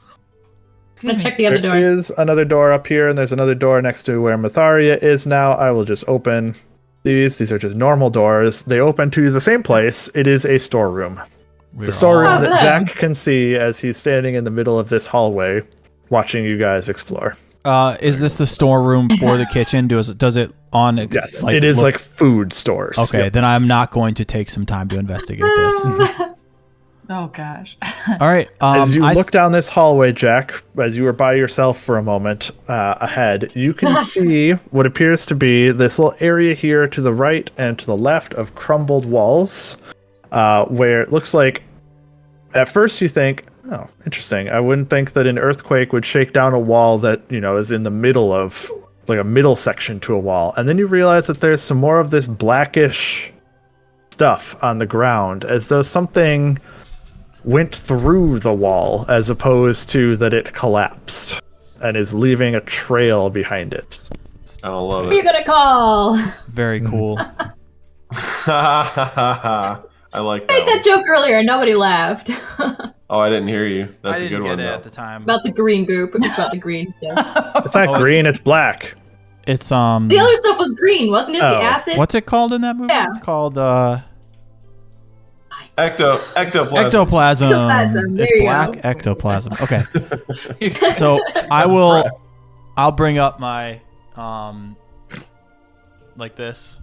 S5: I'm gonna check the other door.
S2: There is another door up here, and there's another door next to where Myetharia is now. I will just open these. These are just normal doors. They open to the same place. It is a storeroom. The storeroom that Jack can see as he's standing in the middle of this hallway, watching you guys explore.
S3: Is this the storeroom for the kitchen? Does it on?
S2: Yes, it is like food stores.
S3: Okay, then I'm not going to take some time to investigate this.
S4: Oh gosh.
S3: All right.
S2: As you look down this hallway, Jack, as you were by yourself for a moment ahead, you can see what appears to be this little area here to the right and to the left of crumbled walls, where it looks like, at first you think, oh, interesting. I wouldn't think that an earthquake would shake down a wall that, is in the middle of, like a middle section to a wall. And then you realize that there's some more of this blackish stuff on the ground, as though something went through the wall as opposed to that it collapsed and is leaving a trail behind it.
S1: I don't love
S5: Who are you
S1: it.
S5: gonna call?
S3: Very cool.
S1: I like
S5: I made
S1: that.
S5: that joke earlier and nobody laughed.
S1: Oh, I didn't hear you. That's
S3: I
S1: a
S3: didn't
S1: good
S3: get
S1: one,
S3: it
S1: though.
S3: at the time.
S5: It's about the green group. It was about the green stuff.
S2: It's not green, it's black.
S3: It's
S5: The other stuff was green, wasn't it?
S2: Oh.
S5: The acid?
S3: What's it called in that movie?
S5: Yeah.
S3: It's called
S1: Ectoplasm.
S3: ectoplasm.
S5: Ectoplasm, there
S3: It's
S5: you
S3: black
S5: go.
S3: ectoplasm. Okay. So I'll bring up my like this,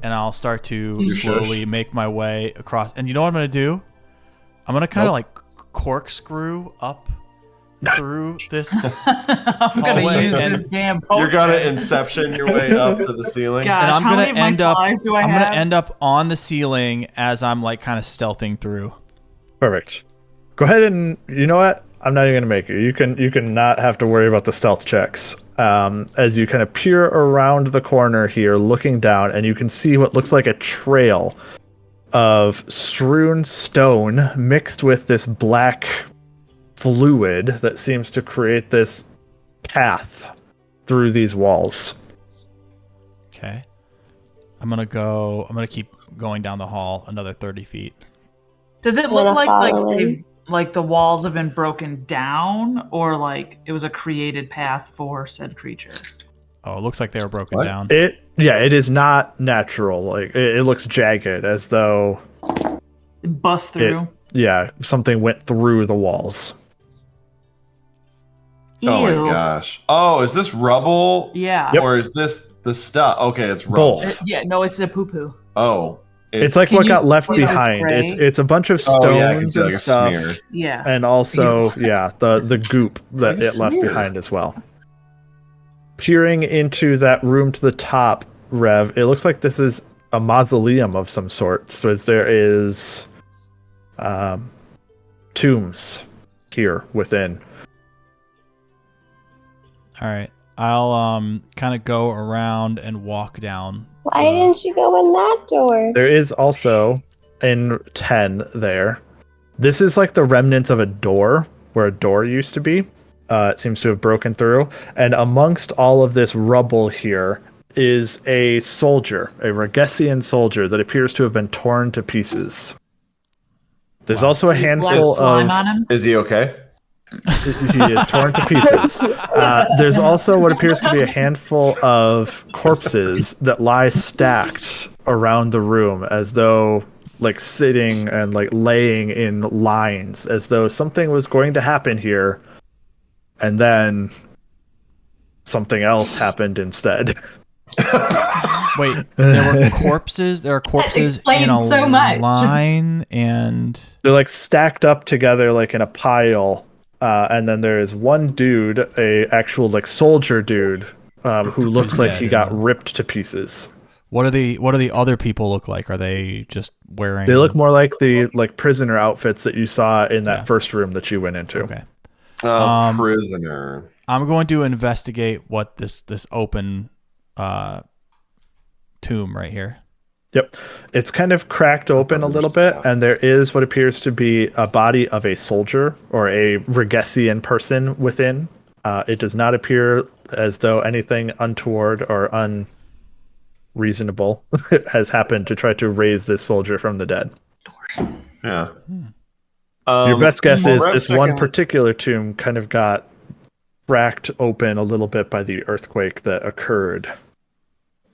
S3: and I'll start to slowly make my way across. And you know what I'm gonna do? I'm gonna kind of like corkscrew up through this.
S4: I'm gonna
S3: hallway,
S4: use
S3: and
S4: this damn
S1: You're
S4: potion.
S1: gonna inception your way up to the ceiling.
S4: Gosh,
S3: and I'm
S4: how
S3: gonna
S4: many of my
S3: end up.
S4: flies do I
S3: I'm
S4: have?
S3: gonna end up on the ceiling as I'm like kind of stealthing through.
S2: Perfect. Go ahead and, you know what? I'm not even gonna make you. You can not have to worry about the stealth checks. As you kind of peer around the corner here, looking down, and you can see what looks like a trail of strewn stone mixed with this black fluid that seems to create this path through these walls.
S3: Okay. I'm gonna keep going down the hall another 30 feet.
S4: Does it
S6: I'm
S4: look
S6: gonna
S4: like
S6: follow
S4: like the walls have been broken down, or like it was a created path for said creature?
S3: Oh, it looks like they were broken
S1: What?
S3: down.
S2: It is not natural. Like it looks jagged, as though
S4: It bust through.
S2: something went through the walls.
S1: Oh
S4: Ew.
S1: my gosh. Oh, is this rubble?
S4: Yeah.
S1: Or is this the stuff? Okay, it's rubble.
S2: Both.
S4: Yeah. No, it's a poo poo.
S1: Oh.
S2: It's like
S4: Can
S2: what
S4: you
S2: got left
S4: see this
S2: behind.
S4: gray?
S2: It's a bunch of stones
S1: Oh, yeah, I can see, like,
S2: and
S1: a
S2: stuff,
S1: smear.
S4: Yeah.
S2: and also the goop that
S1: like a
S2: it left
S1: smear.
S2: behind as well. Peering into that room to the top, Rev, it looks like this is a mausoleum of some sort. So there is tombs here within.
S3: All right. I'll kind of go around and walk down.
S6: Why didn't you go in that door?
S2: There is also in 10 there. This is like the remnants of a door where a door used to be. It seems to have broken through. And amongst all of this rubble here is a soldier, a Regessian soldier that appears to have been torn to pieces. There's also a handful
S4: slime
S2: of...
S4: on him.
S1: Is he okay?
S2: He is torn to pieces. There's also what appears to be a handful of corpses that lie stacked around the room, as though like sitting and like laying in lines, as though something was going to happen here, and then something else happened instead.
S3: Wait, there were corpses. There are corpses in a
S5: explains so much.
S3: line, and
S2: They're like stacked up together like in a pile. And then there is one dude, a actual like soldier dude, who looks like he got ripped to pieces.
S3: what do the other people look like? Are they just wearing?
S2: They look more like the like prisoner outfits that you saw in that first room that you went into.
S3: Okay.
S1: Prisoner.
S3: I'm going to investigate what this open tomb right here.
S2: Yep. It's kind of cracked open a little bit, and there is what appears to be a body of a soldier or a Regessian person within. It does not appear as though anything untoward or unreasonable has happened to try to raise this soldier from the dead.
S1: Yeah.
S2: Your best guess
S1: well,
S2: is
S1: Rev's
S2: this one
S1: checking-
S2: particular tomb kind of got cracked open a little bit by the earthquake that occurred.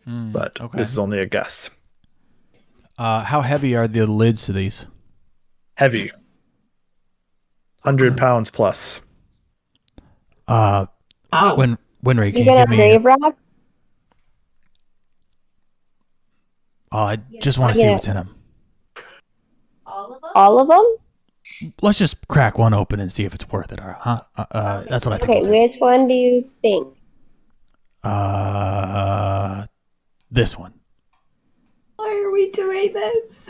S2: But
S3: okay.
S2: this is only a guess.
S3: How heavy are the lids to these?
S2: Heavy. 100 pounds plus.
S5: Oh.
S3: Winry, can
S6: You
S3: you
S6: get
S3: give
S6: a
S3: me?
S6: grave rock?
S3: I just want to see
S6: Yeah.
S3: what's in them.
S6: All of them?
S3: Let's just crack one open and see if it's worth it. Huh? That's what I think.
S6: Okay,
S3: we'll do.
S6: which one do you think?
S3: This one.
S5: Why are we doing this?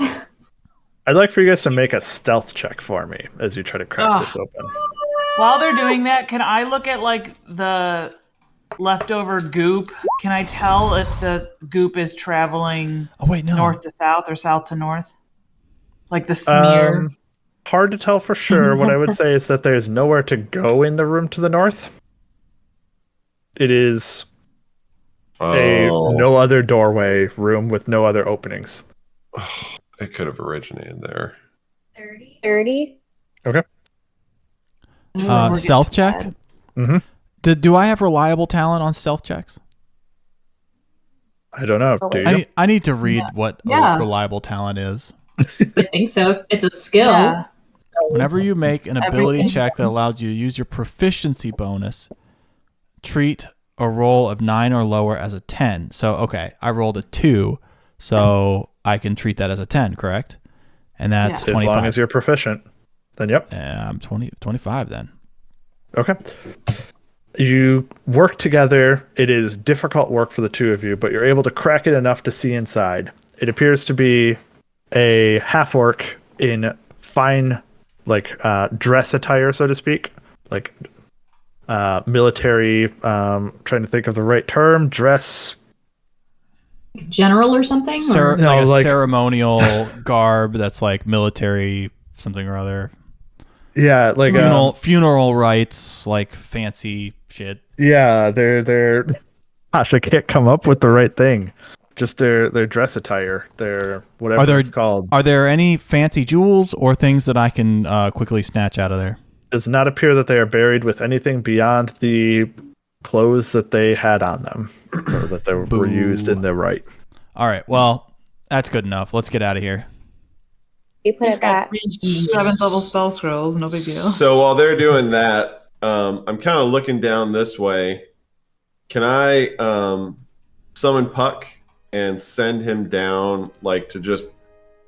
S2: I'd like for you guys to make a stealth check for me as you try to crack
S4: Ugh.
S2: this open.
S4: While they're doing that, can I look at like the leftover goop? Can I tell if the goop is traveling
S3: Oh wait, no.
S4: north to south or south to north? Like the smear?
S2: Hard to tell for sure. What I would say is that there's nowhere to go in the room to the north. It is a no other doorway room with no other openings.
S1: It could have originated there.
S6: 30?
S2: Okay.
S3: Stealth check.
S2: Mhm.
S3: Do I have reliable talent on stealth checks?
S2: I don't know. Do you?
S3: I need to read what
S4: Yeah.
S3: reliable talent is.
S5: I think so. It's a skill.
S4: Yeah.
S3: Whenever you make an ability
S4: Everything.
S3: check that allows you to use your proficiency bonus, treat a roll of 9 or lower as a 10. So, okay, I rolled a 2, so I can treat that as a 10, correct? And that's
S2: As
S3: 25.
S2: long as you're proficient, then yep.
S3: I'm 25 then.
S2: Okay. You work together. It is difficult work for the two of you, but you're able to crack it enough to see inside. It appears to be a half-orc in fine, dress attire, so to speak. Like, military, trying to think of the right term, dress.
S5: General or something? Or?
S2: No,
S3: Like a
S2: like-
S3: ceremonial garb that's like military something or other.
S2: Yeah, like
S3: Funeral rites, like fancy shit.
S2: yeah, they're. Gosh, I can't come up with the right thing. Just their dress attire, their whatever it's called.
S3: Are there any fancy jewels or things that I can quickly snatch out of there?
S2: Does not appear that they are buried with anything beyond the clothes that they had on them, or that they were used in the rite.
S3: All right, well, that's good enough. Let's get out of here.
S6: You put it back.
S4: 7th level spell scrolls, no big deal.
S1: So while they're doing that, I'm kind of looking down this way. Can I summon Puck and send him down, like to just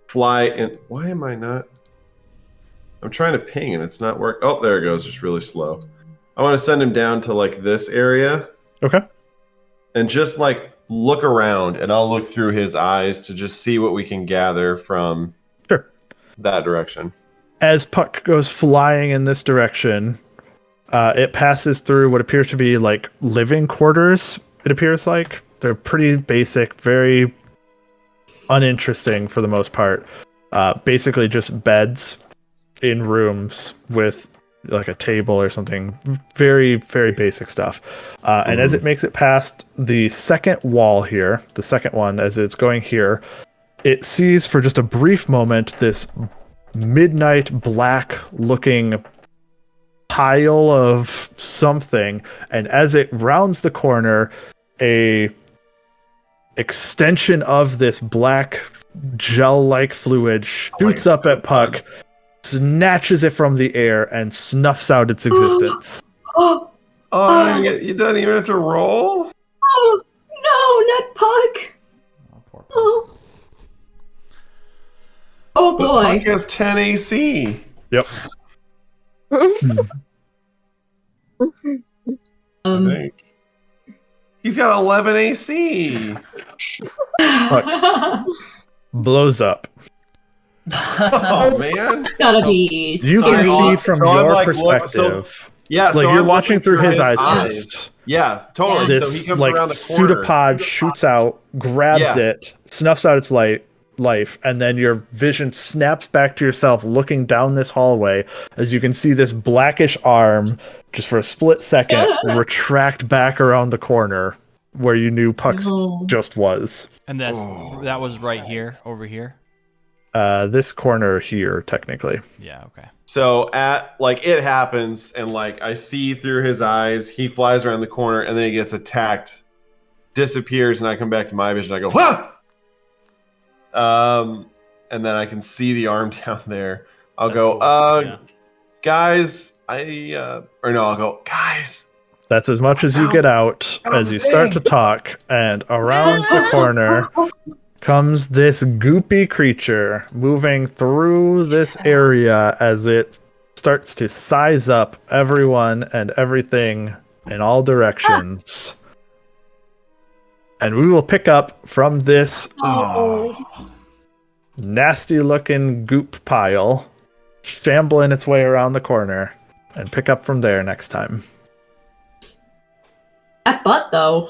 S1: fly? And why am I not? I'm trying to ping and it's not working. Oh, there it goes. Just really slow. I want to send him down to like this area.
S2: Okay.
S1: And just like look around, and I'll look through his eyes to just see what we can gather from that direction.
S2: As Puck goes flying in this direction, it passes through what appears to be like living quarters. It appears like they're pretty basic, very uninteresting for the most part. Basically just beds in rooms with like a table or something. Very, very basic stuff. And as it makes it past the second wall here, the second one, as it's going here, it sees for just a brief moment this midnight black looking pile of something, and as it rounds the corner, a extension of this black gel-like fluid shoots up at Puck, snatches it from the air, and snuffs out its existence.
S5: Oh,
S1: Oh, you don't even have to roll?
S5: oh, no, not Puck. Oh, oh
S1: But
S5: boy.
S1: Puck has 10 AC.
S2: Yep.
S1: I think. He's got 11 AC.
S2: Blows up.
S1: Oh, man.
S5: It's gotta be
S2: You
S5: scary.
S2: can see from
S1: So I'm
S2: your
S1: like,
S2: perspective,
S1: Yeah,
S2: like
S1: so
S2: you're
S1: I'm
S2: watching
S1: looking
S2: through his eyes first.
S1: Yeah, totally. So he
S2: This
S1: comes
S2: like
S1: around the corner.
S2: pseudopod shoots out, grabs
S1: Yeah.
S2: it, snuffs out its light, life, and then your vision snaps back to yourself looking down this hallway as you can see this blackish arm just for a split second retract back around the corner where you knew Puck's just was.
S3: And that was right here, over here.
S2: This corner here, technically.
S3: Yeah. Okay.
S1: So it happens, and like I see through his eyes, he flies around the corner, and then he gets attacked, disappears, and I come back to my vision. I go, "Wah!" And then I can see the arm down there. I'll go, guys, I'll go, guys.
S2: That's as much as you get out as you start to talk, and around the corner comes this goopy creature moving through this area as it starts to size up everyone and everything in all directions. And we will pick up from this nasty looking goop pile, shambling its way around the corner, and pick up from there next time.
S5: That butt, though.